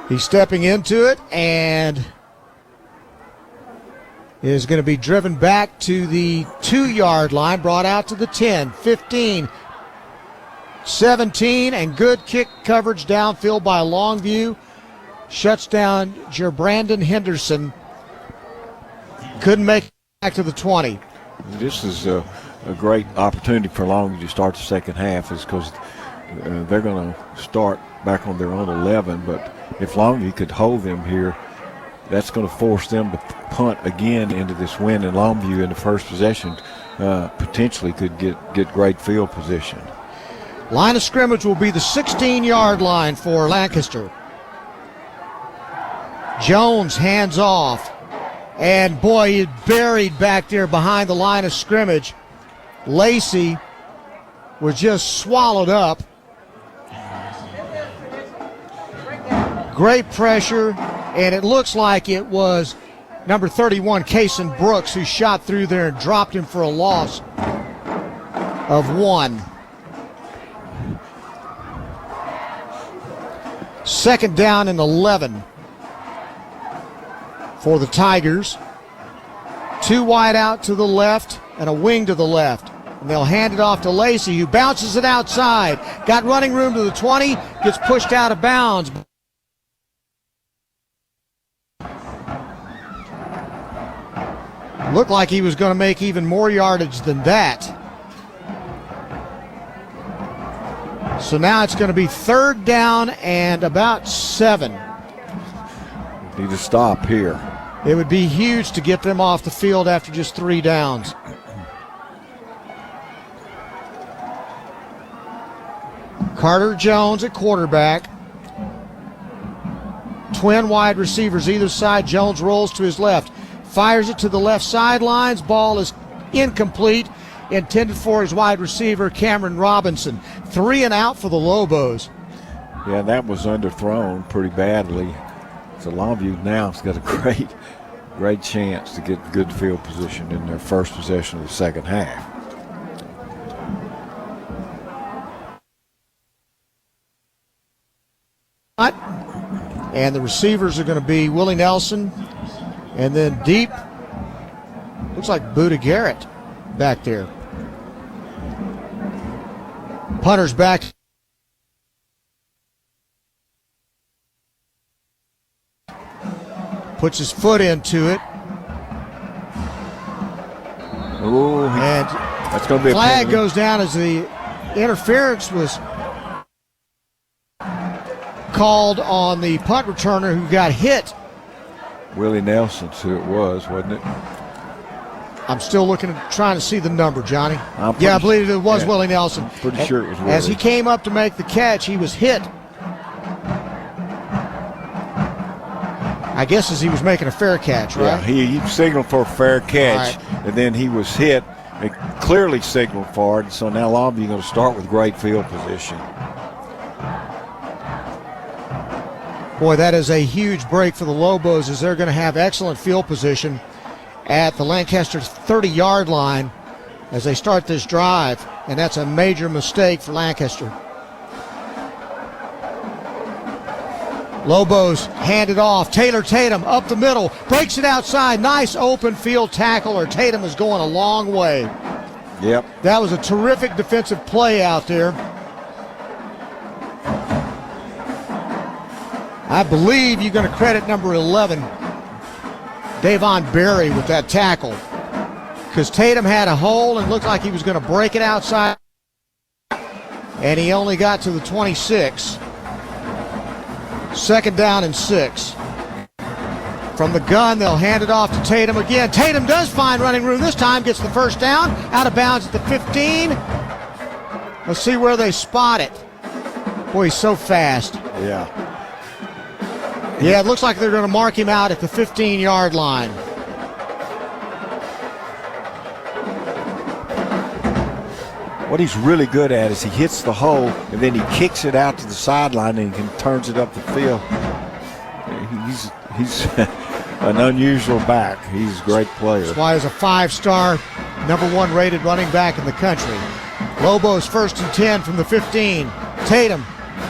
He's stepping into it and is going to be driven back to the 2-yard line, brought out to the 10, 15, 17, and good kick coverage downfield by Longview. Shuts down Brandon Henderson. Couldn't make it back to the 20. This is a great opportunity for Longview to start the second half, is because they're going to start back on their own 11. But if Longview could hold them here, that's going to force them to punt again into this win. And Longview in the first possession potentially could get great field position. Line of scrimmage will be the 16-yard line for Lancaster. Jones hands off. And boy, he's buried back there behind the line of scrimmage. Lacey was just swallowed up. Great pressure, and it looks like it was number 31, Kason Brooks, who shot through there and dropped him for a loss of 1. Second down and 11 for the Tigers. 2 wide out to the left and a wing to the left. And they'll hand it off to Lacey, who bounces it outside. Got running room to the 20, gets pushed out of bounds. Looked like he was going to make even more yardage than that. So now it's going to be third down and about 7. Need to stop here. It would be huge to get them off the field after just 3 downs. Carter Jones at quarterback. Twin wide receivers either side. Jones rolls to his left. Fires it to the left sidelines. Ball is incomplete. Intended for his wide receiver, Cameron Robinson. 3 and out for the Lobos. Yeah, that was underthrown pretty badly. So Longview now has got a great chance to get good field position in their first possession of the second half. And the receivers are going to be Willie Nelson, and then deep, looks like Buda Garrett back there. Punter's back. Puts his foot into it. Ooh, and that's going to be flag a penalty. goes down as the interference was called on the punt returner who got hit. Willie Nelson's who it was, wasn't it? I'm still trying to see the number, Johnny. I believe it was Willie Nelson. I'm pretty sure it was Willie. As he came up to make the catch, he was hit. I guess as he was making a fair catch, right? Yeah, he signaled for a fair catch, and then he was hit, They clearly signaled for it, and so now Longview going to start with great field position. Boy, that is a huge break for the Lobos, as they're going to have excellent field position at the Lancaster 30-yard line as they start this drive, and that's a major mistake for Lancaster. Lobos hand it off. Taylor Tatum up the middle, breaks it outside. Nice open field tackle, or Tatum is going a long way. Yep. That was a terrific defensive play out there. I believe you're going to credit number 11, Davon Berry, with that tackle, because Tatum had a hole and looked like he was going to break it outside, and he only got to the 26. Second down and 6. From the gun, they'll hand it off to Tatum again. Tatum does find running room this time, gets the first down, out of bounds at the 15. Let's see where they spot it. Boy, he's so fast. Yeah. Yeah, it looks like they're going to mark him out at the 15-yard line. What he's really good at is he hits the hole and then he kicks it out to the sideline and he turns it up the field. He's an unusual back. He's a great player. That's why he's a 5-star, number 1 rated running back in the country. Lobos 1st and 10 from the 15. Tatum,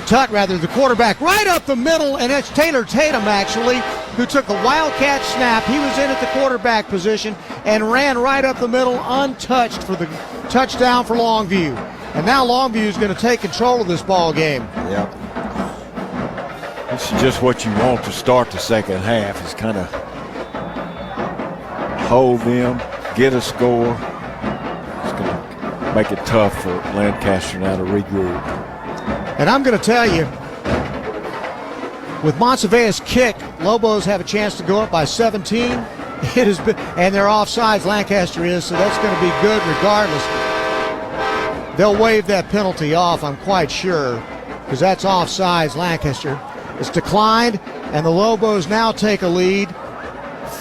the quarterback, right up the middle, and it's Taylor Tatum, actually, who took the Wildcat snap. He was in at the quarterback position and ran right up the middle untouched for the touchdown for Longview. And now Longview is going to take control of this ball game. Yep. This is just what you want to start the second half, is kind of hold them, get a score. It's going to make it tough for Lancaster now to regroup. And I'm going to tell you, with Montevea's kick, Lobos have a chance to go up by 17. It has been, and they're offsides, Lancaster is, so that's going to be good regardless. They'll waive that penalty off, I'm quite sure, because that's offsides. Lancaster. It's declined, and the Lobos now take a lead,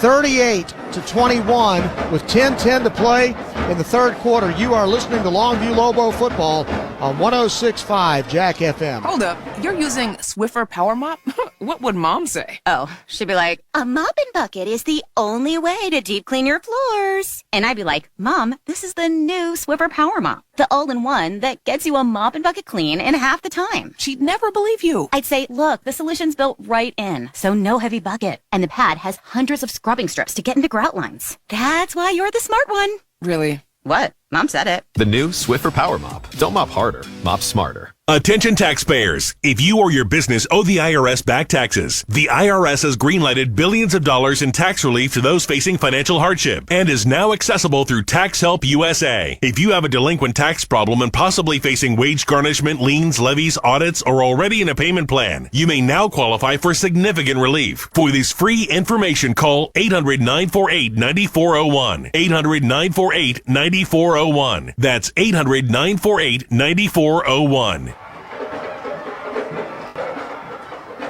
38-21, with 10:10 to play in the third quarter. You are listening to Longview Lobo football on 106.5 Jack FM. Hold up, you're using Swiffer Power Mop? What would Mom say? Oh, she'd be like, a mopping bucket is the only way to deep clean your floors. And I'd be like, Mom, this is the new Swiffer Power Mop, the all-in-one that gets you a mop and bucket clean in half the time. She'd never believe you. I'd say, look, the solution's built right in, so no heavy bucket. And the pad has hundreds of scrubbing strips to get into grout lines. That's why you're the smart one. Really? What? Mom said it. The new Swiffer Power Mop. Don't mop harder, mop smarter. Attention taxpayers. If you or your business owe the IRS back taxes, the IRS has greenlighted billions of dollars in tax relief to those facing financial hardship and is now accessible through Tax Help USA. If you have a delinquent tax problem and possibly facing wage garnishment, liens, levies, audits, or already in a payment plan, you may now qualify for significant relief. For this free information, call 800-948-9401. 800-948-9401. That's 800-948-9401.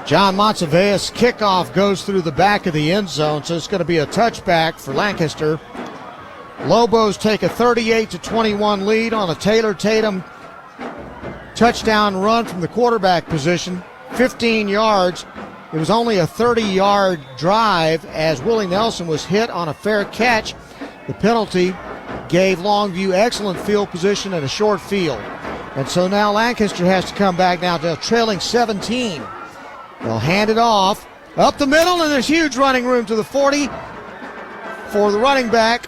John Montevea's kickoff goes through the back of the end zone, so it's going to be a touchback for Lancaster. Lobos take a 38-21 lead on a Taylor Tatum touchdown run from the quarterback position, 15 yards. It was only a 30-yard drive as Willie Nelson was hit on a fair catch. The penalty gave Longview excellent field position and a short field. And so now Lancaster has to come back now. They're trailing 17. They'll hand it off up the middle, and there's huge running room to the 40 for the running back.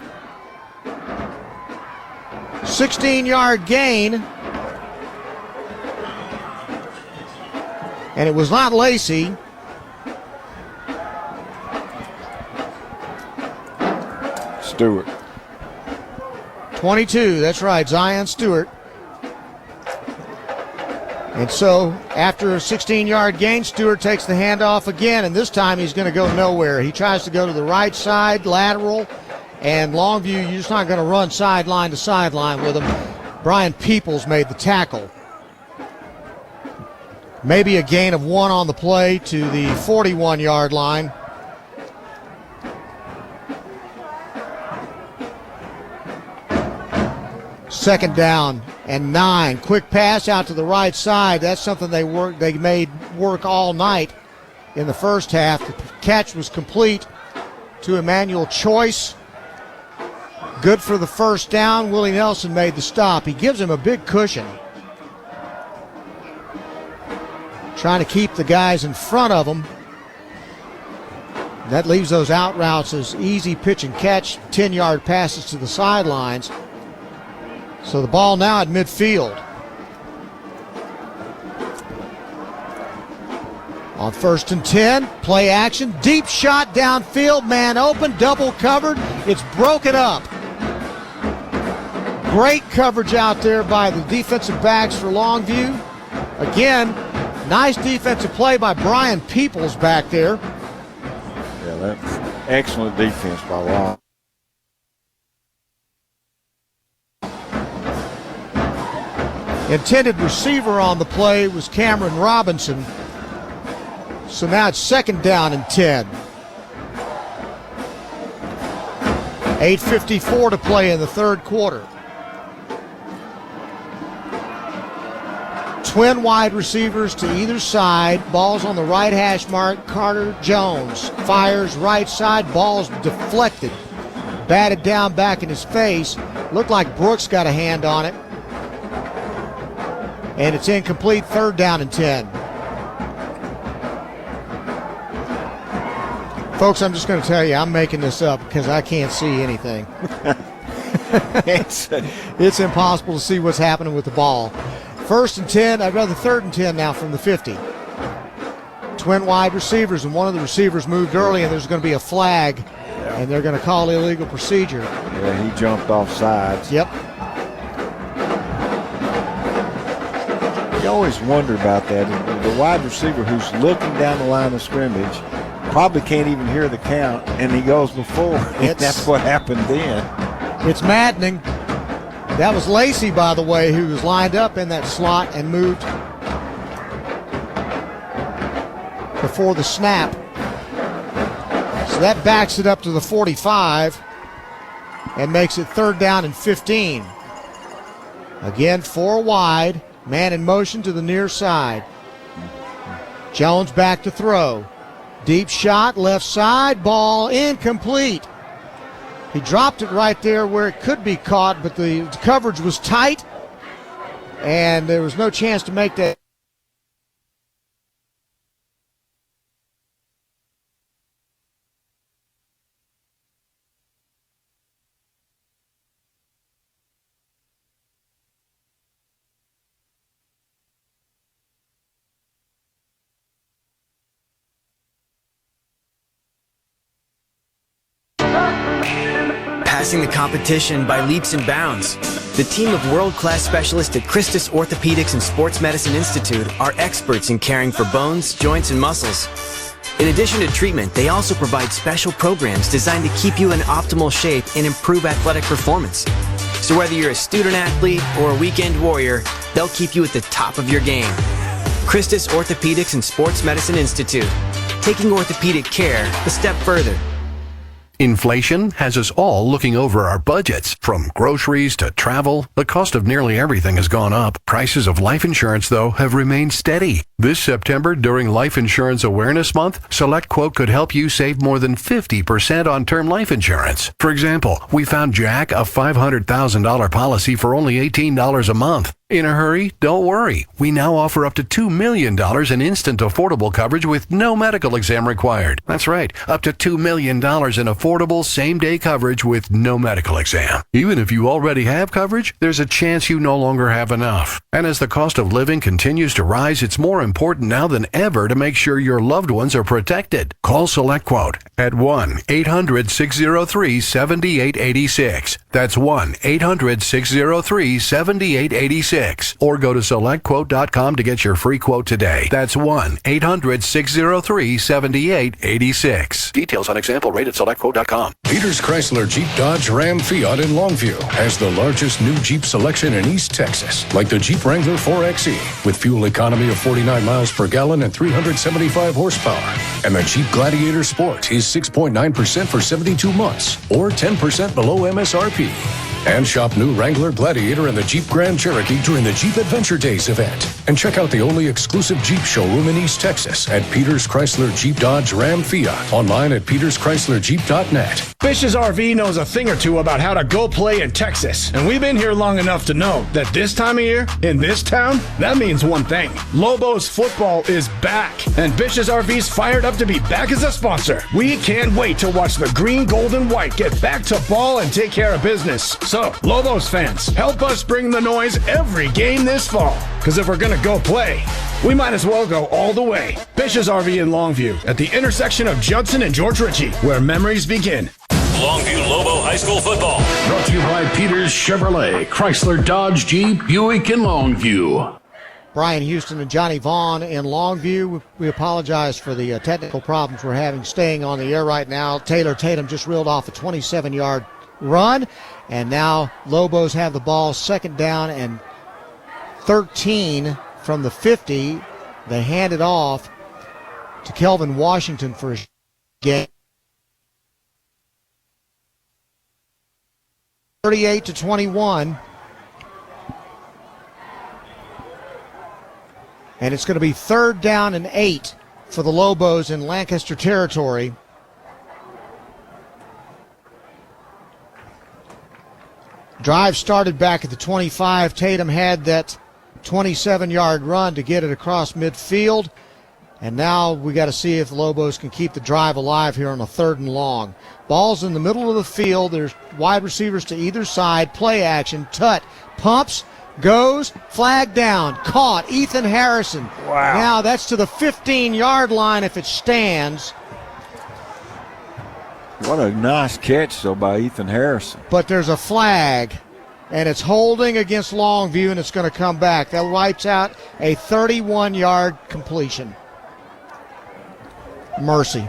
16-yard gain. And it was not Lacey. Stewart. 22, that's right, Zion Stewart. And so, after a 16-yard gain, Stewart takes the handoff again, and this time he's going to go nowhere. He tries to go to the right side, lateral, and Longview, you're just not going to run sideline to sideline with him. Brian Peoples made the tackle. Maybe a gain of 1 on the play to the 41-yard line. 2nd down and 9. Quick pass out to the right side. That's something they made work all night in the first half. The catch was complete to Emmanuel Choice. Good for the first down. Willie Nelson made the stop. He gives him a big cushion, trying to keep the guys in front of him. That leaves those out routes as easy pitch and catch, 10-yard passes to the sidelines. So the ball now at midfield. On 1st and 10, play action, deep shot downfield, man open, double covered. It's broken up. Great coverage out there by the defensive backs for Longview. Again, nice defensive play by Brian Peoples back there. Yeah, that's excellent defense by Long. Intended receiver on the play was Cameron Robinson. So now it's 2nd down and 10. 8:54 to play in the 3rd quarter. Twin wide receivers to either side. Ball's on the right hash mark. Carter Jones fires right side. Ball's deflected. Batted down back in his face. Looked like Brooks got a hand on it. And it's incomplete. 3rd down and 10. Folks, I'm just going to tell you, I'm making this up because I can't see anything. It's impossible to see what's happening with the ball. 1st and 10, I'd rather 3rd and 10 now from the 50. Twin wide receivers, and one of the receivers moved early, and there's going to be a flag, and they're going to call illegal procedure. Yeah, he jumped off sides. Yep. You always wonder about that. The wide receiver who's looking down the line of scrimmage probably can't even hear the count, and he goes before. That's what happened then. It's maddening. That was Lacey, by the way, who was lined up in that slot and moved before the snap. So that backs it up to the 45 and makes it 3rd down and 15. Again, 4 wide, man in motion to the near side. Jones back to throw. Deep shot, left side, ball incomplete. He dropped it right there where it could be caught, but the coverage was tight, and there was no chance to make that. Passing the competition by leaps and bounds. The team of world-class specialists at Christus Orthopedics and Sports Medicine Institute are experts in caring for bones, joints, and muscles. In addition to treatment, they also provide special programs designed to keep you in optimal shape and improve athletic performance. So whether you're a student athlete or a weekend warrior, they'll keep you at the top of your game. Christus Orthopedics and Sports Medicine Institute, taking orthopedic care a step further. Inflation has us all looking over our budgets. From groceries to travel, the cost of nearly everything has gone up. Prices of life insurance, though, have remained steady. This September, during Life Insurance Awareness Month, Select Quote could help you save more than 50% on term life insurance. For example, we found Jack a $500,000 policy for only $18 a month. In a hurry? Don't worry. We now offer up to $2 million in instant affordable coverage with no medical exam required. That's right, up to $2 million in affordable same-day coverage with no medical exam. Even if you already have coverage, there's a chance you no longer have enough. And as the cost of living continues to rise, it's more important now than ever to make sure your loved ones are protected. Call Select Quote at 1-800-603-7886. That's 1-800-603-7886. Or go to SelectQuote.com to get your free quote today. That's 1-800-603-7886. Details on example rate at SelectQuote.com. Peters Chrysler Jeep Dodge Ram Fiat in Longview has the largest new Jeep selection in East Texas, like the Jeep Wrangler 4xe with fuel economy of 49 miles per gallon and 375 horsepower. And the Jeep Gladiator Sport is 6.9% for 72 months or 10% below MSRP. And shop new Wrangler, Gladiator, and the Jeep Grand Cherokee during the Jeep Adventure Days event. And check out the only exclusive Jeep showroom in East Texas at Peters Chrysler Jeep Dodge Ram Fiat. Online at peterschryslerjeep.net. Bish's RV knows a thing or two about how to go play in Texas. And we've been here long enough to know that this time of year, in this town, that means one thing. Lobos football is back. And Bish's RV's fired up to be back as a sponsor. We can't wait to watch the green, gold, and white get back to ball and take care of business. So, Lobos fans, help us bring the noise every game this fall. Because if we're going to go play, we might as well go all the way. Bish's RV in Longview, at the intersection of Judson and George Ritchie, where memories begin. Longview Lobo High School football. Brought to you by Peters Chevrolet, Chrysler, Dodge, Jeep, Buick, and Longview. Brian Houston and Johnny Vaughn in Longview. We apologize for the technical problems we're having staying on the air right now. Taylor Tatum just reeled off a 27-yard run, and now Lobos have the ball, second down and 13 from the 50. They hand it off to Kelvin Washington for a game. 38-21. And it's going to be third down and 8 for the Lobos in Lancaster territory. Drive started back at the 25. Tatum had that 27-yard run to get it across midfield. And now we got to see if the Lobos can keep the drive alive here on a third and long. Ball's in the middle of the field. There's wide receivers to either side. Play action. Tut pumps, goes, flag down, caught. Ethan Harrison. Wow. Now that's to the 15-yard line if it stands. What a nice catch, though, by Ethan Harrison. But there's a flag, and it's holding against Longview, and it's going to come back. That wipes out a 31-yard completion. Mercy.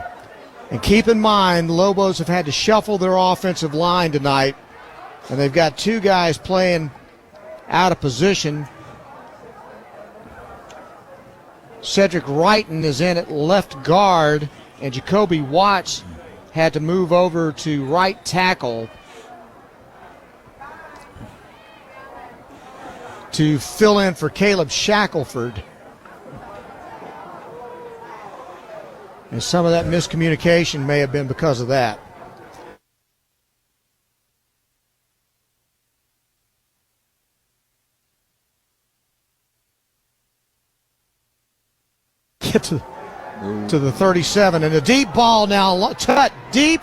And keep in mind, the Lobos have had to shuffle their offensive line tonight, and they've got two guys playing out of position. Cedric Wrighton is in at left guard, and Jacoby Watts had to move over to right tackle to fill in for Caleb Shackelford. And some of that miscommunication may have been because of that. Get to the 37, and a deep ball now. Tut deep.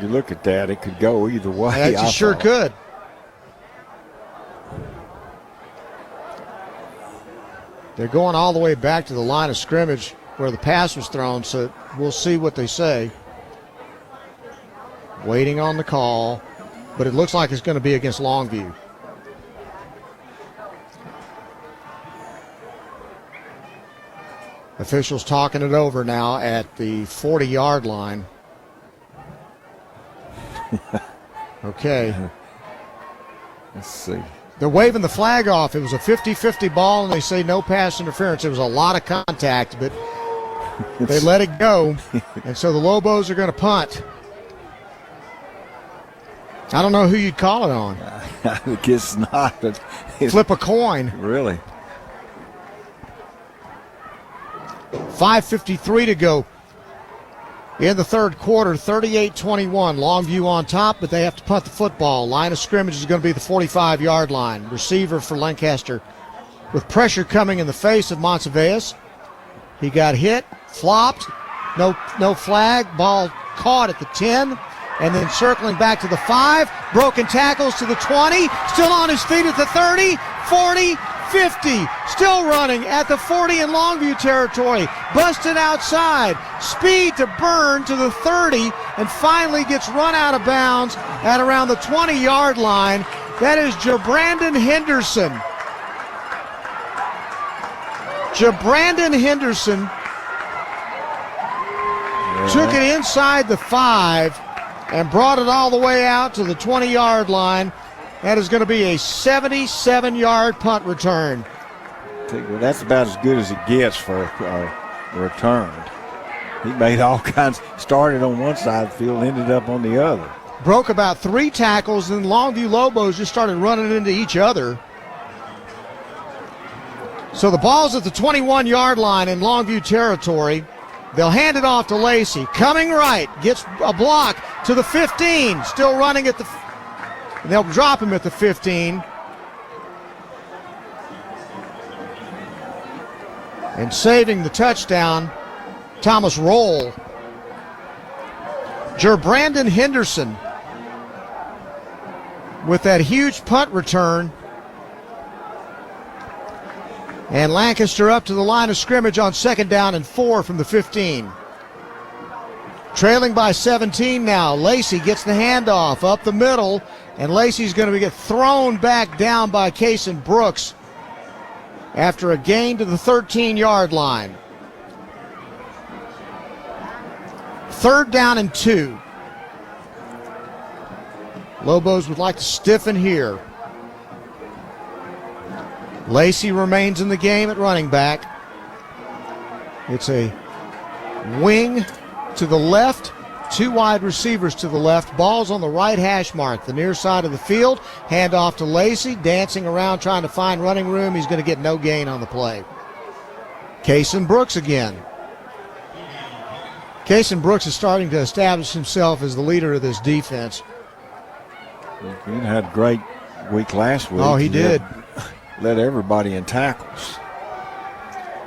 You look at that, it could go either way. It sure could. They're going all the way back to the line of scrimmage where the pass was thrown, so we'll see what they say. Waiting on the call, but it looks like it's going to be against Longview. Officials talking it over now at the 40-yard line. Okay. Let's see. They're waving the flag off. It was a 50-50 ball, and they say no pass interference. It was a lot of contact, but they let it go, and so the Lobos are going to punt. I don't know who you'd call it on. I guess not. But flip a coin. Really? 5:53 to go in the third quarter, 38-21. Longview on top, but they have to punt the football. Line of scrimmage is going to be the 45-yard line. Receiver for Lancaster with pressure coming in the face of Monteveus. He got hit, flopped, no flag. Ball caught at the 10. And then circling back to the 5, broken tackles to the 20, still on his feet at the 30, 40, 50, still running at the 40 in Longview territory, busted outside, speed to burn to the 30, and finally gets run out of bounds at around the 20-yard line. That is Jabrandon Henderson. Jabrandon Henderson took it inside the 5 and brought it all the way out to the 20-yard line. That is going to be a 77-yard punt return. That's about as good as it gets for a return. He made all kinds, started on one side of the field, ended up on the other. Broke about 3 tackles, and Longview Lobos just started running into each other. So the ball's at the 21-yard line in Longview territory. They'll hand it off to Lacey. Coming right, gets a block to the 15. Still running at the... They'll drop him at the 15. And saving the touchdown, Thomas Roll. Brandon Henderson with that huge punt return. And Lancaster up to the line of scrimmage on 2nd down and 4 from the 15. Trailing by 17 now. Lacey gets the handoff up the middle, and Lacey's going to get thrown back down by Kason Brooks after a gain to the 13-yard line. 3rd down and 2. Lobos would like to stiffen here. Lacey remains in the game at running back. It's a wing to the left, 2 wide receivers to the left. Ball's on the right hash mark, the near side of the field. Hand off to Lacey, dancing around trying to find running room. He's going to get no gain on the play. Kason Brooks again. Kason Brooks is starting to establish himself as the leader of this defense. He had a great week last week. Oh, he did. Led everybody in tackles.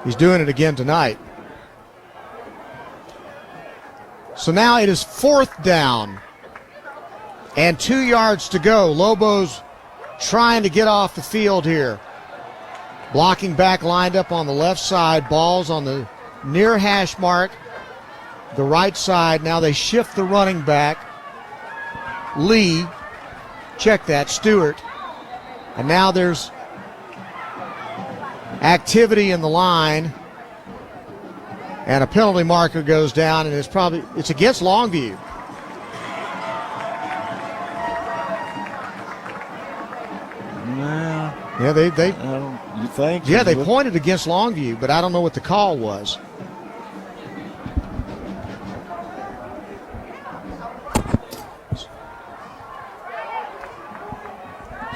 He's doing it again tonight. So now it is 4th down and 2 yards to go. Lobos trying to get off the field here. Blocking back lined up on the left side. Ball's on the near hash mark, the right side. Now they shift the running back. Lee, check that, Stewart. And now there's activity in the line, and a penalty marker goes down, and it's against Longview. Yeah, they you think? Yeah, they pointed against Longview, but I don't know what the call was.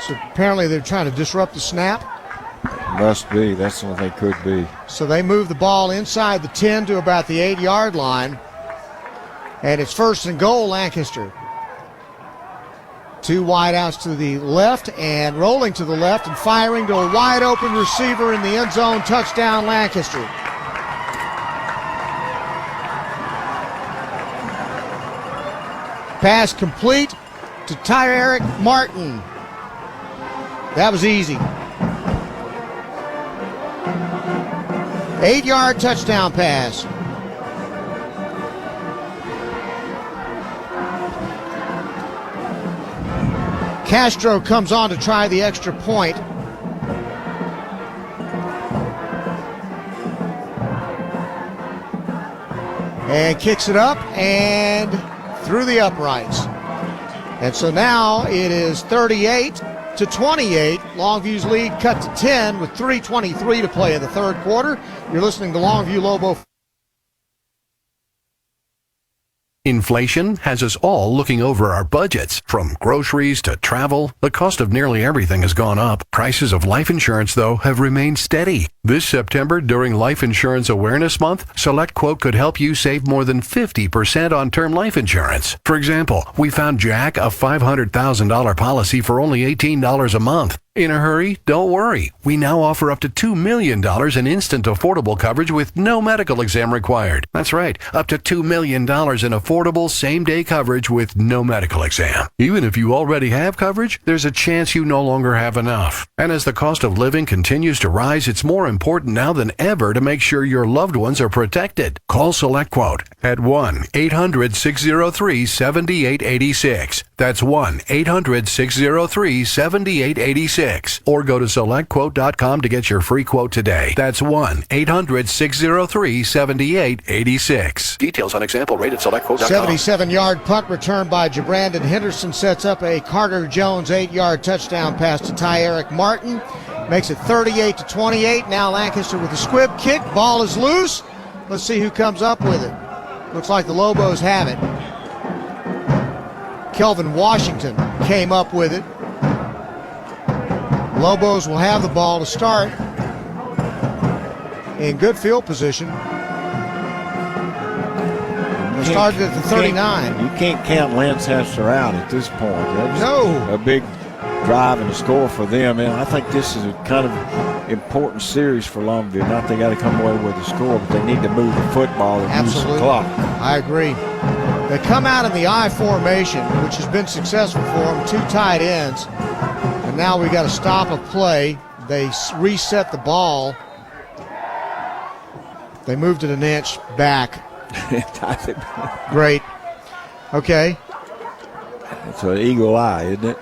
So apparently they're trying to disrupt the snap. Must be. That's what they could be. So they move the ball inside the 10 to about the 8-yard line. And it's 1st and goal, Lancaster. 2 wideouts to the left and rolling to the left and firing to a wide open receiver in the end zone. Touchdown, Lancaster. Pass complete to Tyerick Martin. That was easy. 8-yard touchdown pass. Castro comes on to try the extra point. And kicks it up and through the uprights. And so now it is 38-28. Longview's lead cut to 10 with 3:23 to play in the 3rd quarter. You're listening to Longview Lobo. Inflation has us all looking over our budgets. From groceries to travel, the cost of nearly everything has gone up. Prices of life insurance, though, have remained steady. This September, during Life Insurance Awareness Month, Select Quote could help you save more than 50% on term life insurance. For example, we found Jack a $500,000 policy for only $18 a month. In a hurry? Don't worry. We now offer up to $2 million in instant affordable coverage with no medical exam required. That's right, up to $2 million in affordable same-day coverage with no medical exam. Even if you already have coverage, there's a chance you no longer have enough. And as the cost of living continues to rise, it's more important now than ever to make sure your loved ones are protected. Call Select Quote at 1-800-603-7886. That's 1-800-603-7886. Or go to SelectQuote.com to get your free quote today. That's 1-800-603-7886. Details on example rate at SelectQuote.com. 77-yard punt return by Brandon Henderson sets up a Carter Jones 8-yard touchdown pass to Tyerick Martin. Makes it 38-28. Now now Lancaster with the squib kick. Ball is loose. Let's see who comes up with it. Looks like the Lobos have it. Kelvin Washington came up with it. Lobos will have the ball to start in good field position. They started at the 39. You can't count Lancaster out at this point. That was a big drive and a score for them. And I think this is a kind of important series for Longview. Not they got to come away with a score, but they need to move the football and use the clock. I agree. They come out in the I formation, which has been successful for them, 2 tight ends. And now we got to stop a play. They reset the ball. They moved it an inch back. Great. Okay. It's an eagle eye, isn't it?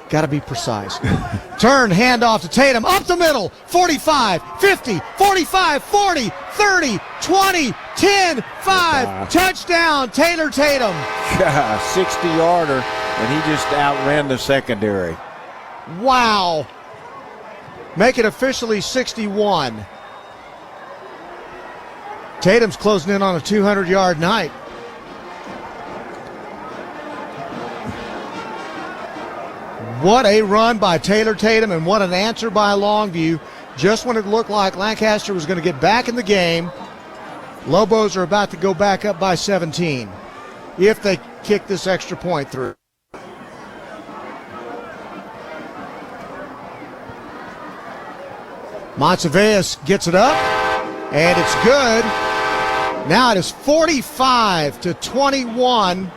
Got to be precise. Turn, handoff to Tatum, up the middle, 45, 50, 45, 40, 30, 20, 10, 5, touchdown, Taylor Tatum. 60-yarder, and he just outran the secondary. Wow. Make it officially 61. Tatum's closing in on a 200-yard night. What a run by Taylor Tatum, and what an answer by Longview. Just when it looked like Lancaster was going to get back in the game, Lobos are about to go back up by 17 if they kick this extra point through. Monteveus gets it up, and it's good. Now it is 45-21.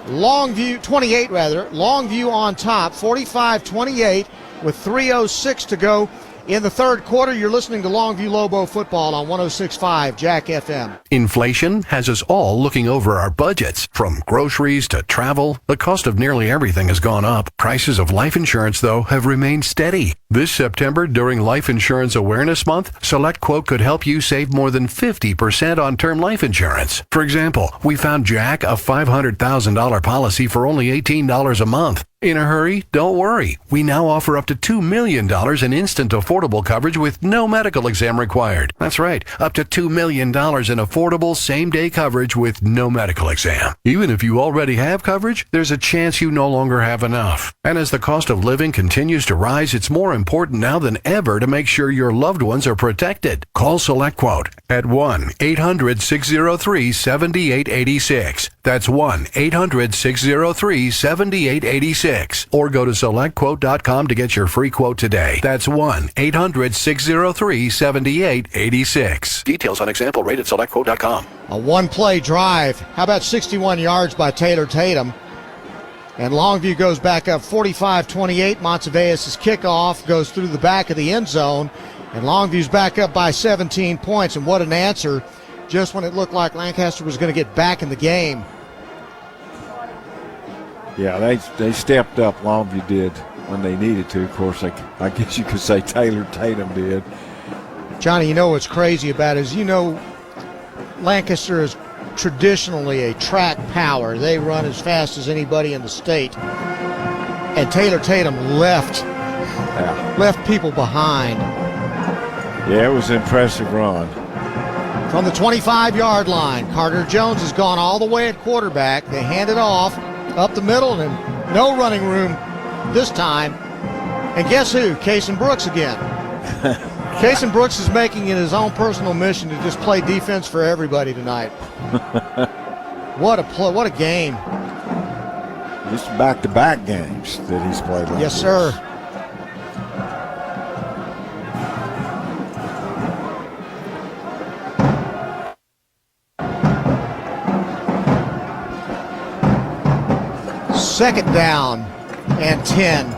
Longview, 28 rather. Longview on top, 45-28 with 3:06 to go in the third quarter. You're listening to Longview Lobo football on 106.5 Jack FM. Inflation has us all looking over our budgets. From groceries to travel, the cost of nearly everything has gone up. Prices of life insurance, though, have remained steady. This September, during Life Insurance Awareness Month, Select Quote could help you save more than 50% on term life insurance. For example, we found Jack a $500,000 policy for only $18 a month. In a hurry? Don't worry. We now offer up to $2 million in instant affordable coverage with no medical exam required. That's right, up to $2 million in affordable same-day coverage with no medical exam. Even if you already have coverage, there's a chance you no longer have enough. And as the cost of living continues to rise, it's more important now than ever to make sure your loved ones are protected. Call Select Quote at 1-800-603-7886. That's 1-800-603-7886. Or go to SelectQuote.com to get your free quote today. That's 1-800-603-7886. Details on example rate at SelectQuote.com. A one-play drive. How about 61 yards by Taylor Tatum? And Longview goes back up 45-28. Monteveus' kickoff goes through the back of the end zone. And Longview's back up by 17 points. And what an answer just when it looked like Lancaster was going to get back in the game. Yeah, they stepped up, Longview did, when they needed to. Of course, I guess you could say Taylor Tatum did. Johnny, you know what's crazy about it is, Lancaster is traditionally a track power. They run as fast as anybody in the state. And Taylor Tatum left people behind. Yeah, it was an impressive run. From the 25-yard line, Carter Jones has gone all the way at quarterback. They hand it off up the middle, and no running room this time. And guess who? Cason Brooks again. Cason Brooks is making it his own personal mission to just play defense for everybody tonight. What a game. Just back-to-back games that he's played like Yes, this. sir. Second down and 10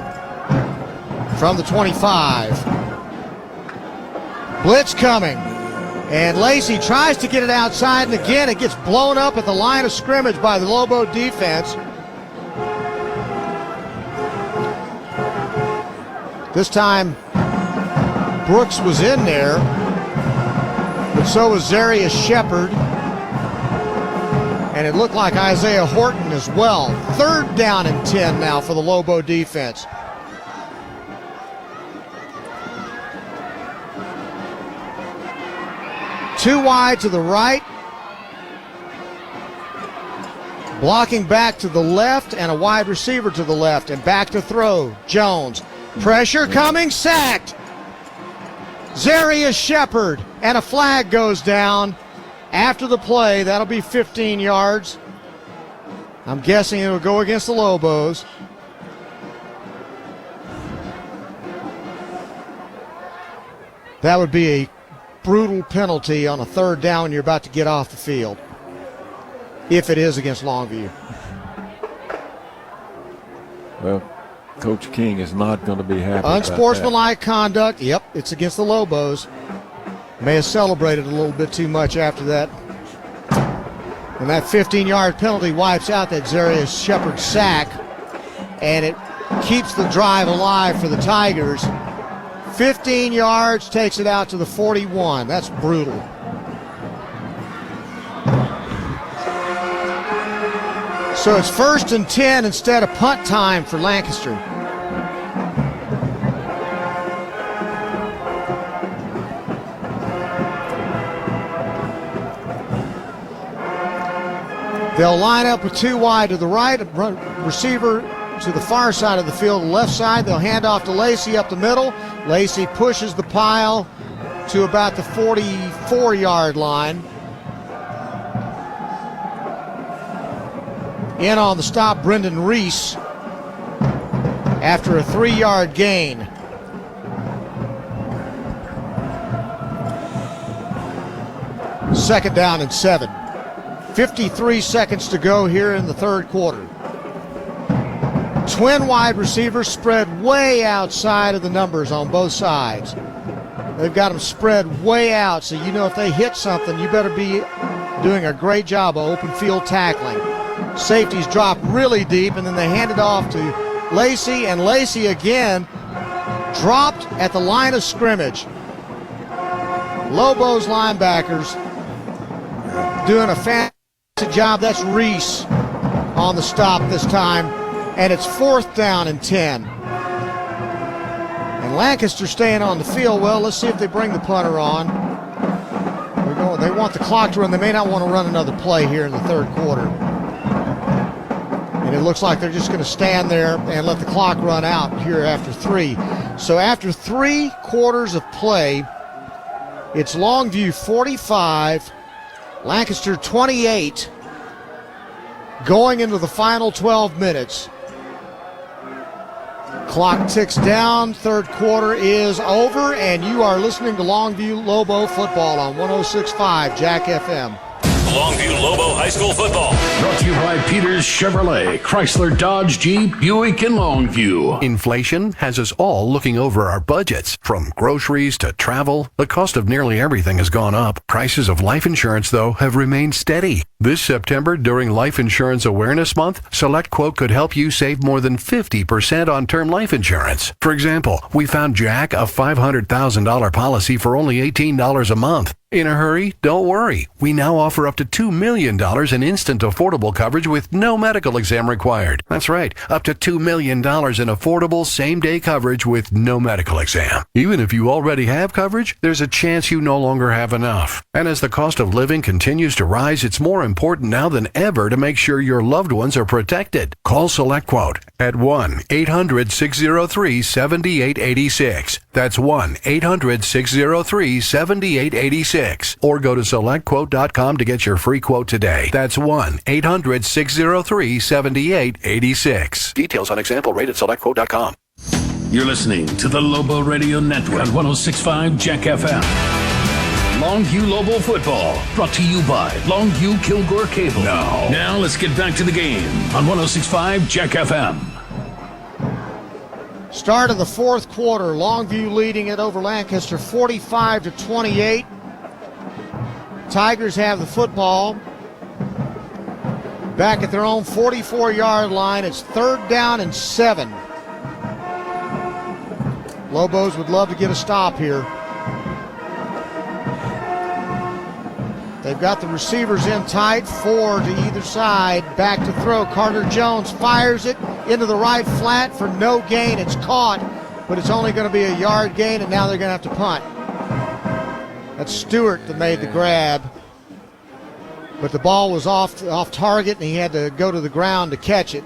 from the 25. Blitz coming. And Lacey tries to get it outside, and again it gets blown up at the line of scrimmage by the Lobo defense. This time Brooks was in there, but so was Zarius Shepard. And it looked like Isaiah Horton as well. Third down and 10 now for the Lobo defense. 2 wide to the right. Blocking back to the left and a wide receiver to the left. And back to throw. Jones. Pressure coming. Sacked. Zarius Shepard. And a flag goes down after the play. That'll be 15 yards. I'm guessing it'll go against the Lobos. That would be a brutal penalty on a 3rd down when you're about to get off the field, if it is against Longview. Well, Coach King is not going to be happy about that. Unsportsmanlike conduct. Yep, it's against the Lobos. May have celebrated a little bit too much after that. And that 15-yard penalty wipes out that Zarius Shepard sack, and it keeps the drive alive for the Tigers. 15 yards, takes it out to the 41. That's brutal. So it's 1st and 10 instead of punt time for Lancaster. They'll line up with 2 wide to the right, receiver to the far side of the field, left side. They'll hand off to Lacey up the middle. Lacey pushes the pile to about the 44-yard line. In on the stop, Brendan Reese after a 3-yard gain. Second down and 7. 53 seconds to go here in the 3rd quarter. Twin wide receivers spread way outside of the numbers on both sides. They've got them spread way out, so you know if they hit something, you better be doing a great job of open field tackling. Safeties drop really deep, and then they hand it off to Lacey, and Lacey again dropped at the line of scrimmage. Lobos linebackers doing a fantastic job. That's Reese on the stop this time, and it's 4th down and 10. And Lancaster staying on the field. Well, let's see if they bring the punter on. They want the clock to run. They may not want to run another play here in the 3rd quarter. And it looks like they're just going to stand there and let the clock run out here after 3. So after 3 quarters of play, it's Longview 45, Lancaster 28, going into the final 12 minutes. Clock ticks down, 3rd quarter is over, and you are listening to Longview Lobo football on 106.5 Jack FM. Longview Lobo High School football. Brought to you by Peters Chevrolet, Chrysler, Dodge, Jeep, Buick, and Longview. Inflation has us all looking over our budgets. From groceries to travel, the cost of nearly everything has gone up. Prices of life insurance, though, have remained steady. This September, during Life Insurance Awareness Month, Select Quote could help you save more than 50% on term life insurance. For example, we found Jack a $500,000 policy for only $18 a month. In a hurry? Don't worry. We now offer up to $2 million in instant affordable coverage with no medical exam required. That's right, up to $2 million in affordable same-day coverage with no medical exam. Even if you already have coverage, there's a chance you no longer have enough. And as the cost of living continues to rise, it's more important now than ever to make sure your loved ones are protected. Call Select Quote at 1-800-603-7886. That's 1-800-603-7886. Or go to SelectQuote.com to get your free quote today. That's 1-800-603-7886. Details on example rate at SelectQuote.com. You're listening to the Lobo Radio Network on 106.5 Jack FM. Longview Lobo football, brought to you by Longview Kilgore Cable. Now let's get back to the game on 106.5 Jack FM. Start of the 4th quarter, Longview leading it over Lancaster 45-28. Tigers have the football back at their own 44-yard line. It's 3rd down and 7. Lobos would love to get a stop here. They've got the receivers in tight, 4 to either side. Back to throw. Carter Jones fires it into the right flat for no gain. It's caught, but it's only going to be a yard gain, and now they're going to have to punt. That's Stewart that made the grab. But the ball was off target, and he had to go to the ground to catch it.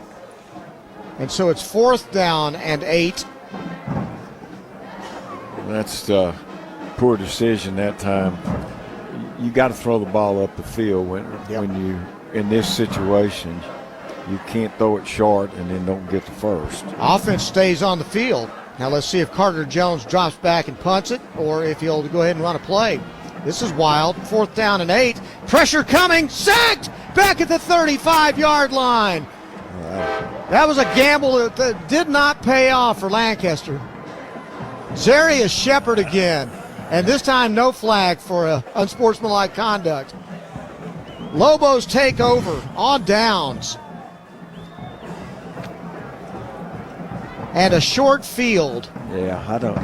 And so it's 4th down and 8. That's a poor decision that time. You got to throw the ball up the field when you in this situation. You can't throw it short and then don't get the first. Offense stays on the field. Now let's see if Carter Jones drops back and punts it, or if he'll go ahead and run a play. This is wild. 4th down and 8. Pressure coming. Sacked back at the 35-yard line. Wow. That was a gamble that did not pay off for Lancaster. Zarius Shepard again. And this time no flag for unsportsmanlike conduct. Lobos take over on downs. And a short field. Yeah, I don't.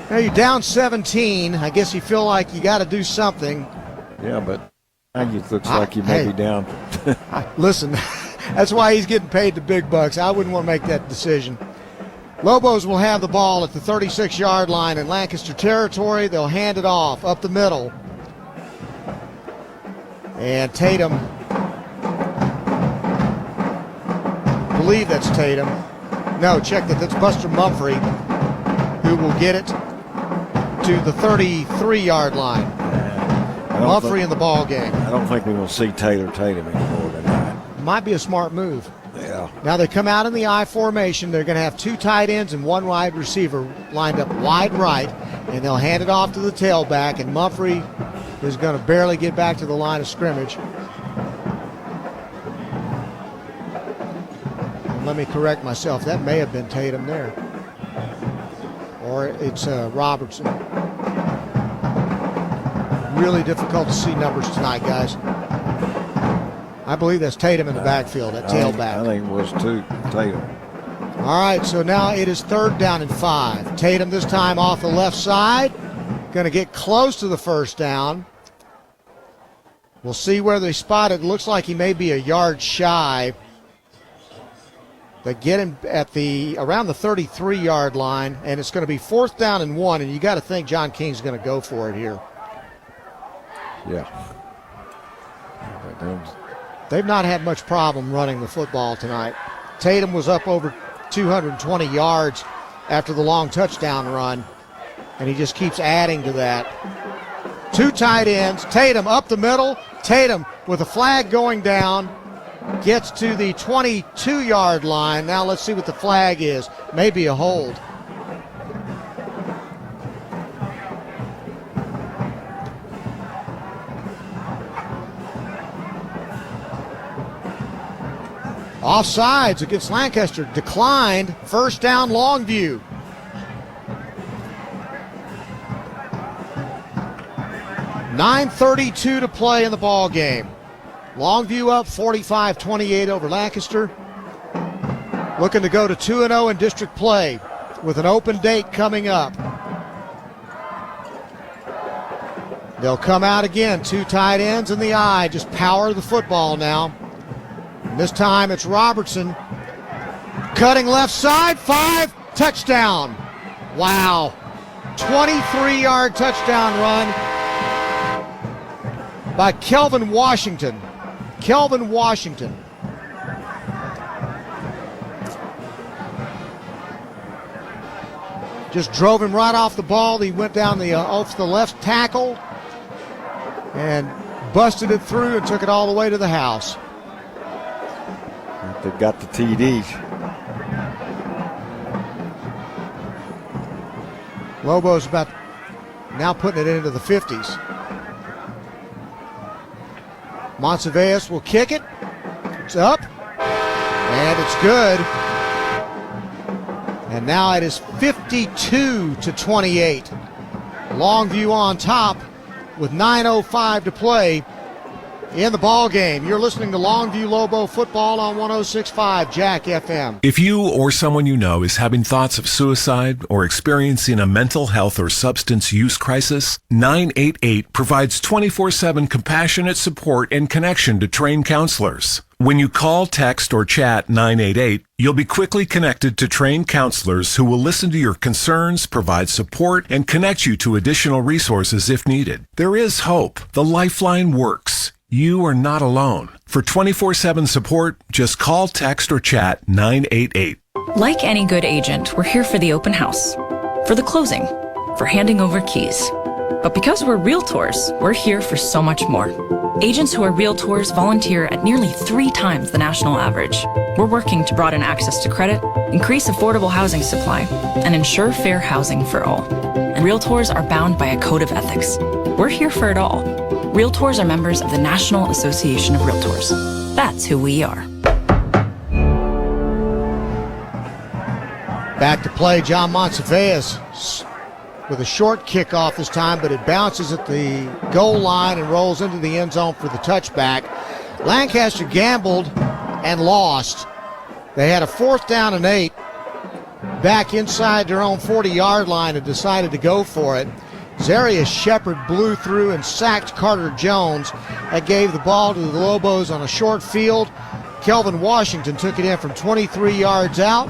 Now you're down 17. I guess you feel like you got to do something. Yeah, but it looks like you may be down. Listen, that's why he's getting paid the big bucks. I wouldn't want to make that decision. Lobos will have the ball at the 36-yard line in Lancaster territory. They'll hand it off up the middle. And Tatum, I believe that's Tatum. No, check that. That's Buster Humphrey, who will get it to the 33-yard line. Humphrey in the ball game. I don't think we're going to see Tatum anymore tonight. Might be a smart move. Yeah. Now they come out in the I formation. They're going to have 2 tight ends and 1 wide receiver lined up wide right, and they'll hand it off to the tailback, and Humphrey is going to barely get back to the line of scrimmage. And let me correct myself. That may have been Tatum there. Or it's Robertson. Really difficult to see numbers tonight, guys. I believe that's Tatum in the backfield, that tailback. I think it was Tatum. All right, so now it is 3rd down and 5. Tatum this time off the left side. Going to get close to the 1st down. We'll see where they spot it. Looks like he may be a yard shy. They get him at around the 33-yard line, and it's going to be 4th down and 1, and you got to think John King's going to go for it here. Yeah. They've not had much problem running the football tonight. Tatum was up over 220 yards after the long touchdown run, and he just keeps adding to that. 2 tight ends. Tatum up the middle. Tatum with a flag going down. Gets to the 22-yard line. Now let's see what the flag is. Maybe a hold. Offsides against Lancaster. Declined. 1st down, Longview. .9:32 to play in the ball game. Longview up 45-28 over Lancaster. Looking to go to 2-0 in district play with an open date coming up. They'll come out again. 2 tight ends in the I. Just power the football now. And this time it's Robertson. Cutting left side. 5. Touchdown. Wow. 23-yard touchdown run by Kelvin Washington. Kelvin Washington. Just drove him right off the ball. He went down off the left tackle and busted it through and took it all the way to the house. They've got the TDs. Lobo's about now putting it into the 50s. Monteveus will kick it. It's up. And it's good. And now it is 52-28. Longview on top with 9:05 to play. in the ball game. You're listening to Longview Lobo football on 106.5 Jack FM. If you or someone you know is having thoughts of suicide or experiencing a mental health or substance use crisis, 988 provides 24/7 compassionate support and connection to trained counselors. When you call, text, or chat 988, you'll be quickly connected to trained counselors who will listen to your concerns, provide support, and connect you to additional resources if needed. There is hope. The Lifeline works. You are not alone. For 24/7 support, just call, text, or chat 988. Like any good agent, we're here for the open house, for the closing, for handing over keys. But because we're realtors, we're here for so much more. Agents who are realtors volunteer at nearly 3 times the national average. We're working to broaden access to credit, increase affordable housing supply, and ensure fair housing for all. And realtors are bound by a code of ethics. We're here for it all. Realtors are members of the National Association of Realtors. That's who we are. Back to play, John Monsivais with a short kickoff this time, but it bounces at the goal line and rolls into the end zone for the touchback. Lancaster gambled and lost. They had a 4th down and 8 back inside their own 40-yard line and decided to go for it. Zarius Shepard blew through and sacked Carter Jones. That gave the ball to the Lobos on a short field. Kelvin Washington took it in from 23 yards out.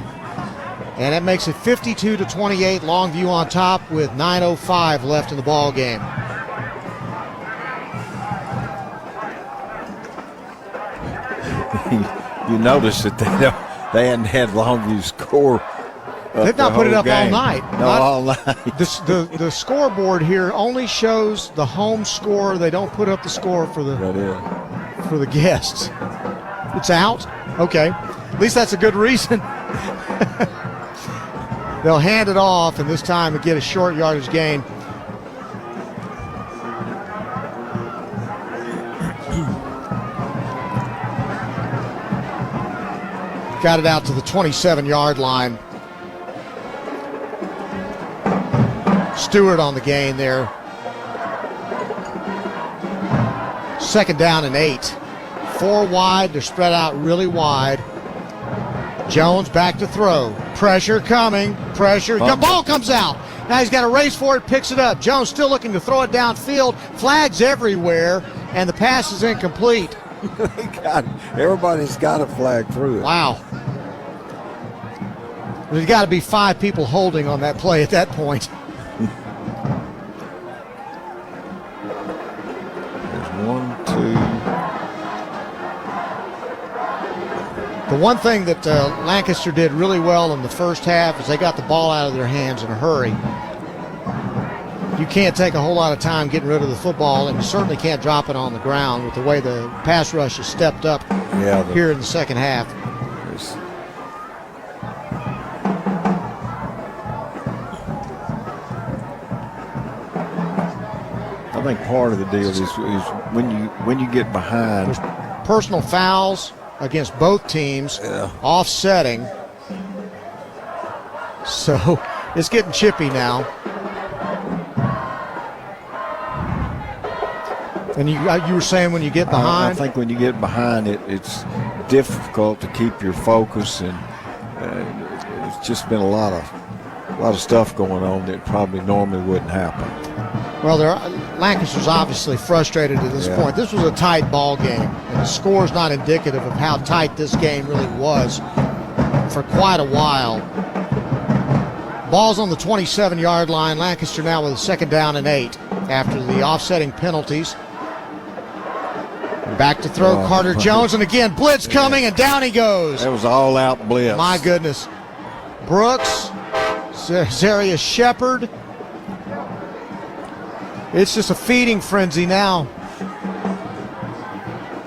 And that makes it 52-28, Longview on top with 9:05 left in the ball game. You notice that they hadn't had Longview score. They've not put it up all night. No, all night. The scoreboard here only shows the home score. They don't put up the score for the guests. It's out? Okay. At least that's a good reason. They'll hand it off, and this time get a short yardage gain. Got it out to the 27-yard line. Stewart on the gain there. 2nd down and 8. 4 wide. They're spread out really wide. Jones back to throw. Pressure coming. Pressure. The ball comes out. Now he's got to race for it, picks it up. Jones still looking to throw it downfield. Flags everywhere, and the pass is incomplete. Everybody's got a flag through it. Wow. There's got to be 5 people holding on that play at that point. There's 1, 2. The one thing that Lancaster did really well in the first half is they got the ball out of their hands in a hurry. You can't take a whole lot of time getting rid of the football, and you certainly can't drop it on the ground with the way the pass rush has stepped up here in the second half. I think part of the deal is when you get behind. There's personal fouls against both teams, offsetting. So it's getting chippy now. And you were saying when you get behind? I think when you get behind, it's difficult to keep your focus, and it's just been a lot of stuff going on that probably normally wouldn't happen. Well, Lancaster's obviously frustrated at this point. This was a tight ball game, and the score's not indicative of how tight this game really was for quite a while. Ball's on the 27-yard line. Lancaster now with a 2nd down and 8 after the offsetting penalties. Back to throw, Carter Jones, and again, blitz coming, and down he goes. That was all-out blitz. My goodness. Brooks, Zarius Shepard. It's just a feeding frenzy now.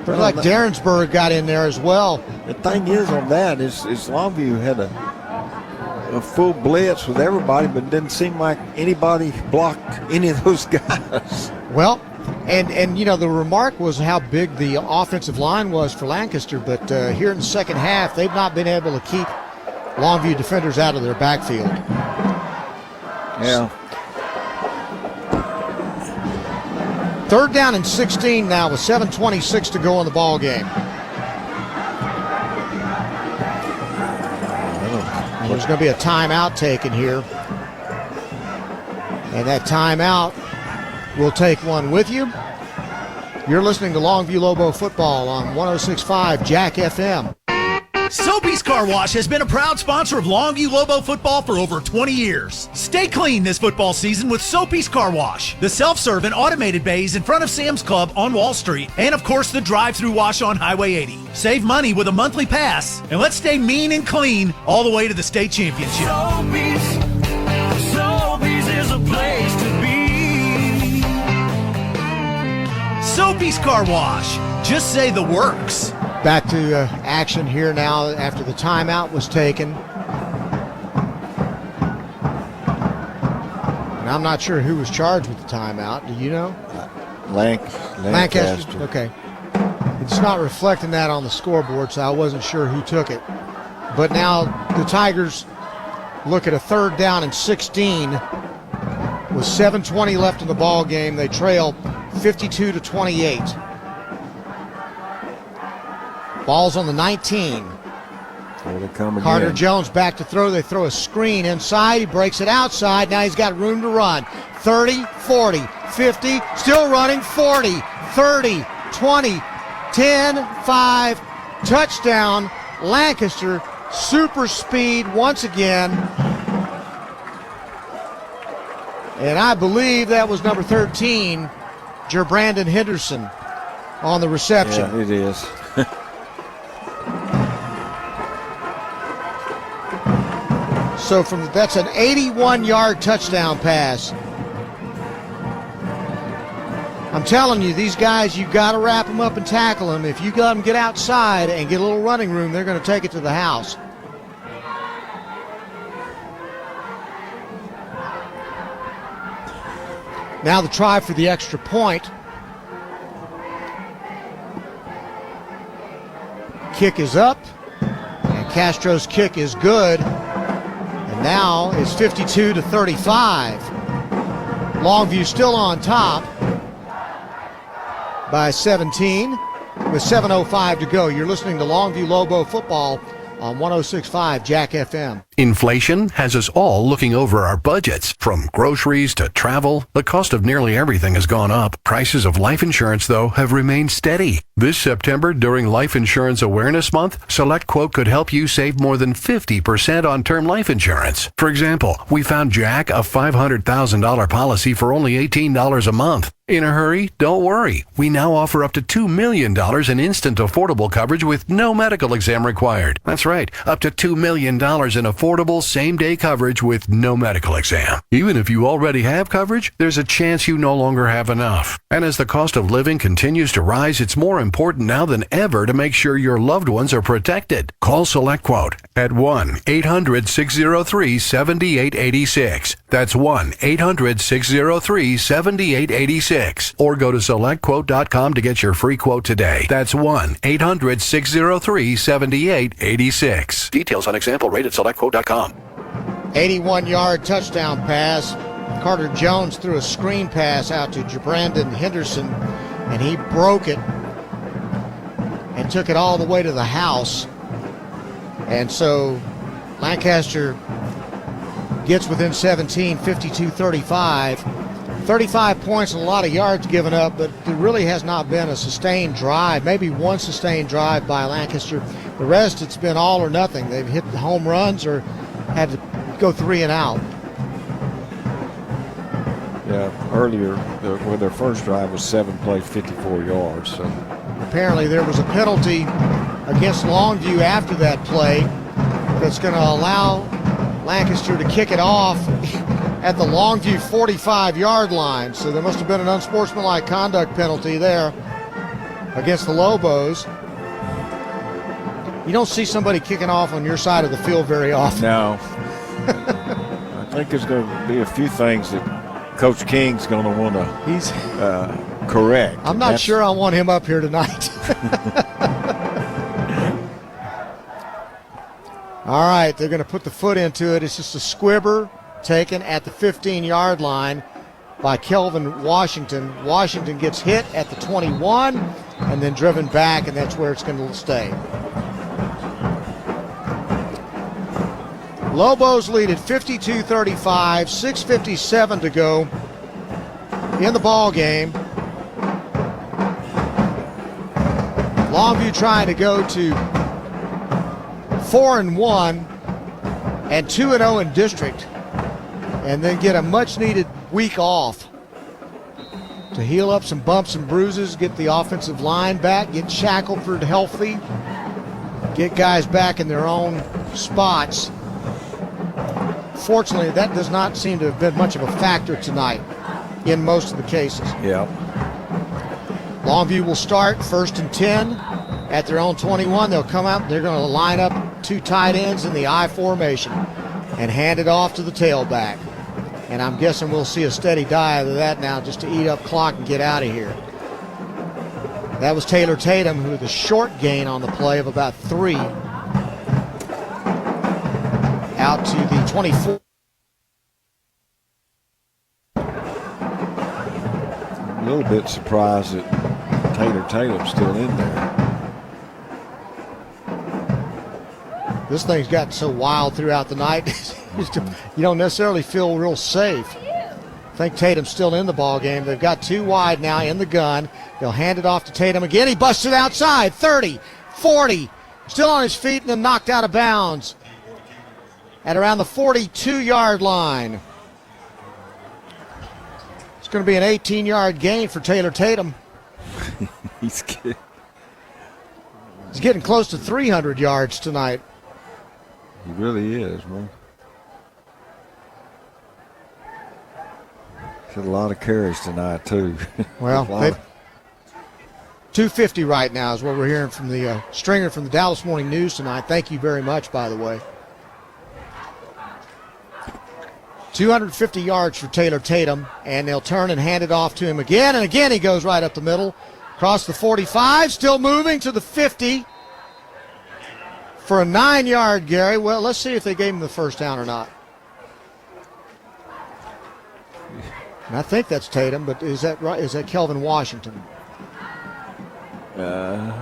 Looks like Darrensburg got in there as well. The thing is on that is Longview had a full blitz with everybody, but it didn't seem like anybody blocked any of those guys. Well, and you know, the remark was how big the offensive line was for Lancaster, but here in the second half, they've not been able to keep Longview defenders out of their backfield. Yeah. 3rd down and 16 now with 7:26 to go in the ball game. And there's going to be a timeout taken here. And that timeout, we'll take one with you. You're listening to Longview Lobo football on 106.5 Jack FM. Soapy's Car Wash has been a proud sponsor of Longview Lobo football for over 20 years. Stay clean this football season with Soapy's Car Wash. The self-serve and automated bays in front of Sam's Club on Wall Street. And of course the drive-through wash on Highway 80. Save money with a monthly pass. And let's stay mean and clean all the way to the state championship. Soapy's is a place to be. Soapy's Car Wash. Just say the works. Back to action here now after the timeout was taken. And I'm not sure who was charged with the timeout. Do you know? Lancaster. Okay. It's not reflecting that on the scoreboard, so I wasn't sure who took it. But now the Tigers look at a 3rd down and 16 with 7:20 left in the ball game. They trail 52-28. Ball's on the 19. Carter Jones back to throw. They throw a screen inside. He breaks it outside. Now he's got room to run. 30, 40, 50, still running. 40, 30, 20, 10, 5, touchdown. Lancaster, super speed once again. And I believe that was number 13, Brandon Henderson, on the reception. Yeah, it is. So that's an 81-yard touchdown pass. I'm telling you, these guys, you've got to wrap them up and tackle them. If you let them get outside and get a little running room, they're going to take it to the house. Now the try for the extra point. Kick is up, and Castro's kick is good. And now it's 52-35. Longview still on top by 17 with 7:05 to go. You're listening to Longview Lobo football on 106.5 Jack FM. Inflation has us all looking over our budgets. From groceries to travel, the cost of nearly everything has gone up. Prices of life insurance, though, have remained steady. This September, during Life Insurance Awareness Month, Select Quote could help you save more than 50% on term life insurance. For example, we found Jack a $500,000 policy for only $18 a month. In a hurry? Don't worry. We now offer up to $2 million in instant affordable coverage with no medical exam required. That's right, up to $2 million in affordable same-day coverage with no medical exam. Even if you already have coverage, there's a chance you no longer have enough. And as the cost of living continues to rise, it's more important now than ever to make sure your loved ones are protected. Call Select Quote at 1-800-603-7886. That's 1-800-603-7886. Or go to SelectQuote.com to get your free quote today. That's 1-800-603-7886. Details on example rate at SelectQuote.com. 81-yard touchdown pass. Carter Jones threw a screen pass out to Brandon Henderson, and he broke it and took it all the way to the house. And so Lancaster gets within 17, 52-35. 35 points and a lot of yards given up, but there really has not been a sustained drive, maybe one sustained drive by Lancaster. The rest, it's been all or nothing. They've hit the home runs or had to go 3 and out. Yeah, earlier, their first drive was 7 plays, 54 yards. So apparently there was a penalty against Longview after that play that's going to allow Lancaster to kick it off at the Longview 45-yard line. So there must have been an unsportsmanlike conduct penalty there against the Lobos. You don't see somebody kicking off on your side of the field very often. No. I think there's going to be a few things that Coach King's going to want to correct. I'm not sure I want him up here tonight. All right, they're going to put the foot into it. It's just a squibber taken at the 15-yard line. by Kelvin Washington. Washington gets hit at the 21 and then driven back, and that's where it's going to stay. Lobos lead at 52-35, 6:57 to go in the ball game. Longview trying to go to 4-1 and 2-0 in district, and then get a much-needed week off to heal up some bumps and bruises, get the offensive line back, get Shackelford healthy, get guys back in their own spots. Fortunately, that does not seem to have been much of a factor tonight in most of the cases. Yeah. Longview will start 1st and 10 at their own 21. They'll come out, they're going to line up 2 tight ends in the I formation and hand it off to the tailback. And I'm guessing we'll see a steady dive of that now just to eat up clock and get out of here. That was Taylor Tatum, who had the short gain on the play of about 3. Out to the 24. A little bit surprised that Taylor Tatum's still in there. This thing's gotten so wild throughout the night. You don't necessarily feel real safe. I think Tatum's still in the ball game. They've got 2 wide now in the gun. They'll hand it off to Tatum again. He busts it outside. 30, 40. Still on his feet and then knocked out of bounds at around the 42-yard line. It's going to be an 18-yard gain for Taylor Tatum. He's getting close to 300 yards tonight. He really is, man. He's had a lot of carries tonight, too. Well, 250 right now is what we're hearing from the stringer from the Dallas Morning News tonight. Thank you very much, by the way. 250 yards for Taylor Tatum, and they'll turn and hand it off to him again, and again he goes right up the middle, across the 45, still moving to the 50 for a 9-yard Gary. Well, let's see if they gave him the first down or not. And I think that's Tatum, but is that right? Is that Kelvin Washington? Man,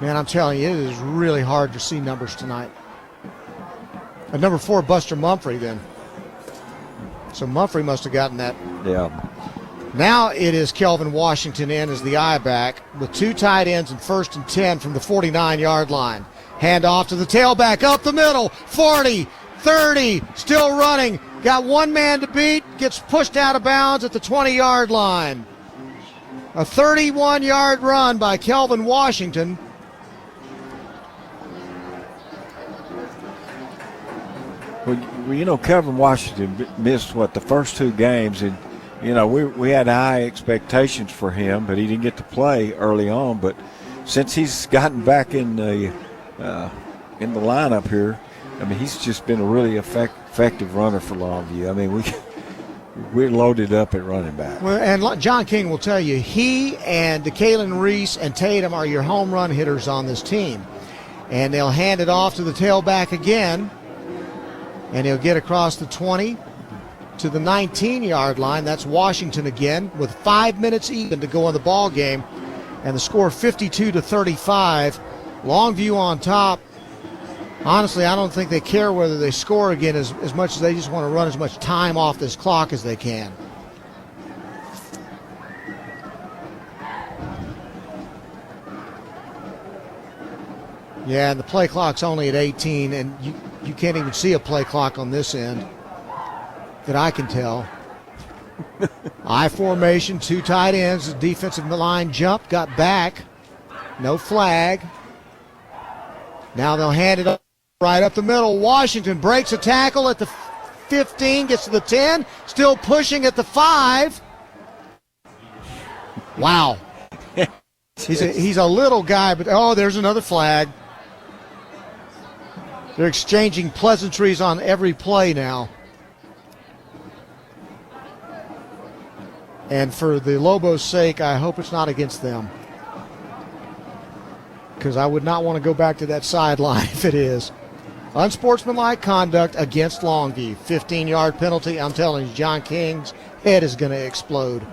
I'm telling you, it is really hard to see numbers tonight. At number 4, Buster Humphrey then. So Humphrey must have gotten that. Yeah. Now it is Kelvin Washington in as the I-back with 2 tight ends and 1st and 10 from the 49-yard line. Hand off to the tailback up the middle. 40, 30, still running. Got 1 man to beat. Gets pushed out of bounds at the 20-yard line. A 31-yard run by Kelvin Washington. Well, you know, Kelvin Washington missed, the first 2 games, and, you know, we had high expectations for him, but he didn't get to play early on. But since he's gotten back in the lineup here, I mean, he's just been a really effective runner for Longview. I mean, we're loaded up at running back. Well, and John King will tell you, he and DeKalen Reese and Tatum are your home run hitters on this team. And they'll hand it off to the tailback again. And he'll get across the 20 to the 19-yard line. That's Washington again with 5 minutes even to go in the ball game. And the score 52-35. Longview on top. Honestly, I don't think they care whether they score again as much as they just want to run as much time off this clock as they can. Yeah, and the play clock's only at 18, and you can't even see a play clock on this end that I can tell. I formation, 2 tight ends. The defensive line jumped, got back. No flag. Now they'll hand it up right up the middle. Washington breaks a tackle at the 15, gets to the 10, still pushing at the 5. Wow. He's a little guy, but there's another flag. They're exchanging pleasantries on every play now. And for the Lobos' sake, I hope it's not against them, because I would not want to go back to that sideline if it is. Unsportsmanlike conduct against Longview. 15-yard penalty. I'm telling you, John King's head is going to explode.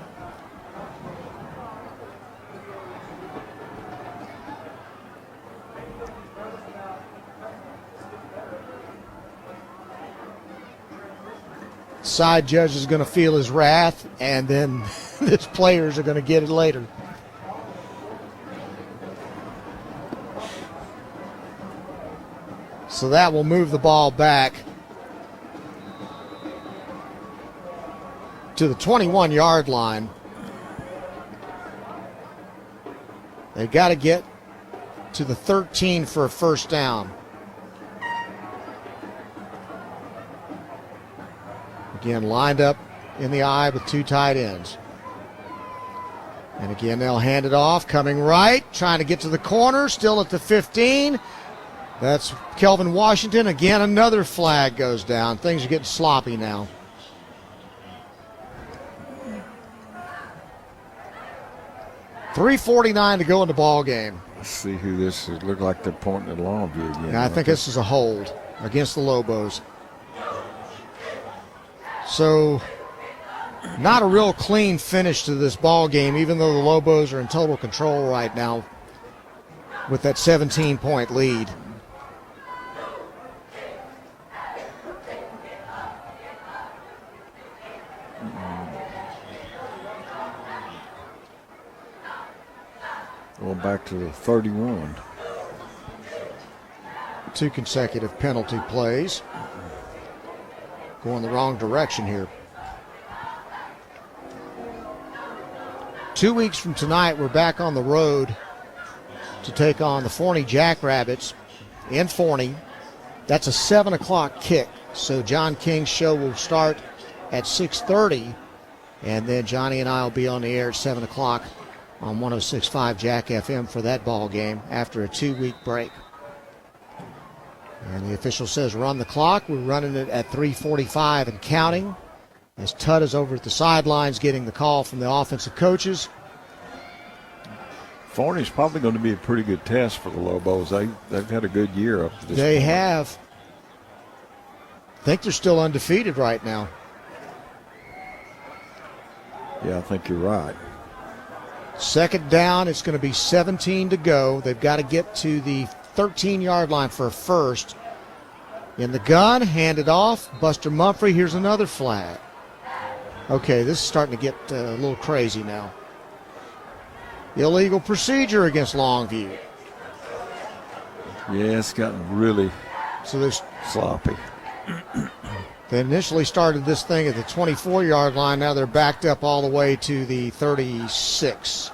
Side judge is going to feel his wrath, and then his players are going to get it later. So that will move the ball back to the 21-yard line. They've got to get to the 13 for a first down. Again, lined up in the eye with two tight ends. And again, they'll hand it off, coming right, trying to get to the corner, still at the 15. That's Kelvin Washington. Again, another flag goes down. Things are getting sloppy now. .349 to go in the ball game. Let's see who this is. Look like they're pointing at Longview again. Now, I think this is a hold against the Lobos. So, not a real clean finish to this ball game, even though the Lobos are in total control right now with that 17-point lead. Going back to the 31. Two consecutive penalty plays. Going the wrong direction here. 2 weeks from tonight, we're back on the road to take on the Forney Jackrabbits in Forney. That's a 7 o'clock kick. So John King's show will start at 6:30, and then Johnny and I will be on the air at 7 o'clock on 106.5 Jack FM for that ball game after a 2-week break. And the official says run the clock. We're running it at 3:45 and counting as Tutt is over at the sidelines getting the call from the offensive coaches. Forney's probably going to be a pretty good test for the Lobos. They've had a good year up to this They point. have. I think they're still undefeated right now. Yeah, I think you're right. Second down, it's going to be 17 to go. They've got to get to the 13-yard line for a first. In the gun, handed off. Buster Humphrey, here's another flag. Okay, this is starting to get a little crazy now. Illegal procedure against Longview. Yeah, it's gotten really sloppy. They initially started this thing at the 24-yard line. Now they're backed up all the way to the 36.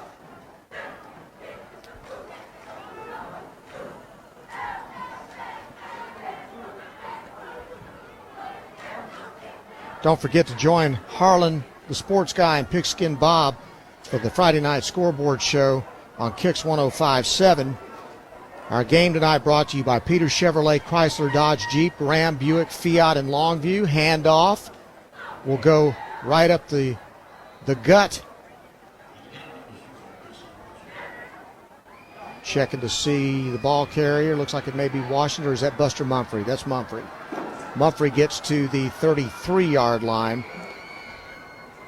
Don't forget to join Harlan, the sports guy, and Pigskin Bob for the Friday night scoreboard show on Kicks 105.7. Our game tonight brought to you by Peter Chevrolet, Chrysler, Dodge, Jeep, Ram, Buick, Fiat, and Longview. Handoff will go right up the gut. Checking to see the ball carrier. Looks like it may be Washington, or is that Buster Humphrey? That's Humphrey. Humphrey gets to the 33-yard line.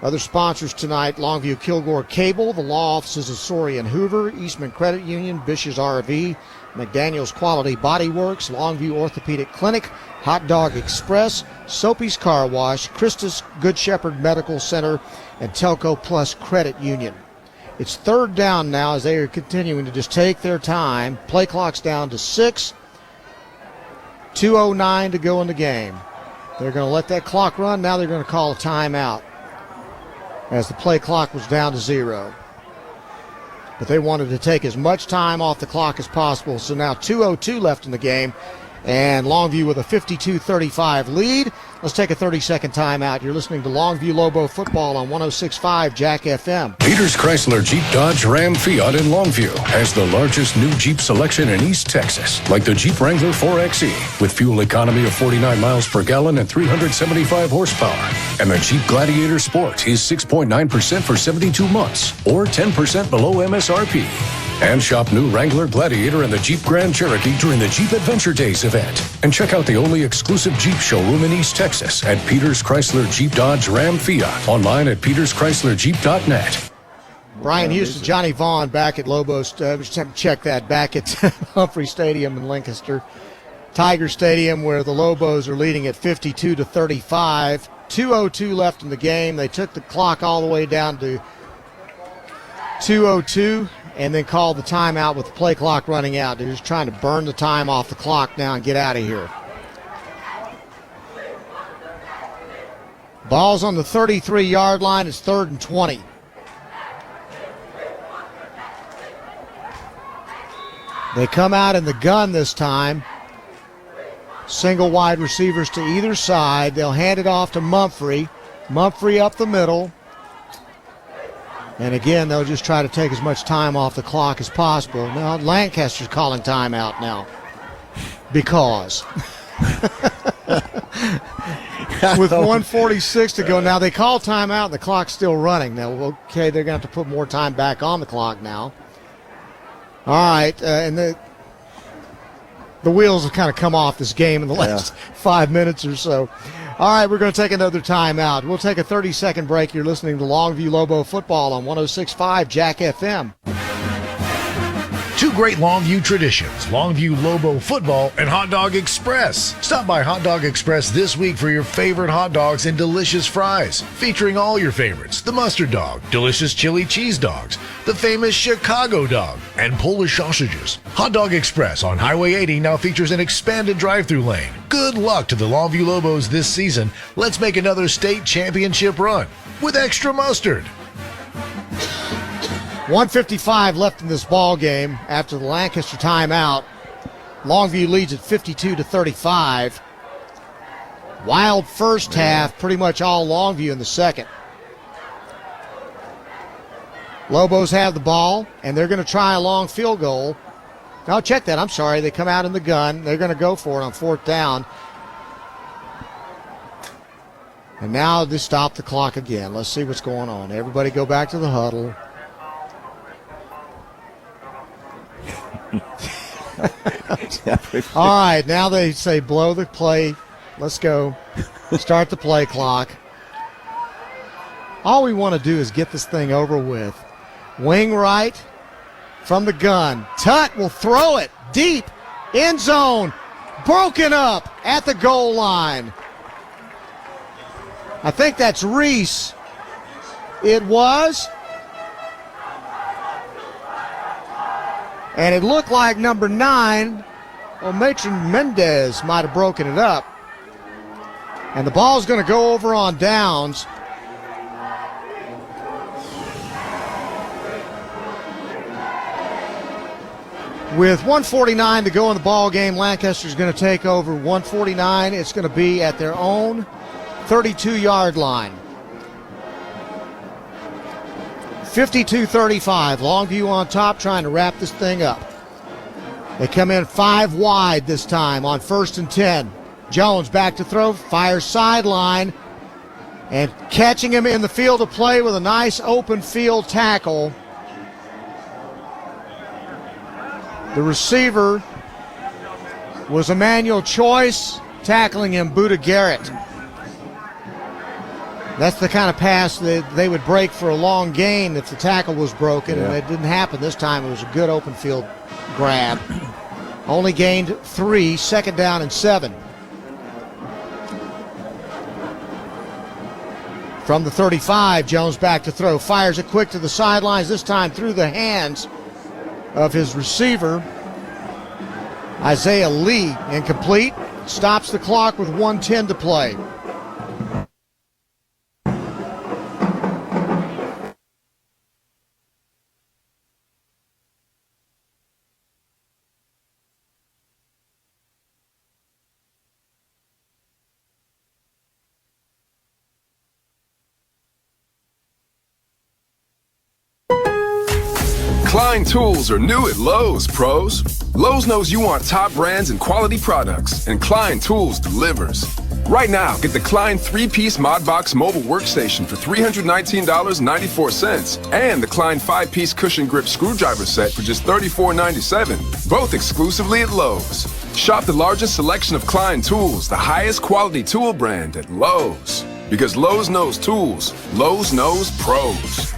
Other sponsors tonight: Longview Kilgore Cable, the law offices of Sorey and Hoover, Eastman Credit Union, Bish's RV, McDaniel's Quality Body Works, Longview Orthopedic Clinic, Hot Dog Express, Soapy's Car Wash, Christus Good Shepherd Medical Center, and Telco Plus Credit Union. It's third down now as they are continuing to just take their time. Play clock's down to 6. 2:09 to go in the game. They're going to let that clock run. Now they're going to call a timeout as the play clock was down to 0. But they wanted to take as much time off the clock as possible. So now 2:02 left in the game, and Longview with a 52-35 lead. Let's take a 30-second timeout. You're listening to Longview Lobo football on 106.5 Jack FM. Peters Chrysler Jeep Dodge Ram Fiat in Longview has the largest new Jeep selection in East Texas, like the Jeep Wrangler 4xe with fuel economy of 49 miles per gallon and 375 horsepower. And the Jeep Gladiator Sport is 6.9% for 72 months or 10% below MSRP. And shop new Wrangler, Gladiator, and the Jeep Grand Cherokee during the Jeep Adventure Days event. And check out the only exclusive Jeep showroom in East Texas at Peters Chrysler Jeep Dodge Ram Fiat. Online at peterschryslerjeep.net. Brian Houston, Johnny Vaughn back at Lobos. Just have to check that back at Humphrey Stadium in Lancaster. Tiger Stadium, where the Lobos are leading at 52-35. 2:02 left in the game. They took the clock all the way down to 2:02 and then called the timeout with the play clock running out. They're just trying to burn the time off the clock now and get out of here. Ball's on the 33-yard line. It's 3rd and 20. They come out in the gun this time. Single wide receivers to either side. They'll hand it off to Humphrey. Humphrey up the middle. And again, they'll just try to take as much time off the clock as possible. Now, Lancaster's calling timeout now. Because. With 1:46 to go. Now, they call timeout and the clock's still running. Now, okay, they're going to have to put more time back on the clock now. All right, and the wheels have kind of come off this game in the last 5 minutes or so. All right, we're going to take another timeout. We'll take a 30-second break. You're listening to Longview Lobo Football on 106.5 Jack FM. Two great Longview traditions, Longview Lobo Football and Hot Dog Express. Stop by Hot Dog Express this week for your favorite hot dogs and delicious fries, featuring all your favorites: the mustard dog, delicious chili cheese dogs, the famous Chicago dog, and Polish sausages. Hot Dog Express on Highway 80 now features an expanded drive-through lane. Good luck to the Longview Lobos this season. Let's make another state championship run with extra mustard. 1:55 left in this ball game after the Lancaster timeout. Longview leads at 52-35. Wild first half, pretty much all Longview in the second. Lobos have the ball, and they're going to try a long field goal. Now check that, I'm sorry. They come out in the gun. They're going to go for it on 4th down. And now they stop the clock again. Let's see what's going on. Everybody go back to the huddle. All right, now they say blow the play. Let's go. Start the play clock. All we want to do is get this thing over with. Wing right from the gun. Tutt will throw it deep. End zone. Broken up at the goal line. I think that's Reese. It was. And it looked like number 9, Matron Mendez, might have broken it up. And the ball's going to go over on downs. With 1:49 to go in the ball game, Lancaster's going to take over 1:49. It's going to be at their own 32-yard line. 52-35. Longview on top, trying to wrap this thing up. They come in 5 wide this time on 1st and 10. Jones back to throw, fires sideline, and catching him in the field of play with a nice open field tackle. The receiver was Emmanuel Choice, tackling him Buddha Garrett. That's the kind of pass that they would break for a long gain if the tackle was broken, and it didn't happen this time. It was a good open field grab. Only gained 3, 2nd down and 7. From the 35, Jones back to throw. Fires it quick to the sidelines, this time through the hands of his receiver, Isaiah Lee. Incomplete. Stops the clock with 1:10 to play. Klein Tools are new at Lowe's, pros. Lowe's knows you want top brands and quality products, and Klein Tools delivers. Right now, get the Klein 3-piece Modbox mobile workstation for $319.94 and the Klein 5-piece cushion grip screwdriver set for just $34.97, both exclusively at Lowe's. Shop the largest selection of Klein tools, the highest quality tool brand at Lowe's. Because Lowe's knows tools, Lowe's knows pros.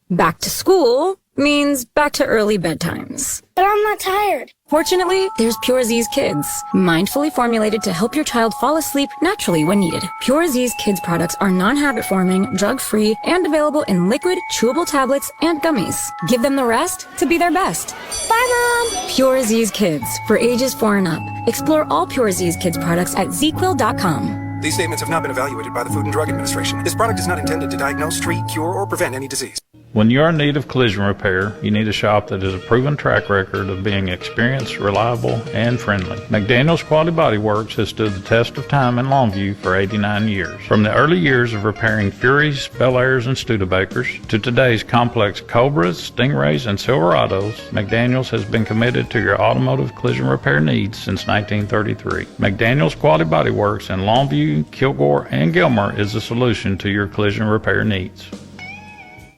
Back to school means back to early bedtimes. But I'm not tired. Fortunately, there's Pure Z's Kids, mindfully formulated to help your child fall asleep naturally when needed. Pure Z's Kids products are non-habit forming, drug-free, and available in liquid, chewable tablets, and gummies. Give them the rest to be their best. Bye, Mom! Pure Z's Kids, for ages 4 and up. Explore all Pure Z's Kids products at zquill.com. These statements have not been evaluated by the Food and Drug Administration. This product is not intended to diagnose, treat, cure, or prevent any disease. When you're in need of collision repair, you need a shop that has a proven track record of being experienced, reliable, and friendly. McDaniel's Quality Body Works has stood the test of time in Longview for 89 years. From the early years of repairing Furies, Bel Airs, and Studebakers to today's complex Cobras, Stingrays, and Silverados, McDaniel's has been committed to your automotive collision repair needs since 1933. McDaniel's Quality Body Works in Longview, Kilgore, and Gilmer is the solution to your collision repair needs.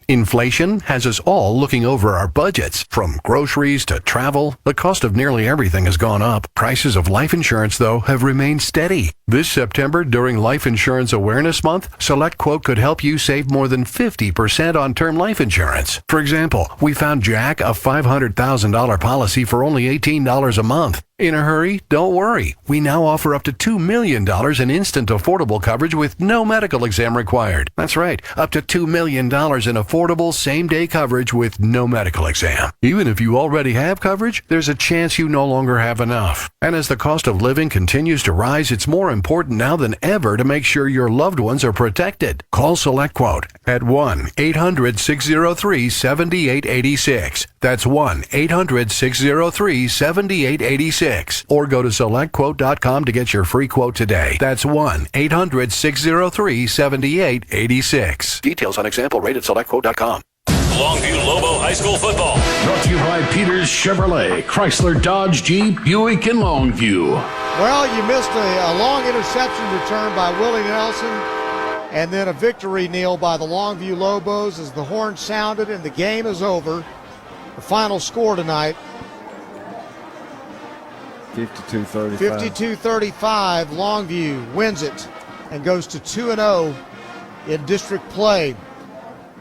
Inflation has us all looking over our budgets. From groceries to travel, the cost of nearly everything has gone up. Prices of life insurance, though, have remained steady. This September, during Life Insurance Awareness Month, SelectQuote could help you save more than 50% on term life insurance. For example, we found Jack a $500,000 policy for only $18 a month. In a hurry? Don't worry. We now offer up to $2 million in instant affordable coverage with no medical exam required. That's right, up to $2 million in affordable same-day coverage with no medical exam. Even if you already have coverage, there's a chance you no longer have enough. And as the cost of living continues to rise, it's more important now than ever to make sure your loved ones are protected. Call SelectQuote at 1-800-603-7886. That's 1-800-603-7886. Or go to SelectQuote.com to get your free quote today. That's 1-800-603-7886. Details on example rate at SelectQuote.com. Longview Lobo High School football. Brought to you by Peters Chevrolet, Chrysler, Dodge, Jeep, Buick, and Longview. Well, you missed a long interception return by Willie Nelson, and then a victory kneel by the Longview Lobos as the horn sounded and the game is over. The final score tonight, 52-35. 52-35. Longview wins it and goes to 2-0 in district play.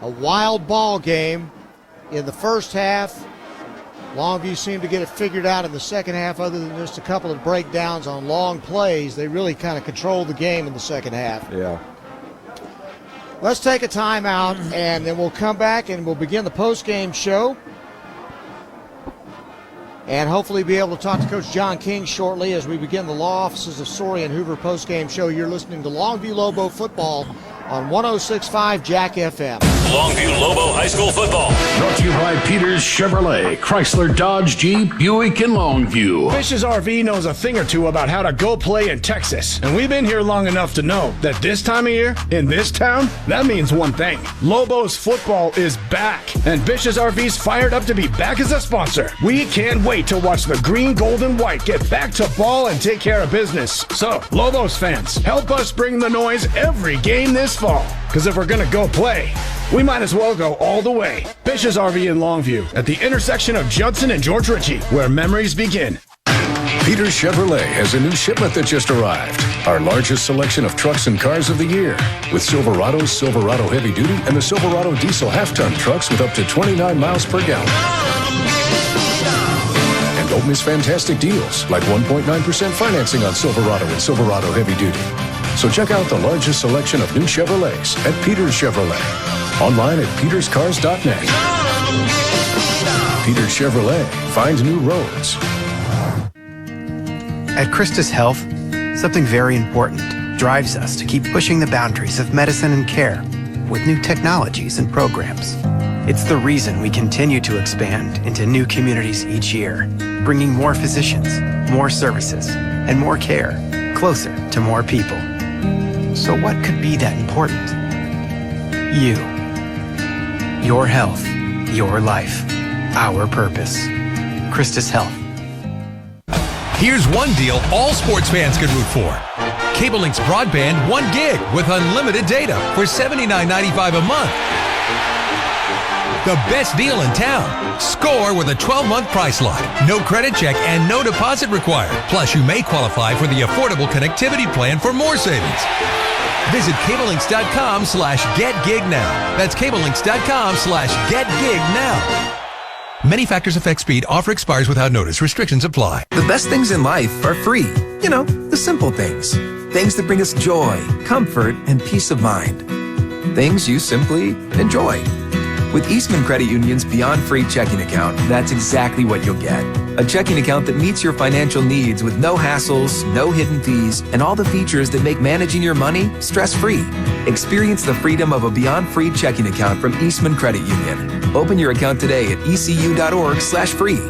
A wild ball game in the first half. Longview seemed to get it figured out in the second half, other than just a couple of breakdowns on long plays. They really kind of controlled the game in the second half. Yeah. Let's take a timeout, and then we'll come back and we'll begin the post-game show. And hopefully be able to talk to Coach John King shortly as we begin the law offices of Soria and Hoover post-game show. You're listening to Longview Lobo football on 106.5 Jack FM. Longview Lobo High School football. Brought to you by Peters Chevrolet, Chrysler, Dodge, Jeep, Buick, and Longview. Fish's RV knows a thing or two about how to go play in Texas. And we've been here long enough to know that this time of year, in this town, that means one thing. Lobos football is back. And Fish's RV's fired up to be back as a sponsor. We can't wait to watch the green, gold, and white get back to ball and take care of business. So, Lobos fans, help us bring the noise every game this fall. Because if we're going to go play, we might as well go all the way. Fish's RV in Longview at the intersection of Judson and George Ritchie, where memories begin. Peters Chevrolet has a new shipment that just arrived. Our largest selection of trucks and cars of the year. With Silverados, Silverado Heavy Duty, and the Silverado Diesel half-ton trucks with up to 29 miles per gallon. And don't miss fantastic deals, like 1.9% financing on Silverado and Silverado Heavy Duty. So check out the largest selection of new Chevrolets at Peters Chevrolet. Online at peterscars.net. Peters Chevrolet. Find new roads. At Christus Health, something very important drives us to keep pushing the boundaries of medicine and care with new technologies and programs. It's the reason we continue to expand into new communities each year, bringing more physicians, more services, and more care closer to more people. So what could be that important? You. Your health. Your life. Our purpose. Christus Health. Here's one deal all sports fans can root for. Cable Link's broadband 1 gig with unlimited data for $79.95 a month. The best deal in town. Score with a 12-month price lock. No credit check and no deposit required. Plus, you may qualify for the affordable connectivity plan for more savings. Visit cablelinks.com/getgignow. That's cablelinks.com/getgignow. Many factors affect speed. Offer expires without notice. Restrictions apply. The best things in life are free. You know, the simple things. Things that bring us joy, comfort, and peace of mind. Things you simply enjoy. With Eastman Credit Union's Beyond Free checking account, that's exactly what you'll get. A checking account that meets your financial needs with no hassles, no hidden fees, and all the features that make managing your money stress-free. Experience the freedom of a Beyond Free checking account from Eastman Credit Union. Open your account today at ecu.org/free.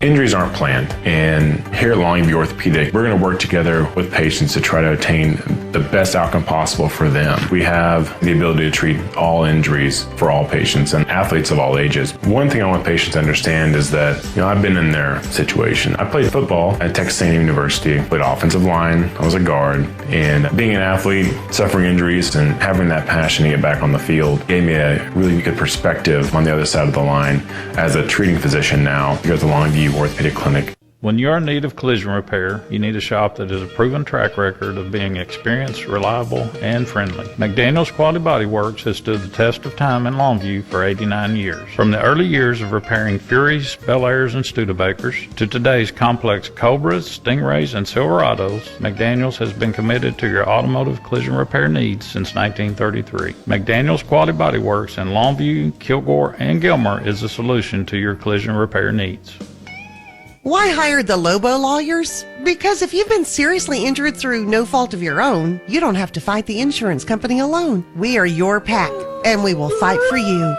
Injuries aren't planned, and here at Longview Orthopedic, we're going to work together with patients to try to attain the best outcome possible for them. We have the ability to treat all injuries for all patients and athletes of all ages. One thing I want patients to understand is that, I've been in their situation. I played football at Texas A&M University, played offensive line, I was a guard, and being an athlete, suffering injuries, and having that passion to get back on the field gave me a really good perspective on the other side of the line as a treating physician now here at the Longview Orthopedic Clinic. When you're in need of collision repair, you need a shop that has a proven track record of being experienced, reliable, and friendly. McDaniel's Quality Body Works has stood the test of time in Longview for 89 years. From the early years of repairing Furies, Bel Airs, and Studebakers to today's complex Cobras, Stingrays, and Silverados, McDaniel's has been committed to your automotive collision repair needs since 1933. McDaniel's Quality Body Works in Longview, Kilgore, and Gilmer is the solution to your collision repair needs. Why hire the Lobo lawyers? Because if you've been seriously injured through no fault of your own, you don't have to fight the insurance company alone. We are your pack, and we will fight for you.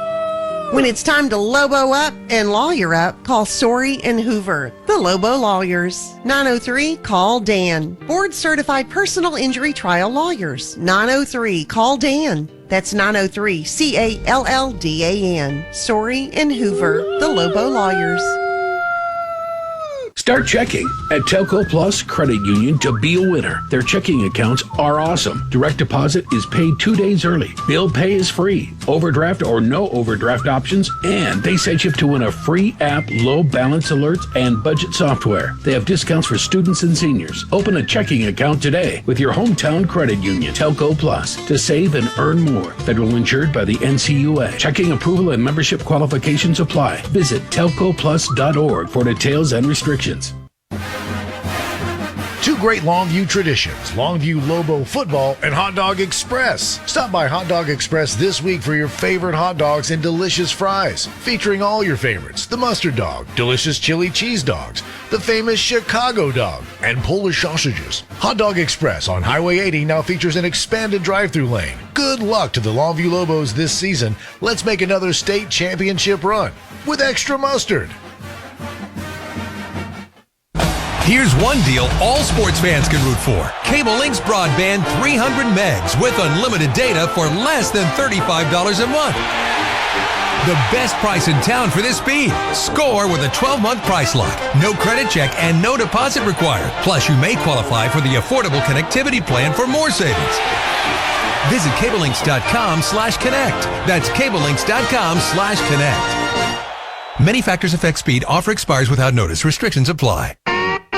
When it's time to Lobo up and lawyer up, call Sorey and Hoover, the Lobo lawyers. 903-CALL-DAN. Board-certified personal injury trial lawyers. 903-CALL-DAN. That's 903-CALLDAN. Sorey and Hoover, the Lobo lawyers. Start checking at Telco Plus Credit Union to be a winner. Their checking accounts are awesome. Direct deposit is paid 2 days early. Bill pay is free. Overdraft or no overdraft options. And they set you up to win a free app, low balance alerts, and budget software. They have discounts for students and seniors. Open a checking account today with your hometown credit union, Telco Plus, to save and earn more. Federal insured by the NCUA. Checking approval and membership qualifications apply. Visit telcoplus.org for details and restrictions. Two great Longview traditions, Longview Lobo Football and Hot Dog Express. Stop by Hot Dog Express this week for your favorite hot dogs and delicious fries, featuring all your favorites, the mustard dog, delicious chili cheese dogs, the famous Chicago dog, and Polish sausages. Hot Dog Express on Highway 80 now features an expanded drive-through lane. Good luck to the Longview Lobos this season. Let's make another state championship run with extra mustard. Here's one deal all sports fans can root for. Cable Link's broadband 300 megs with unlimited data for less than $35 a month. The best price in town for this speed. Score with a 12-month price lock. No credit check and no deposit required. Plus, you may qualify for the affordable connectivity plan for more savings. Visit cablelinks.com/connect. That's cablelinks.com/connect. Many factors affect speed. Offer expires without notice. Restrictions apply.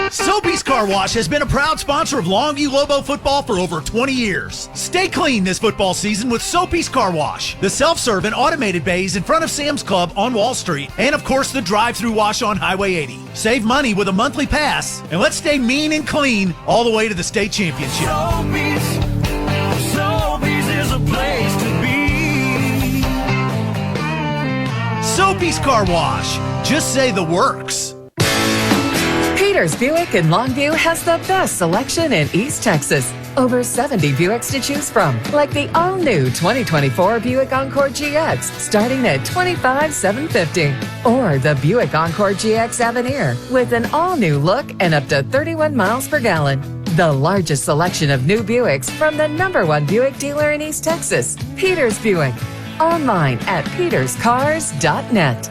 Soapy's Car Wash has been a proud sponsor of Longview Lobo football for over 20 years. Stay clean this football season with Soapy's Car Wash. The self-serve and automated bays in front of Sam's Club on Wall Street. And of course the drive-through wash on Highway 80. Save money with a monthly pass. And let's stay mean and clean all the way to the state championship. Soapy's is a place to be. Soapy's Car Wash. Just say the works. Peters Buick in Longview has the best selection in East Texas. Over 70 Buicks to choose from, like the all-new 2024 Buick Encore GX, starting at $25,750. Or the Buick Encore GX Avenir, with an all-new look and up to 31 miles per gallon. The largest selection of new Buicks from the #1 Buick dealer in East Texas, Peters Buick. Online at peterscars.net.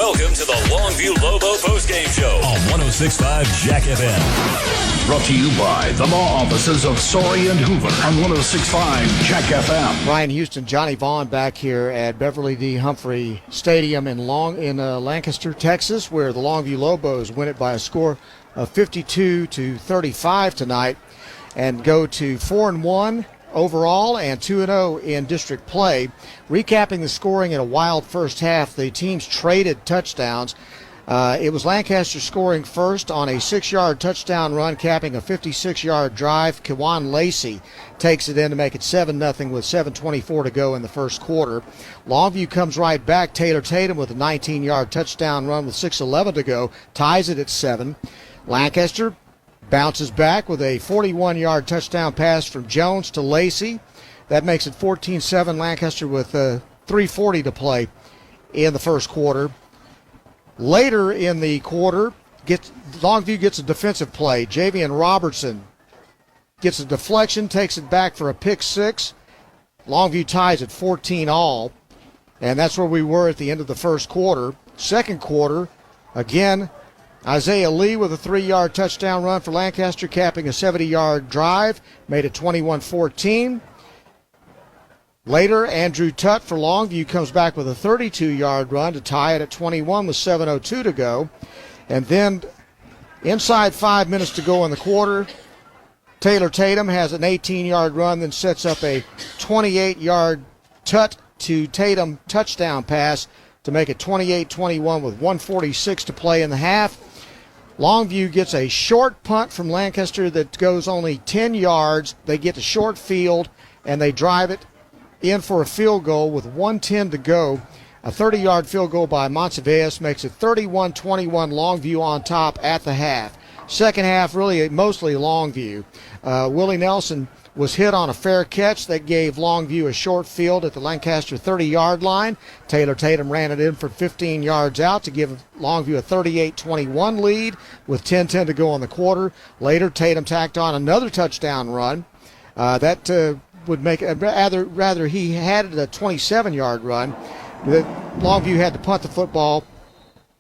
Welcome to the Longview Lobo postgame show on 106.5 Jack FM. Brought to you by the law offices of Sorey and Hoover on 106.5 Jack FM. Ryan Houston, Johnny Vaughn back here at Beverly D. Humphrey Stadium in Lancaster, Texas, where the Longview Lobos win it by a score of 52-35 tonight and go to 4-1 overall and 2-0 in district play. Recapping the scoring in a wild first half, the teams traded touchdowns. It was Lancaster scoring first on a 6-yard touchdown run, capping a 56-yard drive. Kiwan Lacey takes it in to make it 7-0 with 7:24 to go in the first quarter. Longview comes right back. Taylor Tatum with a 19-yard touchdown run with 6:11 to go, ties it at 7. Lancaster bounces back with a 41-yard touchdown pass from Jones to Lacey. That makes it 14-7. Lancaster with 3:40 to play in the first quarter. Later in the quarter, Longview gets a defensive play. Javian Robertson gets a deflection, takes it back for a pick six. Longview ties at 14-all, and that's where we were at the end of the first quarter. Second quarter, again, Isaiah Lee with a 3-yard touchdown run for Lancaster, capping a 70-yard drive, made it 21-14. Later, Andrew Tutt for Longview comes back with a 32-yard run to tie it at 21 with 7:02 to go. And then, inside 5 minutes to go in the quarter, Taylor Tatum has an 18-yard run, then sets up a 28-yard Tutt to Tatum touchdown pass to make it 28-21 with 1:46 to play in the half. Longview gets a short punt from Lancaster that goes only 10 yards. They get the short field, and they drive it in for a field goal with 1:10 to go. A 30-yard field goal by Montevideo makes it 31-21, Longview on top at the half. Second half, really mostly Longview. Willie Nelson was hit on a fair catch that gave Longview a short field at the Lancaster 30-yard line. Taylor Tatum ran it in for 15 yards out to give Longview a 38-21 lead with 10:10 to go in the quarter. Later, Tatum tacked on another touchdown run. That would make rather he had a 27-yard run. Longview had to punt the football.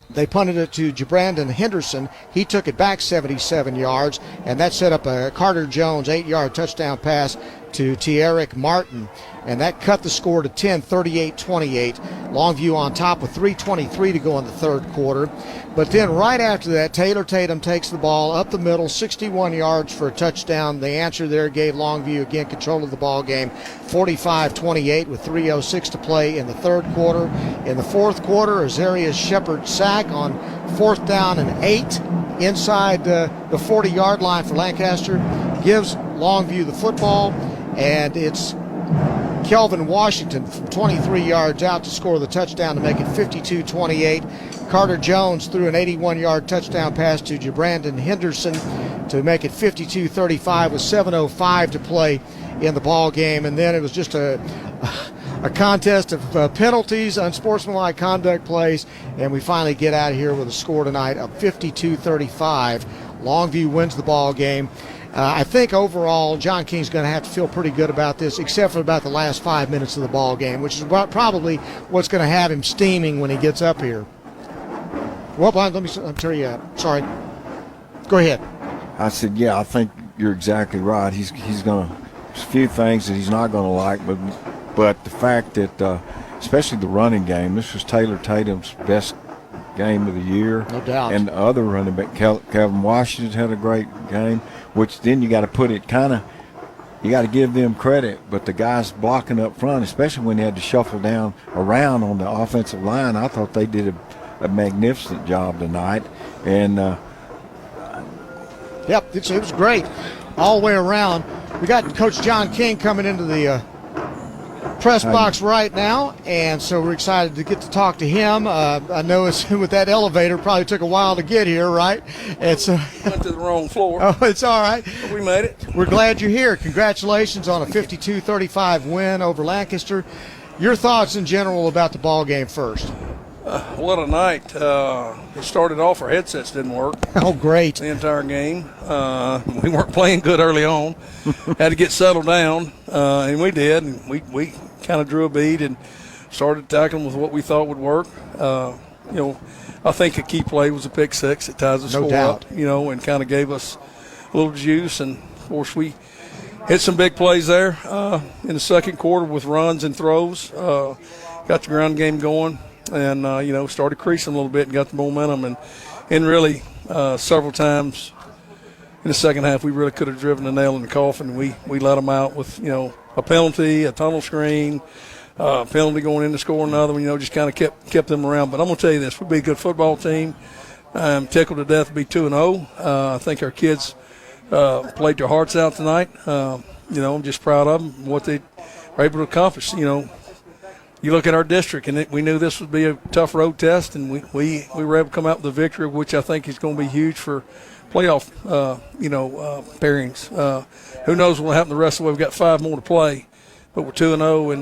They punted it to Jabrandon Henderson. He took it back 77 yards, and that set up a Carter Jones 8-yard touchdown pass to Tierick Martin, and that cut the score to 10, 38-28. Longview on top with 3:23 to go in the third quarter. But then right after that, Taylor Tatum takes the ball up the middle, 61 yards for a touchdown. The answer there gave Longview again control of the ball game, 45-28 with 3:06 to play in the third quarter. In the fourth quarter, Azarius Shepard sack on 4th down and 8 inside the 40-yard line for Lancaster gives Longview the football, and it's Kelvin Washington from 23 yards out to score the touchdown to make it 52-28. Carter Jones threw an 81-yard touchdown pass to Jabrandon Henderson to make it 52-35 with 7:05 to play in the ball game. And then it was just a contest of penalties, unsportsmanlike conduct plays, and we finally get out of here with a score tonight of 52-35. Longview wins the ball game. I think overall John King's going to have to feel pretty good about this, except for about the last 5 minutes of the ball game, which is probably what's going to have him steaming when he gets up here. Well, let me tell you. Sorry. Go ahead. I said, yeah, I think you're exactly right. He's going to. There's a few things that he's not going to like, but the fact that, especially the running game, this was Taylor Tatum's best game of the year. No doubt. And the other running back, Calvin Washington, had a great game, which then you got to put it you got to give them credit, but the guys blocking up front, especially when they had to shuffle down around on the offensive line, I thought they did a magnificent job tonight. And yep, it was great all the way around. We got Coach John King coming into the press box right now, and so we're excited to get to talk to him. I know it's with that elevator, probably took a while to get here, right? And so went to the wrong floor. Oh, it's all right. But we made it. We're glad you're here. Congratulations on a 52-35 win over Lancaster. Your thoughts in general about the ball game first? What a night. It started off, our headsets didn't work. Oh, great. The entire game. We weren't playing good early on. Had to get settled down, and we did. And we kind of drew a bead and started tackling with what we thought would work. I think a key play was a pick six. It ties the No score doubt. up, and kind of gave us a little juice. And, of course, we hit some big plays there in the second quarter with runs and throws. Got the ground game going and, started creasing a little bit and got the momentum. And really several times in the second half we really could have driven the nail in the coffin. We let them out with, a penalty, a tunnel screen, penalty going in to score another one, just kind of kept them around. But I'm going to tell you this, we'll be a good football team. I'm tickled to death to be 2-0. I think our kids played their hearts out tonight. I'm just proud of them, what they were able to accomplish. You look at our district, and we knew this would be a tough road test, and we were able to come out with a victory, which I think is going to be huge for playoff, pairings. Who knows what will happen the rest of the way? We've got 5 more to play, but we're 2-0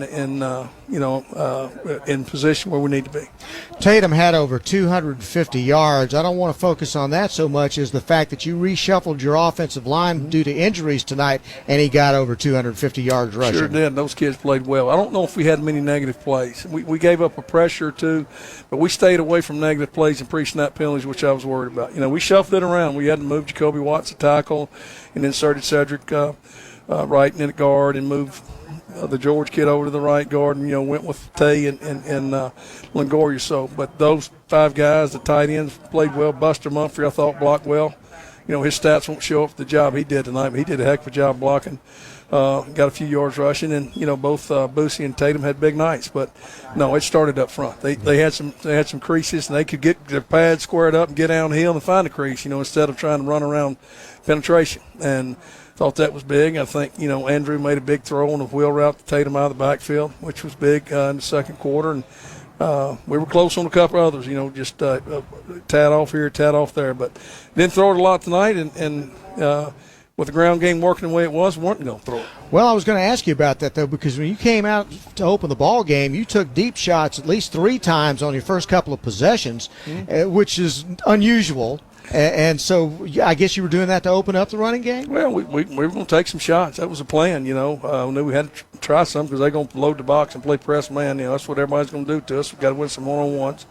and in position where we need to be. Tatum had over 250 yards. I don't want to focus on that so much as the fact that you reshuffled your offensive line due to injuries tonight, and he got over 250 yards rushing. Sure did. Those kids played well. I don't know if we had many negative plays. We gave up a pressure or two, but we stayed away from negative plays and pre-snap penalties, which I was worried about. We shuffled it around. We had to move Jacoby Watts to tackle and inserted Cedric right in at guard and moved the George kid over to the right guard and, went with Tay and Longoria. But those 5 guys, the tight ends, played well. Buster Humphrey, I thought, blocked well. His stats won't show up for the job he did tonight, but he did a heck of a job blocking. Got a few yards rushing, and, both Boosie and Tatum had big nights. But, no, it started up front. They had some creases, and they could get their pads squared up and get downhill and find a crease, instead of trying to run around penetration. And thought that was big. I think, Andrew made a big throw on a wheel route to Tatum out of the backfield, which was big in the second quarter. And we were close on a couple others, just tad off here, tad off there. But didn't throw it a lot tonight, and with the ground game working the way it was, we weren't going to throw it. Well, I was going to ask you about that, though, because when you came out to open the ball game, you took deep shots at least 3 times on your first couple of possessions, which is unusual. And so I guess you were doing that to open up the running game? Well, we were going to take some shots. That was the plan, We knew we had to try some because they're going to load the box and play press man. That's what everybody's going to do to us. We've got to win some one-on-ones.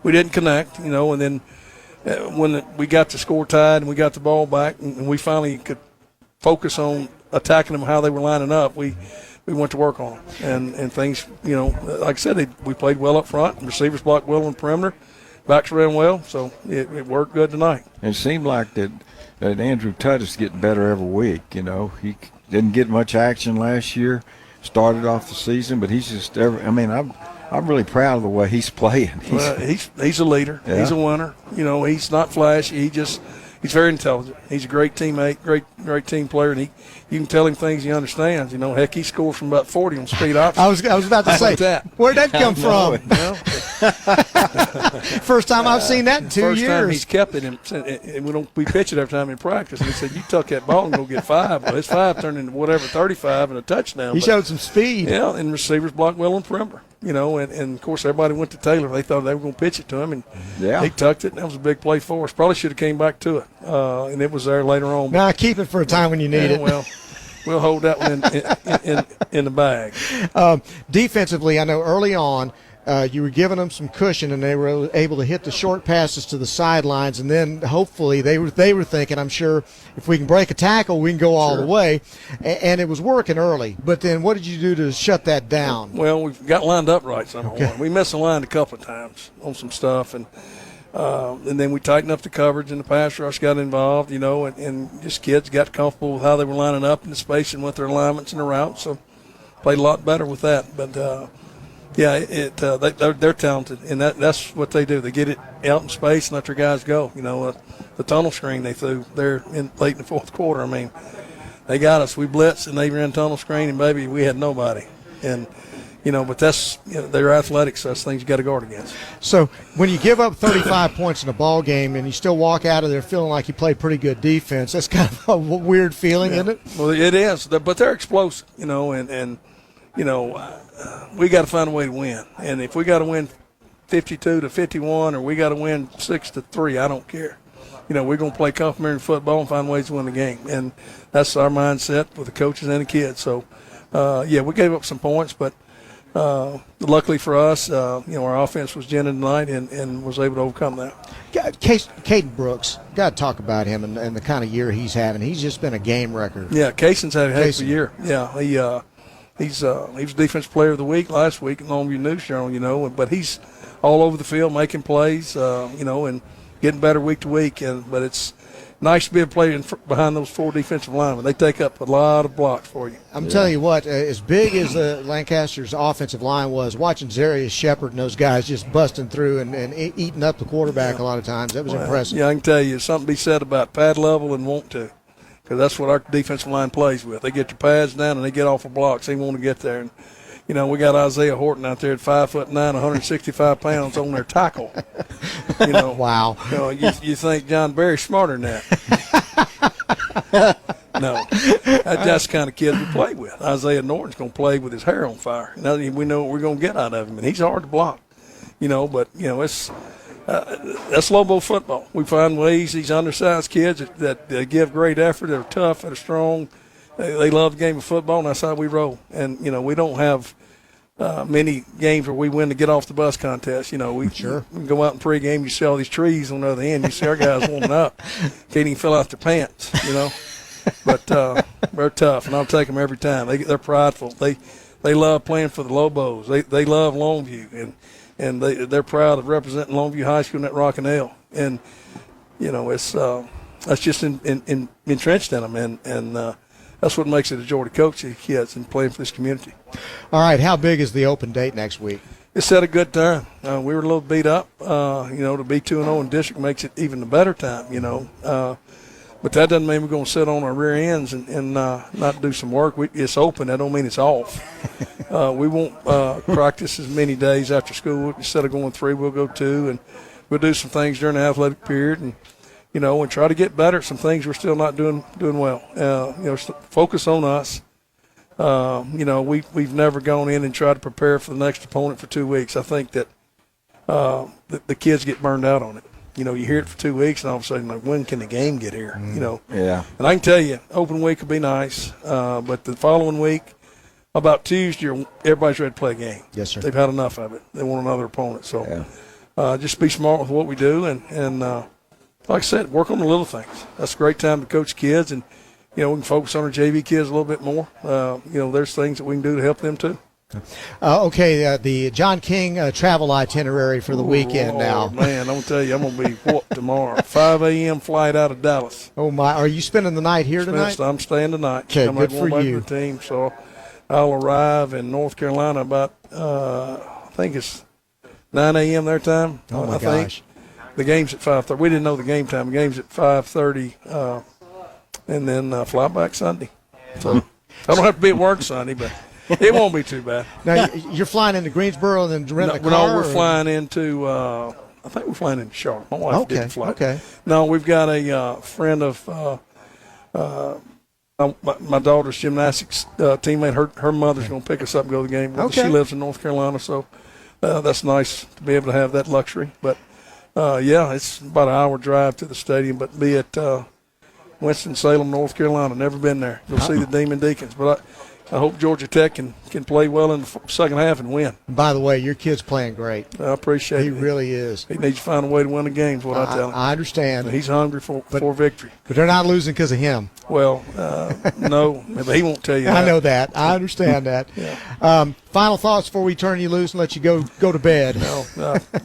We didn't connect, and then when we got the score tied and we got the ball back and we finally could focus on attacking them how they were lining up, we went to work on them. And things, like I said, we played well up front. Receivers blocked well on the perimeter. Backs ran well, so it worked good tonight. It seemed like that Andrew Tutt is getting better every week. He didn't get much action last year, started off the season, but he's just I'm really proud of the way he's playing. He's a leader. Yeah. He's a winner. He's not flashy. He's very intelligent. He's a great teammate, great team player, and you can tell him things he understands. Heck, he scores from about 40 on speed option. I was about to say that. Where'd that come from? First time I've seen that in 2 years. First time he's kept it, and we pitch it every time in practice. And he said, "You tuck that ball and go get 5." Well, his 5 turned into 35 and a touchdown. He showed some speed. Yeah, and receivers blocked well on perimeter. And of course everybody went to Taylor. They thought they were going to pitch it to him, and he tucked it. And that was a big play for us. Probably should have came back to it, and it was there later on. Nah, keep it for a time when you need it. Well, we'll hold that one in the bag. Defensively, I know early on you were giving them some cushion, and they were able to hit the short passes to the sidelines, and then hopefully they were thinking, I'm sure, if we can break a tackle, we can go all the way, and it was working early. But then what did you do to shut that down? Well, we got lined up right somehow. We missed the line a couple of times on some stuff, and then we tightened up the coverage, and the pass rush got involved, and just kids got comfortable with how they were lining up in the spacing with their alignments and the routes, so played a lot better with that. But yeah, they're talented, and that's what they do. They get it out in space and let their guys go. The tunnel screen they threw there late in the fourth quarter. They got us. We blitzed, and they ran tunnel screen, and baby, we had nobody. And but that's they're athletics. So that's things you got to guard against. So when you give up 35 points in a ball game and you still walk out of there feeling like you played pretty good defense, that's kind of a weird feeling, isn't it? Well, it is. But they're explosive, we got to find a way to win. And if we got to win 52-51 or we got to win 6-3, I don't care. We're going to play complementary football and find ways to win the game. And that's our mindset with the coaches and the kids. So, we gave up some points, but Luckily for us, our offense was ginning tonight and was able to overcome that. Caden Brooks, got to talk about him and the kind of year he's having. He's just been a game wrecker. Yeah, Cason's had a heck of a year. Yeah, he was Defensive Player of the Week last week in Longview News Journal, but he's all over the field making plays, and getting better week to week. But it's nice to be a player behind those 4 defensive linemen. They take up a lot of blocks for you. I'm telling you what, as big as Lancaster's offensive line was, watching Zarius Shepard and those guys just busting through and eating up the quarterback a lot of times, that was impressive. Yeah, I can tell you, something to be said about pad level and want to, because that's what our defensive line plays with. They get your pads down and they get off of blocks. They want to get there. And, we got Isaiah Horton out there at 5'9", 165 pounds on their tackle. Wow. You think John Barry's smarter than that? No, that's the kind of kid we play with. Isaiah Norton's going to play with his hair on fire. Now we know what we're going to get out of him, and he's hard to block. But it's that's Lobo football. We find ways, these undersized kids that give great effort, that are tough, that are strong. They love the game of football, and that's how we roll. And we don't have many games where we win the get off the bus contest. We can go out and pregame. You see all these trees on the other end. You see our guys warming up. Can't even fill out their pants. But they're tough, and I'll take them every time. They're prideful. They love playing for the Lobos. They love Longview, and they're proud of representing Longview High School in that Rockin' L. And it's that's just entrenched in them, and that's what makes it a joy to coach the kids and playing for this community. All right, how big is the open date next week? It's at a good time. We were a little beat up. To be 2-0 in district makes it even a better time. But that doesn't mean we're going to sit on our rear ends and not do some work. It's open. That don't mean it's off. We won't practice as many days after school. Instead of going 3, we'll go 2, and we'll do some things during the athletic period and try to get better at some things we're still not doing well. Focus on us. We've never gone in and tried to prepare for the next opponent for 2 weeks. I think that the kids get burned out on it. You hear it for 2 weeks, and all of a sudden, when can the game get here? Yeah. And I can tell you, open week would be nice, but the following week, about Tuesday, everybody's ready to play a game. Yes, sir. They've had enough of it. They want another opponent. So just be smart with what we do, and like I said, work on the little things. That's a great time to coach kids, and we can focus on our JV kids a little bit more. There's things that we can do to help them too. The John King travel itinerary for the weekend now. Man, I'm going to tell you, I'm going to be whooped tomorrow. 5 a.m. flight out of Dallas. Oh, my. Are you spending the night here tonight? I'm staying tonight. Okay, I'm good for back you. to the team, so I'll arrive in North Carolina about, I think it's 9 a.m. their time. Oh, my gosh. The game's at 5:30. We didn't know the game time. The game's at 5:30, and then fly back Sunday. So I don't have to be at work Sunday, but it won't be too bad. Now, you're flying into Greensboro and then rent a car? No, we're flying into I think we're flying into Charlotte. My wife didn't fly. Okay. No, we've got a friend of my daughter's gymnastics teammate. Her mother's going to pick us up and go to the game. Okay. She lives in North Carolina, so that's nice to be able to have that luxury. But, it's about an hour drive to the stadium, but be at Winston-Salem, North Carolina. Never been there. You'll see the Demon Deacons. But I hope Georgia Tech can play well in the second half and win. By the way, your kid's playing great. I appreciate it. He really is. He needs to find a way to win the game is what I tell him. I understand. And he's hungry for victory. But they're not losing because of him. Well, no, but he won't tell you that. I know that. I understand that. Yeah. Final thoughts before we turn you loose and let you go to bed. No,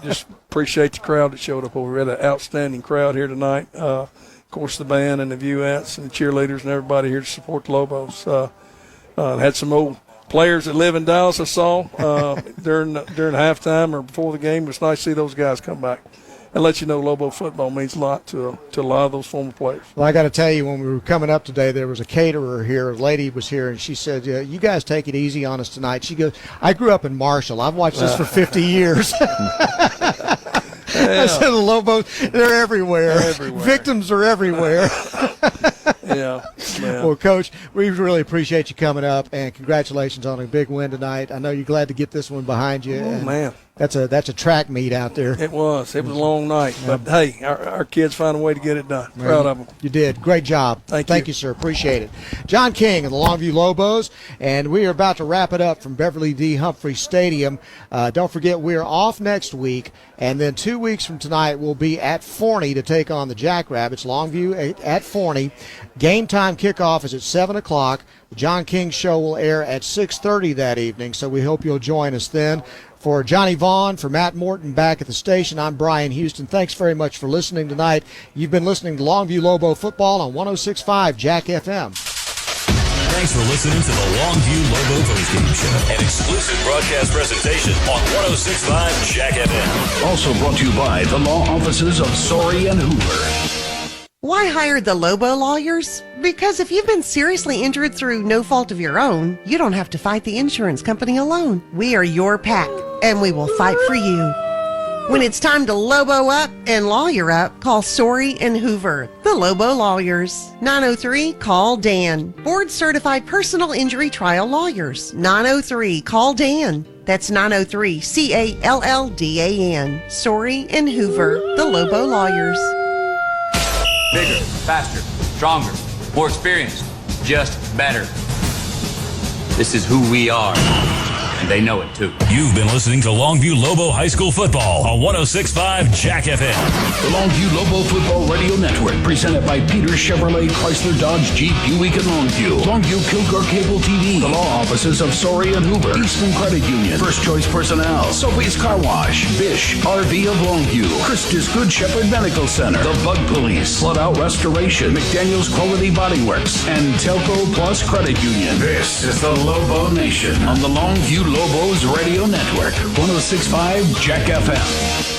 just appreciate the crowd that showed up over. We had an outstanding crowd here tonight. Of course, the band and the Vuettes and the cheerleaders and everybody here to support the Lobos. Had some old players that live in Dallas I saw during halftime or before the game. It was nice to see those guys come back and let you know Lobo football means a lot to a lot of those former players. Well, I got to tell you, when we were coming up today, there was a caterer here. A lady was here, and she said, you guys take it easy on us tonight. She goes, I grew up in Marshall. I've watched this for 50 years. I said, the Lobos, they're everywhere. Victims are everywhere. Yeah. Well, Coach, we really appreciate you coming up, and congratulations on a big win tonight. I know you're glad to get this one behind you. Oh, man. That's a track meet out there. It was a long night, but hey, our kids found a way to get it done. Proud of them. You did. Great job. Thank you, sir. Appreciate it. John King of the Longview Lobos, and we are about to wrap it up from Beverly D. Humphrey Stadium. Don't forget, we're off next week, and then 2 weeks from tonight we'll be at Forney to take on the Jackrabbits. Longview at Forney. Game time kickoff is at 7 o'clock. The John King Show will air at 6:30 that evening, so we hope you'll join us then. For Johnny Vaughn, for Matt Morton back at the station, I'm Brian Houston. Thanks very much for listening tonight. You've been listening to Longview Lobo Football on 106.5 Jack FM. Thanks for listening to the Longview Lobo postgame show, an exclusive broadcast presentation on 106.5 Jack FM. Also brought to you by the law offices of Sorey and Hoover. Why hire the Lobo lawyers? Because if you've been seriously injured through no fault of your own, you don't have to fight the insurance company alone. We are your pack, and we will fight for you. When it's time to Lobo up and lawyer up, call Sorey and Hoover, the Lobo lawyers. 903-CALL-DAN. Board-certified personal injury trial lawyers. 903-CALL-DAN. That's 903-CALLDAN. Sorey and Hoover, the Lobo lawyers. Bigger, faster, stronger, more experienced, just better. This is who we are, and they know it too. You've been listening to Longview Lobo High School Football on 106.5 Jack FM. The Longview Lobo Football Radio Network, presented by Peters Chevrolet, Chrysler, Dodge, Jeep, Buick, and Longview. Longview Kilgore Cable TV. The law offices of Sorey and Hoover. Eastman Credit Union. First Choice Personnel. Sophie's Car Wash. Bish RV of Longview. Christus Good Shepherd Medical Center. The Bug Police. Flood Out Restoration. McDaniel's Quality Body Works. And Telco Plus Credit Union. This is the Lobo Nation on the Longview Lobos Radio Network. 106.5 Jack FM.